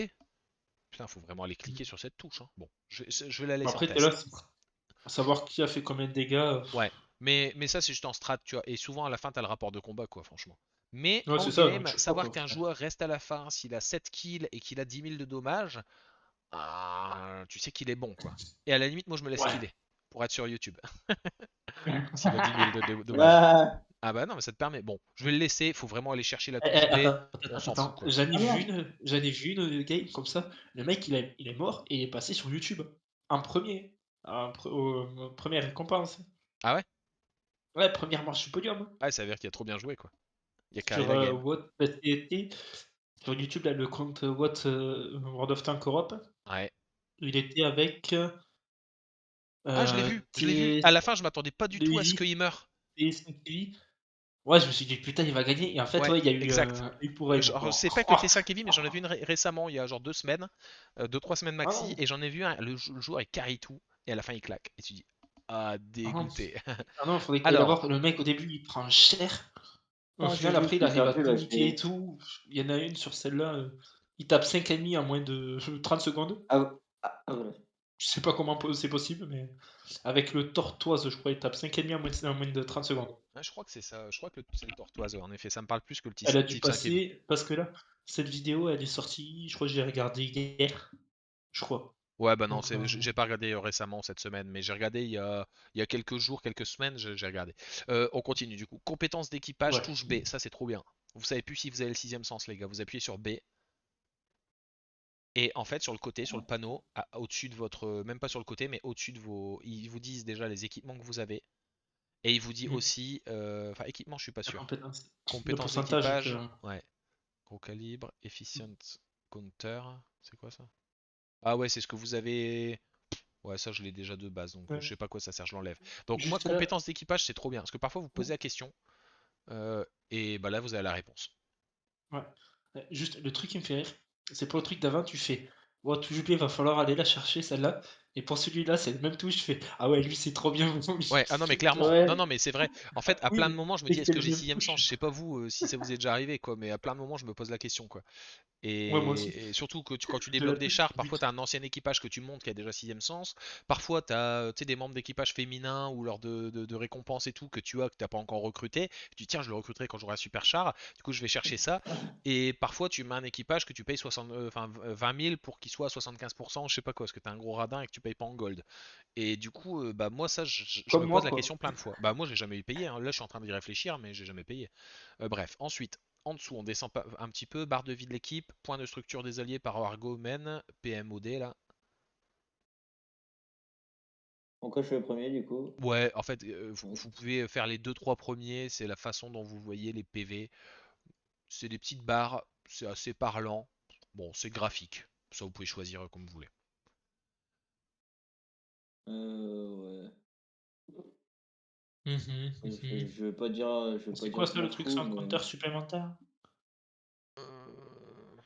Putain, faut vraiment aller cliquer sur cette touche. Hein. Bon, je vais la Bah laisser en après, t'es là, test. c'est pour savoir qui a fait combien de dégâts. Ouais, mais ça c'est juste en strat, tu vois. Et souvent à la fin, t'as le rapport de combat, quoi, franchement. Mais Ouais, en c'est ça, donc game, tu vois savoir quoi. qu'un joueur reste à la fin, s'il a 7 kills et qu'il a 10 000 de dommages, ah, tu sais qu'il est bon, quoi. Et à la limite, moi je me laisse Ouais. killer pour être sur YouTube. S'il a 10 000 de dommages. Ah, Ah bah non, mais ça te permet. Bon, je vais le laisser. Il faut vraiment aller chercher la touche B. Attends, On s'en fout, attends. quoi. ah merde. J'en ai vu une game comme ça. Le mec, il est mort et il est passé sur YouTube. En premier. Première récompense. Ah ouais? Ouais, première marche du podium. Ah, ça veut dire qu'il a trop bien joué, quoi. Il y a carré Sur la game. What PTT. Sur YouTube, là, le compte World of Tanks Europe, Ouais. il était avec Ah, je l'ai vu, je l'ai vu. T À la fin, je m'attendais pas du tout à ce Levi, qu'il meure. T5 Ouais, je me suis dit: «Putain, il va gagner» et en fait, Ouais, ouais, il y a eu, exact. œil pour œil, Alors, quoi. c'est pas que T5 Heavy, mais j'en ai vu une récemment, il y a genre 2 semaines, 2-3 semaines maxi, Ah, et j'en ai vu un, le joueur il carry tout, et à la fin il claque. Et tu dis, ah, Ah non, dégoûté. ah non, faudrait que tu ailles la voir. Alors, Le mec, au début, il prend cher. Au ah, j'ai final, vu, je après, il l'ai arrive à perdu tout là, niquer et tout. Il y en a une sur celle-là, il tape 5 ennemis en moins de 30 secondes. Ah, voilà. Je sais pas comment c'est possible, mais avec le Tortoise, je crois, il tape 5 ennemis en moins de 30 secondes. ouais, je crois que c'est ça, je crois que c'est le Tortoise, en effet, ça me parle plus que le Elle a dû type 5 Heavy. passer, parce que là, cette vidéo, elle est sortie, je crois que j'ai regardé hier, je crois. Ouais, bah non, Donc, j'ai pas regardé récemment cette semaine, mais j'ai regardé il y a quelques jours, quelques semaines, j'ai regardé. On continue du coup. Compétences d'équipage, ouais. touche B, ça c'est trop bien. Vous savez plus si vous avez le sixième sens, les gars. Vous appuyez sur B, et en fait, sur le côté, sur le panneau, au-dessus de votre. Même pas sur le côté, mais au-dessus de vos. Ils vous disent déjà les équipements que vous avez. Et il vous dit Mm. aussi. Enfin, équipement, je suis pas La sûr. compétence. Le Compétences pourcentage d'équipage. que. Ouais. Gros calibre. Efficient counter. C'est quoi ça? Ah ouais, c'est ce que vous avez. Ouais, ça je l'ai déjà de base, donc je Ouais. sais pas à quoi ça sert, je l'enlève. Donc moi, Juste là. compétences d'équipage, c'est trop bien. Parce que parfois vous posez la question. Et bah là, vous avez la réponse. Ouais. Juste, le truc qui me fait rire, c'est pour le truc d'avant, tu fais, bon, toujours bien, il va falloir aller la chercher, celle-là. Et pour celui-là, c'est le même touche, je fais, ah ouais, lui, c'est trop bien. Ouais, ah non, mais clairement, non, Ouais, non, mais c'est vrai. En fait, à Oui, plein de mais moments, je me dès dis, que est-ce c'est que le j'ai même sixième sens? touche. Je sais pas vous, si ça vous est déjà arrivé, quoi, mais à plein de moments, je me pose la question, quoi. Ouais, moi aussi. Et surtout que quand tu De la débloques des touche chars, qui parfois bute. tu as un ancien équipage que tu montes qui a déjà sixième sens. Parfois tu as des membres d'équipage féminins ou lors de récompenses et tout que tu as que tu n'as pas encore recruté. Tu dis tiens, je le recruterai quand j'aurai un super char. Du coup, je vais chercher ça. Et parfois tu mets un équipage que tu payes 60, 20 000 pour qu'il soit à 75%, je sais pas quoi, parce que tu as un gros radin et que tu payes pas en gold. Et du coup, bah moi ça, je me Comme pose moi, la quoi. question plein de fois. Bah moi j'ai jamais eu payé, hein. Là je suis en train d'y réfléchir, mais j'ai jamais payé. Bref, ensuite, en dessous, on descend un petit peu, barre de vie de l'équipe, point de structure des alliés par Argo Men, PMOD là. pourquoi je suis le premier du coup? Ouais, en fait, Ouais. vous pouvez faire les deux trois premiers, c'est la façon dont vous voyez les PV. C'est des petites barres, c'est assez parlant. Bon, c'est graphique. Ça, vous pouvez choisir comme vous voulez. Ouais. Mhm, mhm. Je vais pas dire, je vais pas C'est dire quoi je ça, le m'en truc fous, sans mais compteur supplémentaire? Euh,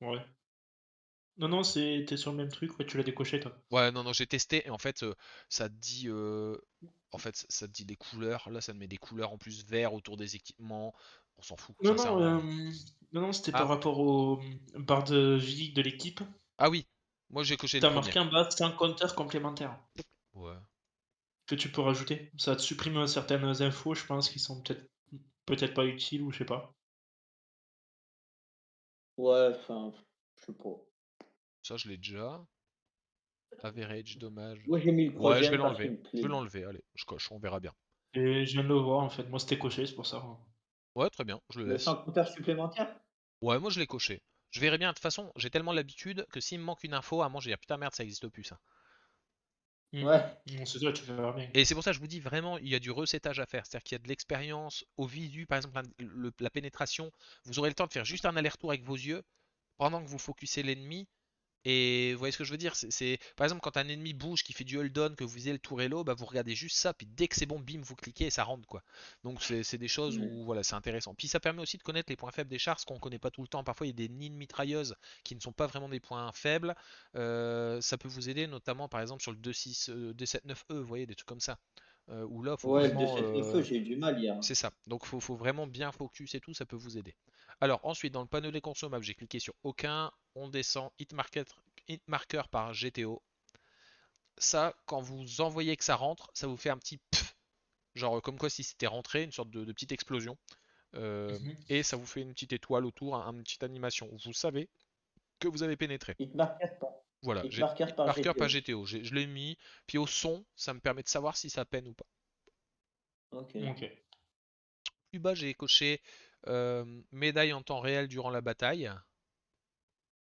Ouais. Non, non, t'es sur le même truc, ouais, tu l'as décoché, toi. Ouais, non, non, j'ai testé et en fait, ça te dit, en fait, ça te dit des couleurs. Là, ça me met des couleurs en plus vert autour des équipements. On s'en fout, Non, non, sincèrement. non, non, c'était Ah, par rapport au barre de vie de l'équipe. ah oui, moi j'ai coché le T'as premier. marqué en bas sans compteur complémentaire Ouais. que tu peux rajouter. Ça te supprime certaines infos, je pense, qui sont peut-être pas utiles ou je sais pas. ouais, enfin, je sais pas. Ça, je l'ai déjà. Average, dommage. Moi j'ai mis le Ouais, je vais troisième parce qu'il l'enlever. me Je plaît vais bien. l'enlever. Allez, je coche, on verra bien. Et je viens de le voir en fait, moi c'était coché, c'est pour ça. Ouais, très bien, je le Le laisse. sans compteur supplémentaire? Ouais, moi je l'ai coché. Je verrai bien. De toute façon, j'ai tellement l'habitude que s'il me manque une info, à moi je vais dire putain merde, ça existe plus ça. Hmm. Ouais. Non, c'est ça, tu verras bien. Et c'est pour ça que je vous dis vraiment, il y a du recettage à faire. C'est-à-dire qu'il y a de l'expérience au visu, par exemple la pénétration. Vous aurez le temps de faire juste un aller-retour avec vos yeux pendant que vous focussez l'ennemi. Et vous voyez ce que je veux dire? Par exemple, quand un ennemi bouge, qui fait du hold on, que vous visez le tour hello, bah vous regardez juste ça, puis dès que c'est bon, bim, vous cliquez et ça rentre quoi. Donc c'est des choses Hmm. où voilà, c'est intéressant. Puis ça permet aussi de connaître les points faibles des chars, ce qu'on connaît pas tout le temps. Parfois, il y a des nids de mitrailleuses qui ne sont pas vraiment des points faibles. Ça peut vous aider, notamment par exemple sur le 2.6, D79E, vous voyez, des trucs comme ça. Où là, faut Ouais, le vraiment. 279 feu, j'ai eu du mal hier. C'est ça. Donc faut vraiment bien focus et tout, ça peut vous aider. Alors ensuite, dans le panneau des consommables, j'ai cliqué sur aucun. On descend hit marker par GTO. Ça, quand vous envoyez que ça rentre, ça vous fait un petit pff, genre comme quoi si c'était rentré, une sorte de petite explosion. Mhm. Et ça vous fait une petite étoile autour, une petite animation. Vous savez que vous avez pénétré. Il te marquait pas. Voilà, Il te j'ai marquait hit par marker pas GTO. GTO. Je l'ai mis. Puis au son, ça me permet de savoir si ça peine ou pas. Ok. Ok. Plus bas, j'ai coché médaille en temps réel durant la bataille.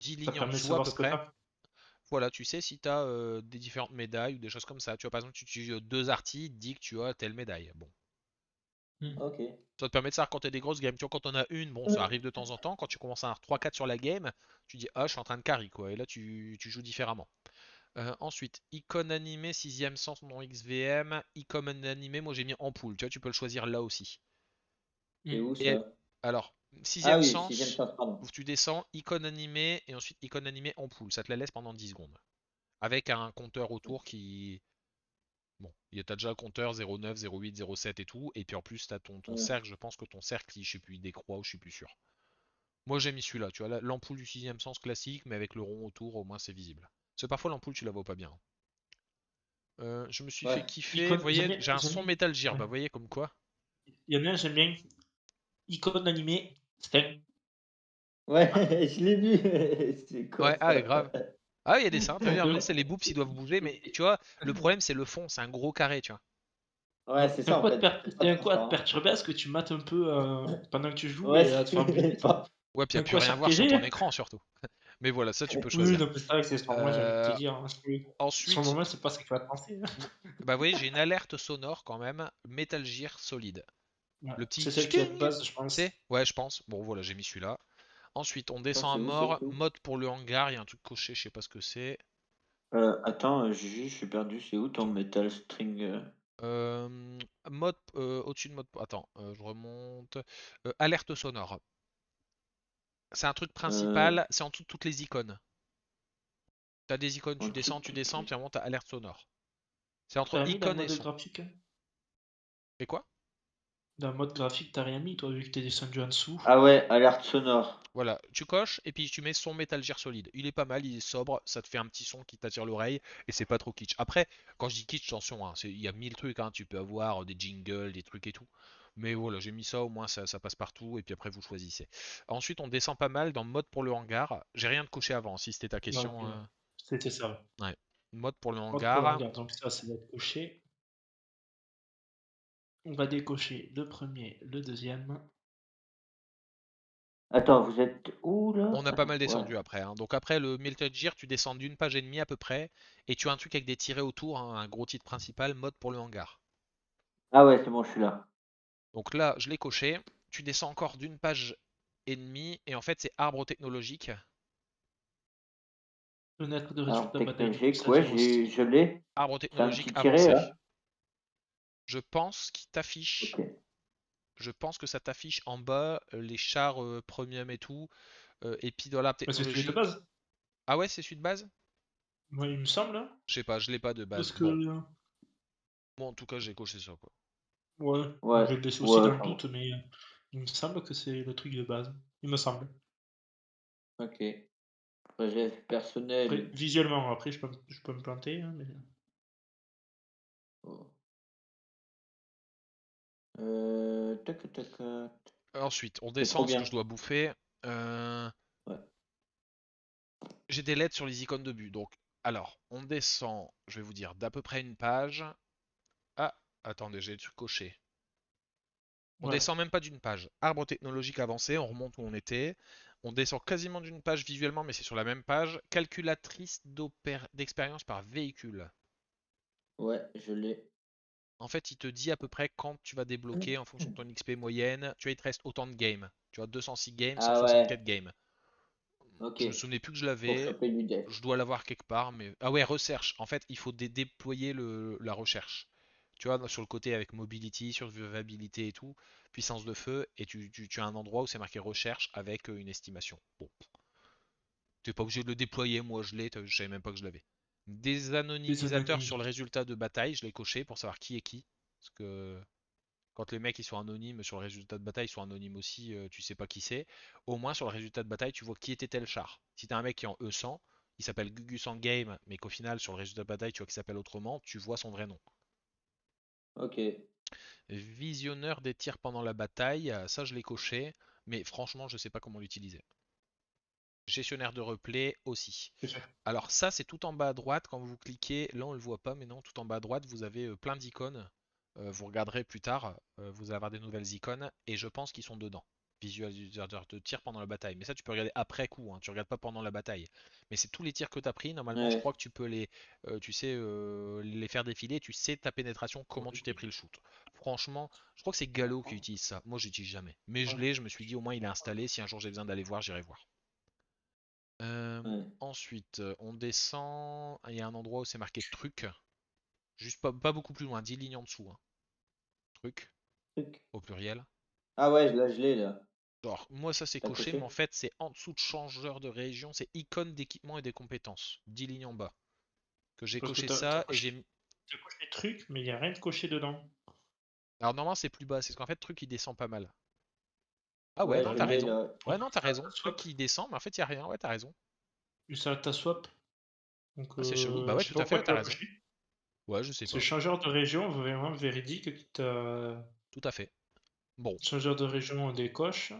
10 Ça lignes en permet de dessous à savoir peu ce que près. t'as. Voilà, tu sais si tu as des différentes médailles ou des choses comme ça. Tu vois, par exemple, tu tues deux artis, il te dit que tu as telle médaille. Bon, Hmm. Ok. Ça te permet de savoir quand t'as des grosses games. Tu vois, quand on a une, bon, ça arrive de temps en temps. Quand tu commences à avoir 3-4 sur la game, tu dis, ah, je suis en train de carry, quoi. Et là, tu joues différemment. Ensuite, icône animée, sixième sens non XVM. Icône animée, moi j'ai mis ampoule. Tu vois, tu peux le choisir là aussi. C'est où Et ça? alors, Ah sixième oui, sixième sens, sens, pardon. tu descends, icône animée, et ensuite icône animée ampoule. Ça te la laisse pendant 10 secondes. Avec un compteur autour qui. Bon, t'as déjà le compteur 09, 08, 07 et tout. Et puis en plus, t'as ton Ouais. cercle. Je pense que ton cercle, je sais plus, il décroît ou je suis plus sûr. Moi j'ai mis celui-là, tu vois, l'ampoule du sixième sens classique, mais avec le rond autour, au moins c'est visible. Parce que parfois l'ampoule, tu la vois pas bien. Je me suis fait Ouais. kiffer. Vous Icône, voyez, j'ai un j'aime son bien. Metal Gear, Ouais. bah vous voyez comme quoi. Il y en a un, j'aime bien. Icône animée, Sting. Ouais, Ah, je l'ai vu. C'est quoi Ouais, ah, ça? grave. Ah, il y a des seins, t'as vu, le- c'est les boobs, ils doivent bouger, mais tu vois, le problème c'est le fond, c'est un gros carré, tu vois. Ouais, c'est C'est un ça en quad, fait. C'est pas c'est un quad transparent. perturbé, parce que tu mates un peu pendant que tu joues Ouais, et tu fais un peu enfin, Ouais, puis y a un plus quoi rien à sur voir sur ton PG. écran surtout. Mais voilà, ça tu peux Oui, choisir. non, mais c'est vrai que c'est moi, j'ai envie de te Euh, dire, hein, sur le ensuite, moment, c'est pas ce que tu vas te penser. bah vous voyez, j'ai une alerte sonore quand même, Metal Gear Solid. Ouais. Le petit C'est celle qui est de tching, base, je c'est? pense. Ouais, je pense. Bon, voilà, j'ai mis celui-là. Ensuite, on Attends, descend à c'est où ce mort. truc? Mode pour le hangar. Il y a un truc coché, je sais pas ce que c'est. Attends, Juju, je suis perdu. C'est où ton metal string? Euh, mode au-dessus de mode. Attends, je remonte. Alerte sonore. C'est un truc Euh, principal. C'est en dessous de toutes les icônes. T'as des icônes, en dessous de tu toutes descends, les- puis à un moment t'as alerte sonore. C'est entre T'as mis dans le icône et mode son. graphique, hein. Et quoi? Dans le mode graphique, t'as rien mis, toi, vu que t'es descendu en dessous. Ah ouais, alerte sonore. Voilà, tu coches et puis tu mets son Metal Gear Solid. Il est pas mal, il est sobre, ça te fait un petit son qui t'attire l'oreille et c'est pas trop kitsch. Après, quand je dis kitsch, attention, hein, il y a mille trucs, hein, tu peux avoir des jingles, des trucs et tout. Mais voilà, j'ai mis ça, au moins ça passe partout et puis après vous choisissez. Ensuite, on descend pas mal dans mode pour le hangar. J'ai rien de coché avant, si c'était ta Donc, question. c'était ça. Ouais. Ouais. Mode pour le Mode pour le hangar. hangar, donc ça va être coché. On va décocher le premier, le deuxième. Attends, vous êtes où là? On a pas Attends, mal ouais. descendu après, hein. Donc après le Metal Gear, tu descends d'une page et demie à peu près et tu as un truc avec des tirets autour, hein, un gros titre principal, mode pour le hangar. Ah ouais, c'est bon, je suis là. Donc là, je l'ai coché. Tu descends encore d'une page et demie et en fait c'est arbre technologique. Fenêtre de Alors, résultat bataille, du coup, technologique, ça ouais, vire aussi. je l'ai. Arbre C'est un technologique petit tiret avancé. là. Je pense qu'il t'affiche. Ok. Je pense que ça t'affiche en bas les chars premium et tout. Et puis dans l'arbre Bah, c'est celui de technologique. base. Ah ouais, c'est celui de base? Moi, il me semble, hein. Je sais pas, je l'ai pas de Parce base. que. Bon, moi en tout cas j'ai coché ça quoi. Ouais, Ouais, je vais le laisser aussi ouais, dans le ça va. doute, mais il me semble que c'est le truc de base. Il me semble. Ok. Projet Après, personnel. visuellement, après, je peux me planter, hein, mais. Oh. Tac, tac, tac. Ensuite, on C'est trop descend ce que je bien. dois bouffer. Euh, Ouais. J'ai des lettres sur les icônes de but. Donc, alors, on descend, je vais vous dire, d'à peu près une page. Ah, attendez, j'ai des trucs cochés. On Ouais. descend même pas d'une page. Arbre technologique avancé, on remonte où on était. On descend quasiment d'une page visuellement, mais c'est sur la même page. Calculatrice d'expérience par véhicule. Ouais, je l'ai. En fait, il te dit à peu près quand tu vas débloquer en fonction de ton XP moyenne. Tu vois, il te reste autant de games. Tu vois, 206 games, Ah ouais. 164 games. Ok. Je me souvenais plus que je Pour l'avais. choper du dev. Je dois l'avoir quelque part, mais. Ah ouais, recherche. En fait, il faut déployer la recherche. Tu vois, sur le côté avec mobility, survivabilité et tout, puissance de feu, et tu as un endroit où c'est marqué recherche avec une estimation. Bon, t'es pas obligé de le déployer, moi je l'ai, je savais même pas que je l'avais. Des Les anonymisateurs sur le anonymes. résultat de bataille, je l'ai coché pour savoir qui est qui. Parce que quand les mecs ils sont anonymes sur le résultat de bataille, ils sont anonymes aussi, tu sais pas qui c'est. Au moins sur le résultat de bataille, tu vois qui était tel char. Si t'as un mec qui est en E100, il s'appelle Gugus en game, mais qu'au final sur le résultat de bataille, tu vois qu'il s'appelle autrement, tu vois son vrai nom. Ok. Visionneur des tirs pendant la bataille, ça je l'ai coché, mais franchement je sais pas comment l'utiliser. Gestionnaire de replay aussi. C'est fait. Alors ça c'est tout en bas à droite, quand vous cliquez, là on le voit pas, mais non, tout en bas à droite vous avez plein d'icônes. Vous regarderez plus tard, vous allez avoir des nouvelles icônes, et je pense qu'ils sont dedans. visualisateur de tir pendant la bataille. Mais ça, tu peux regarder après coup, hein, tu regardes pas pendant la bataille. Mais c'est tous les tirs que tu as pris. Normalement, je Ouais. crois que tu peux tu sais, les faire défiler. Tu sais ta pénétration, comment tu t'es pris le shoot. Franchement, je crois que c'est Gallo qui utilise ça. Moi, j'utilise jamais. Mais je me suis dit, au moins, il est installé. Si un jour j'ai besoin d'aller voir, j'irai voir. Ouais. Ensuite, on descend. Il y a un endroit où c'est marqué truc. Juste pas beaucoup plus loin, 10 lignes en dessous, hein. Truc, Truc. au pluriel. Ah ouais, là, je l'ai, là. Alors, moi, ça c'est T'as coché, mais en coché? fait, c'est en dessous de changeur de région. C'est icône d'équipement et des compétences. 10 lignes en bas. Que j'ai Parce que coché t'as ça et coché, t'as coché des trucs, mais il n'y a rien de coché dedans. Alors, normalement, c'est plus bas. C'est parce qu'en fait, truc il descend pas mal. Ah ouais, Ouais, non, je t'as Bah, l'ai, raison. là. Ouais, non, t'as ça raison. ta Truc swap. qui descend, mais en fait, y a rien. Ouais, t'as raison. Ça ta swap. Donc, Ah, c'est chelou. Bah ouais, je sais tout pas à fait, pourquoi ouais, tu t'as l'as raison. coché. Ouais, je sais C'est pas. changeur de région, vraiment véridique. Que t'as Tout à fait. Bon. changeur de région des coches.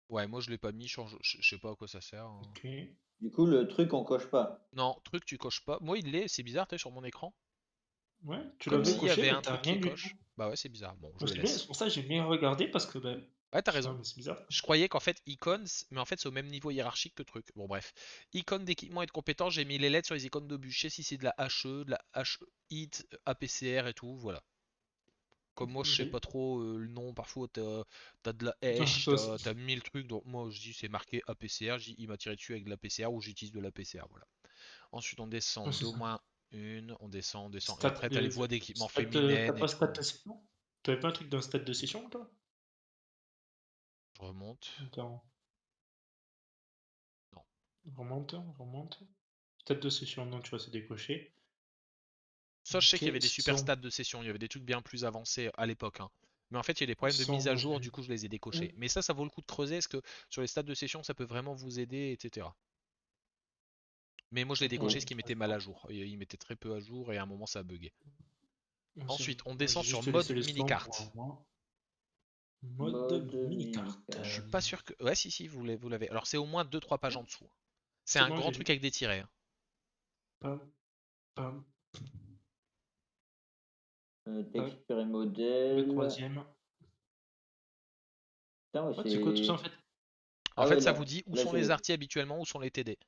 Ouais, moi, je l'ai pas mis. Je sais pas à quoi ça sert, hein. Ok. Du coup, le truc, on coche pas. Non, truc, tu coches pas. Moi, il l'est. C'est bizarre, t'es sur mon écran. Ouais, tu Comme l'avais s'il y Ouais. coché, avait mais un t'as truc qui rien est du tout. coche. Bah ouais, c'est bizarre. Bon, je Ouais, le c'est bien, c'est laisse. pour ça que j'ai bien regardé parce que ben, Ouais, t'as putain, raison. mais c'est bizarre. Je croyais qu'en fait, icône, mais en fait, c'est au même niveau hiérarchique que truc. Bon, bref. Icône d'équipement et de compétences, j'ai mis les lettres sur les icônes d'obus. Je sais si c'est de la HE, de la HIT, APCR et tout, voilà. Comme moi, je sais pas Ok. trop le nom, parfois t'as de la Toi, hash, toi aussi. t'as 1000 trucs, donc moi je dis c'est marqué APCR, il m'a tiré dessus avec de l'APCR ou j'utilise de l'APCR, voilà. Ensuite on Ouais, descend c'est d'au ça. moins une, on descend, et Stat, après t'as les voies d'équipement t'as féminines et pas stat tout. de session? T'avais pas un truc d'un stat de session, toi? Je remonte. Attends, Non. remonte, remonte. Stat de session, non, tu vois, c'est décoché. Ça, je sais Ok, qu'il y avait des super son. stats de session, il y avait des trucs bien plus avancés à l'époque, hein. Mais en fait, il y a des problèmes de mise à Son. jour, du coup, je les ai décochés. Mais ça vaut le coup de creuser, parce que sur les stats de session, ça peut vraiment vous aider, etc. Mais moi, je l'ai décoché, ce qui mettait mal à jour. Il mettait très peu à jour, et à un moment, ça a bugué. Ensuite, on Moi, descend j'ai sur juste laissé mode les slons pour un mini-carte. mois. Mode Mode mini-carte. Je suis mini-carte. pas sûr que. Ouais, si, vous l'avez. Alors, c'est au moins 2-3 pages en dessous, hein. C'est C'est un bon, grand j'ai truc vu. avec des tirets, hein. Pam, pam, pam. Texture et Le modèle. troisième. Putain, ouais, Ouais, c'est quoi tout ça en c'est. fait? En Ah fait, ouais, ça vous là. dit où Là, sont les j'ai. artis habituellement, où sont les TD.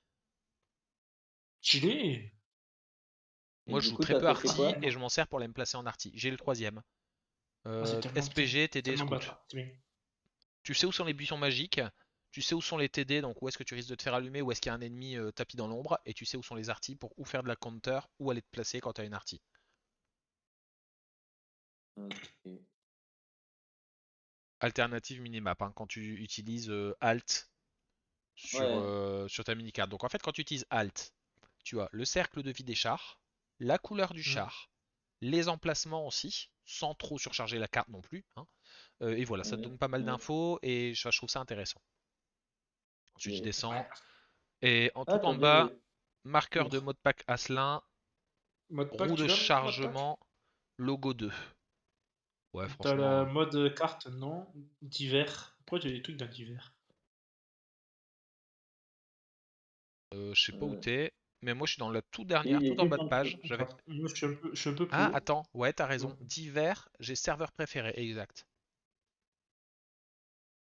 Stylé! Et Moi, je du joue coup, très t'as peu coché arty quoi? et je m'en sers pour aller me placer en arty. J'ai le troisième. Ah, c'est tellement putain, SPG, TD, tellement Scout. bâtard. C'est bien. Tu sais où sont les buissons magiques, tu sais où sont les TD, donc où est-ce que tu risques de te faire allumer, où est-ce qu'il y a un ennemi tapis dans l'ombre, et tu sais où sont les arties pour ou faire de la counter ou aller te placer quand tu as une artie. Ok. Alternative minimap, hein, quand tu utilises Alt Ouais. sur ta mini-carte. Donc en fait, quand tu utilises Alt, tu as le cercle de vie des chars, la couleur du Mm. char, les emplacements aussi, sans trop surcharger la carte non plus, hein. Et voilà, ça te Ouais. donne pas mal Ouais. d'infos et je trouve ça intéressant. Ensuite, je Ok. descends Ouais. et en Ah, tout en attendez. bas, marqueur de Ouf. modpack Asselin, Mode roue pack, de tu l'as, mode pack? chargement, logo 2. Ouais, T'as la franchement, mode carte, non? Divers. Pourquoi j'ai des trucs d'un divers? je sais pas où Euh, t'es, mais moi je suis dans la toute il dernière, est tout en juste bas de en dessous. page. J'avais. Attends, moi je suis un peu plus Ah, haut. attends, ouais, t'as Tu vois. raison. Divers, j'ai serveur préféré, exact.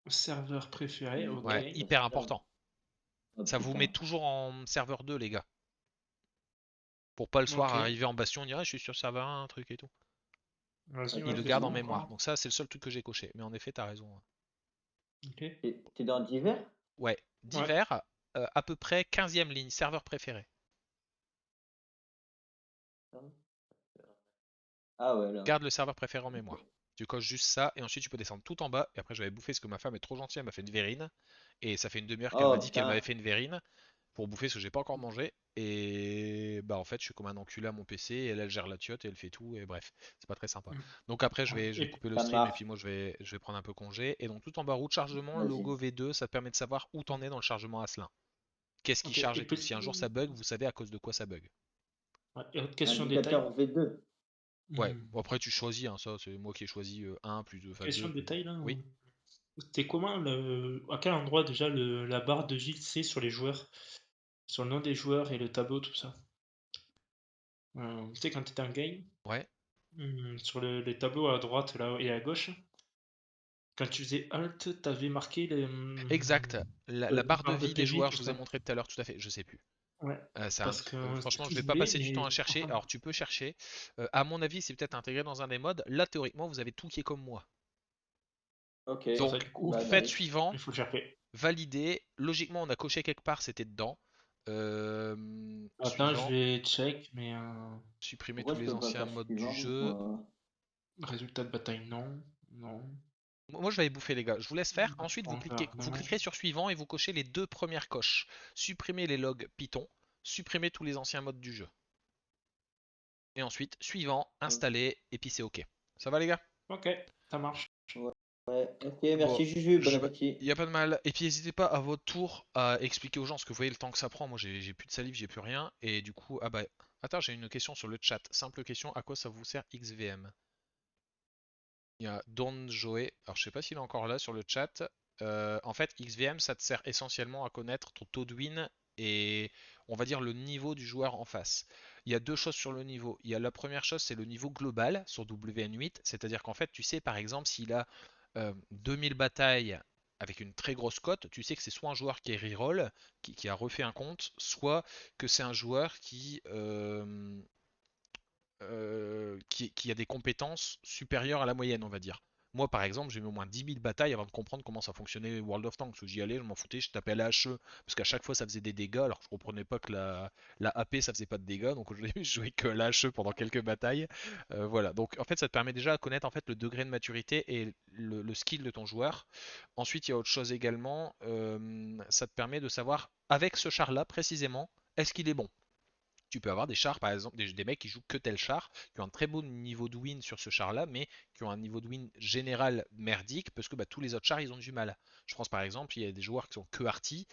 Serveur préféré, ok. Ouais, Ça hyper se ferme. important. Oh Ça vous met putain. toujours en serveur 2, les gars. Pour pas le soir Ok. arriver en bastion, dire ah, je suis sur serveur 1, un truc et tout. Vas-y, Il ouais, le let's garde go en mémoire. encore. Donc ça, c'est le seul truc que j'ai coché. Mais en effet, t'as raison, hein. Ok. T'es dans divers? Ouais, Ouais. divers, à peu près 15e ligne, serveur préféré. Ah ouais, là. Garde le serveur préféré en mémoire. Tu coches juste ça et ensuite tu peux descendre tout en bas. Et après, j'avais bouffé parce que ma femme est trop gentille, elle m'a fait une verrine. Et ça fait une demi-heure qu'elle m'a Oh dit qu'elle m'avait putain. fait une verrine pour bouffer ce que j'ai pas encore mangé. Et bah en fait, je suis comme un enculé à mon PC et elle, elle gère la tiote et elle fait tout. Et bref, c'est pas très sympa. Mm. Donc après, Ouais. je vais couper le Ça stream et marche. puis moi, je vais prendre un peu congé. Et donc tout en bas, roue de chargement, Vas-y. logo V2, ça te permet de savoir où t'en es dans le chargement Asselin. Qu'est-ce qui Ok. charge Et et tout. Si petit. un jour ça bug, vous savez à cause de quoi ça bug. Ouais, et autre question détail. Indicateur V2. Ouais, Hmm. bon, après tu choisis, hein, ça c'est moi qui ai choisi 1 plus 2, enfin Question 2 de plus. détail là. Oui. C'était comment à quel endroit déjà la barre de JC sur les joueurs? Sur le nom des joueurs et le tableau, tout ça. Tu sais, quand tu étais en game, Ouais. sur les tableaux à droite là, et à gauche, quand tu faisais Alt, t'avais marqué les, Exact. La barre de barres de vie des PJ, joueurs, tout je vous ai ça. montré tout à l'heure, tout à fait, je sais plus. Ouais, C'est parce que c'est franchement, tout je je vais pas voulais, passer du temps à mais chercher. franchement, Alors, tu peux chercher. À mon avis, c'est peut-être intégré dans un des modes. Là, théoriquement, vous avez tout qui est comme moi. Ok, c'est pour ça Donc, du coup, bah faites nice. suivant, il faut le chercher. validez. Logiquement, on a coché quelque part, c'était dedans. Attends, je Suivant, vais check, mais supprimer Pourquoi tous je les peux pas anciens faire modes du suivant, jeu. moi? résultat de bataille, non. Non. Moi, je vais aller bouffer, les gars. Je vous laisse faire. Ensuite, Hangar, vous non. cliquerez sur suivant et vous cochez les deux premières coches. Supprimer les logs Python, supprimer tous les anciens modes du jeu. Et ensuite, suivant, installer, et puis c'est OK. Ça va, les gars? Ok, ça marche. Ouais, ouais, ok, Bon, merci Juju, bon je... appétit. y a pas de mal. Et puis n'hésitez pas à votre tour à expliquer aux gens, parce que vous voyez le temps que ça prend. Moi, j'ai plus de salive, j'ai plus rien. Et du coup, ah bah, attends, j'ai une question sur le chat. Simple question, à quoi ça vous sert XVM? Il y a Don Joey, alors je sais pas s'il est encore là sur le chat. En fait, XVM, ça te sert essentiellement à connaître ton taux de win et on va dire le niveau du joueur en face. Il y a deux choses sur le niveau. Il y a la première chose, c'est le niveau global sur WN8, c'est-à-dire qu'en fait, tu sais par exemple s'il a 2000 batailles avec une très grosse cote, tu sais que c'est soit un joueur qui est reroll, qui a refait un compte, soit que c'est un joueur qui a des compétences supérieures à la moyenne, on va dire. Moi, par exemple, j'ai mis au moins 10 000 batailles avant de comprendre comment ça fonctionnait World of Tanks. Où j'y allais, je m'en foutais, je tapais la HE. Parce qu'à chaque fois, ça faisait des dégâts. Alors, je comprenais pas que la AP, ça faisait pas de dégâts. Donc, je jouais que la HE pendant quelques batailles. Voilà. Donc, en fait, ça te permet déjà de connaître en fait, le degré de maturité et le skill de ton joueur. Ensuite, il y a autre chose également. Ça te permet de savoir, avec ce char-là, précisément, est-ce qu'il est bon. Tu peux avoir des chars, par exemple, des mecs qui jouent que tel char, qui ont un très beau niveau de win sur ce char-là, mais qui ont un niveau de win général merdique, parce que bah, tous les autres chars, ils ont du mal. Je pense par exemple, il y a des joueurs qui sont que arty,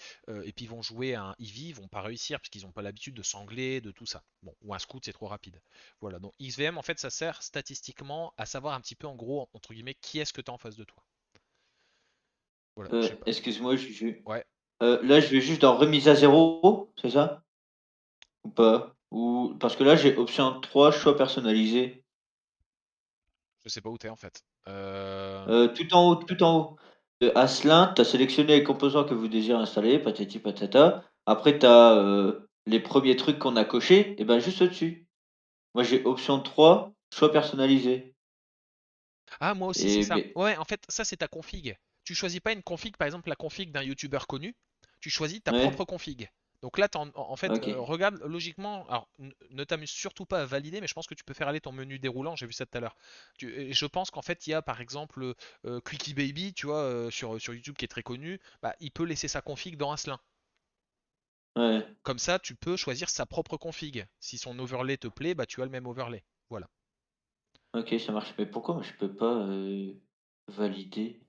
et puis ils vont jouer un Eevee, ils vont pas réussir, parce qu'ils n'ont pas l'habitude de sangler, de tout ça. Bon, ou un scout, c'est trop rapide. Voilà, donc XVM, en fait, ça sert statistiquement à savoir un petit peu, en gros, entre guillemets, qui est-ce que tu as en face de toi. Voilà, je sais pas. Excuse-moi Juju. Ouais, Là, je vais juste dans remise à zéro, c'est ça? Ou pas? Ou parce que là, j'ai option 3 choix personnalisé. je sais pas où t'es en fait. Tout en haut, tout en haut. Asselin, tu as sélectionné les composants que vous désirez installer, patati patata. Après, tu as les premiers trucs qu'on a cochés, et ben juste au-dessus. Moi, j'ai option 3 choix personnalisé. Ah, moi aussi, c'est Et ça. mais, Ouais, en fait, ça, c'est ta config. Tu choisis pas une config, par exemple, la config d'un YouTuber connu. Tu choisis ta propre ouais, config. Donc là, en fait, ok. regarde logiquement. Alors, ne t'amuse surtout pas à valider, mais je pense que tu peux faire aller ton menu déroulant. J'ai vu ça tout à l'heure. Et je pense qu'en fait, il y a par exemple Quickie Baby, tu vois, sur YouTube qui est très connu. Bah, il peut laisser sa config dans Asselin. Ouais, Comme ça, tu peux choisir sa propre config. Si son overlay te plaît, bah, tu as le même overlay. Voilà. ok, ça marche. Mais pourquoi moi, je peux pas valider?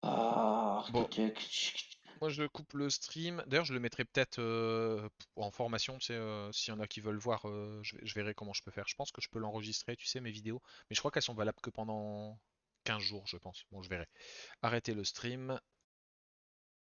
Ah, Bon, architecte. moi je coupe le stream. D'ailleurs, je le mettrai peut-être en formation, tu sais, s'il y en a qui veulent voir, je verrai comment je peux faire. Je pense que je peux l'enregistrer, tu sais, mes vidéos. Mais je crois qu'elles sont valables que pendant 15 jours, je pense. Bon, je verrai. Arrêtez le stream.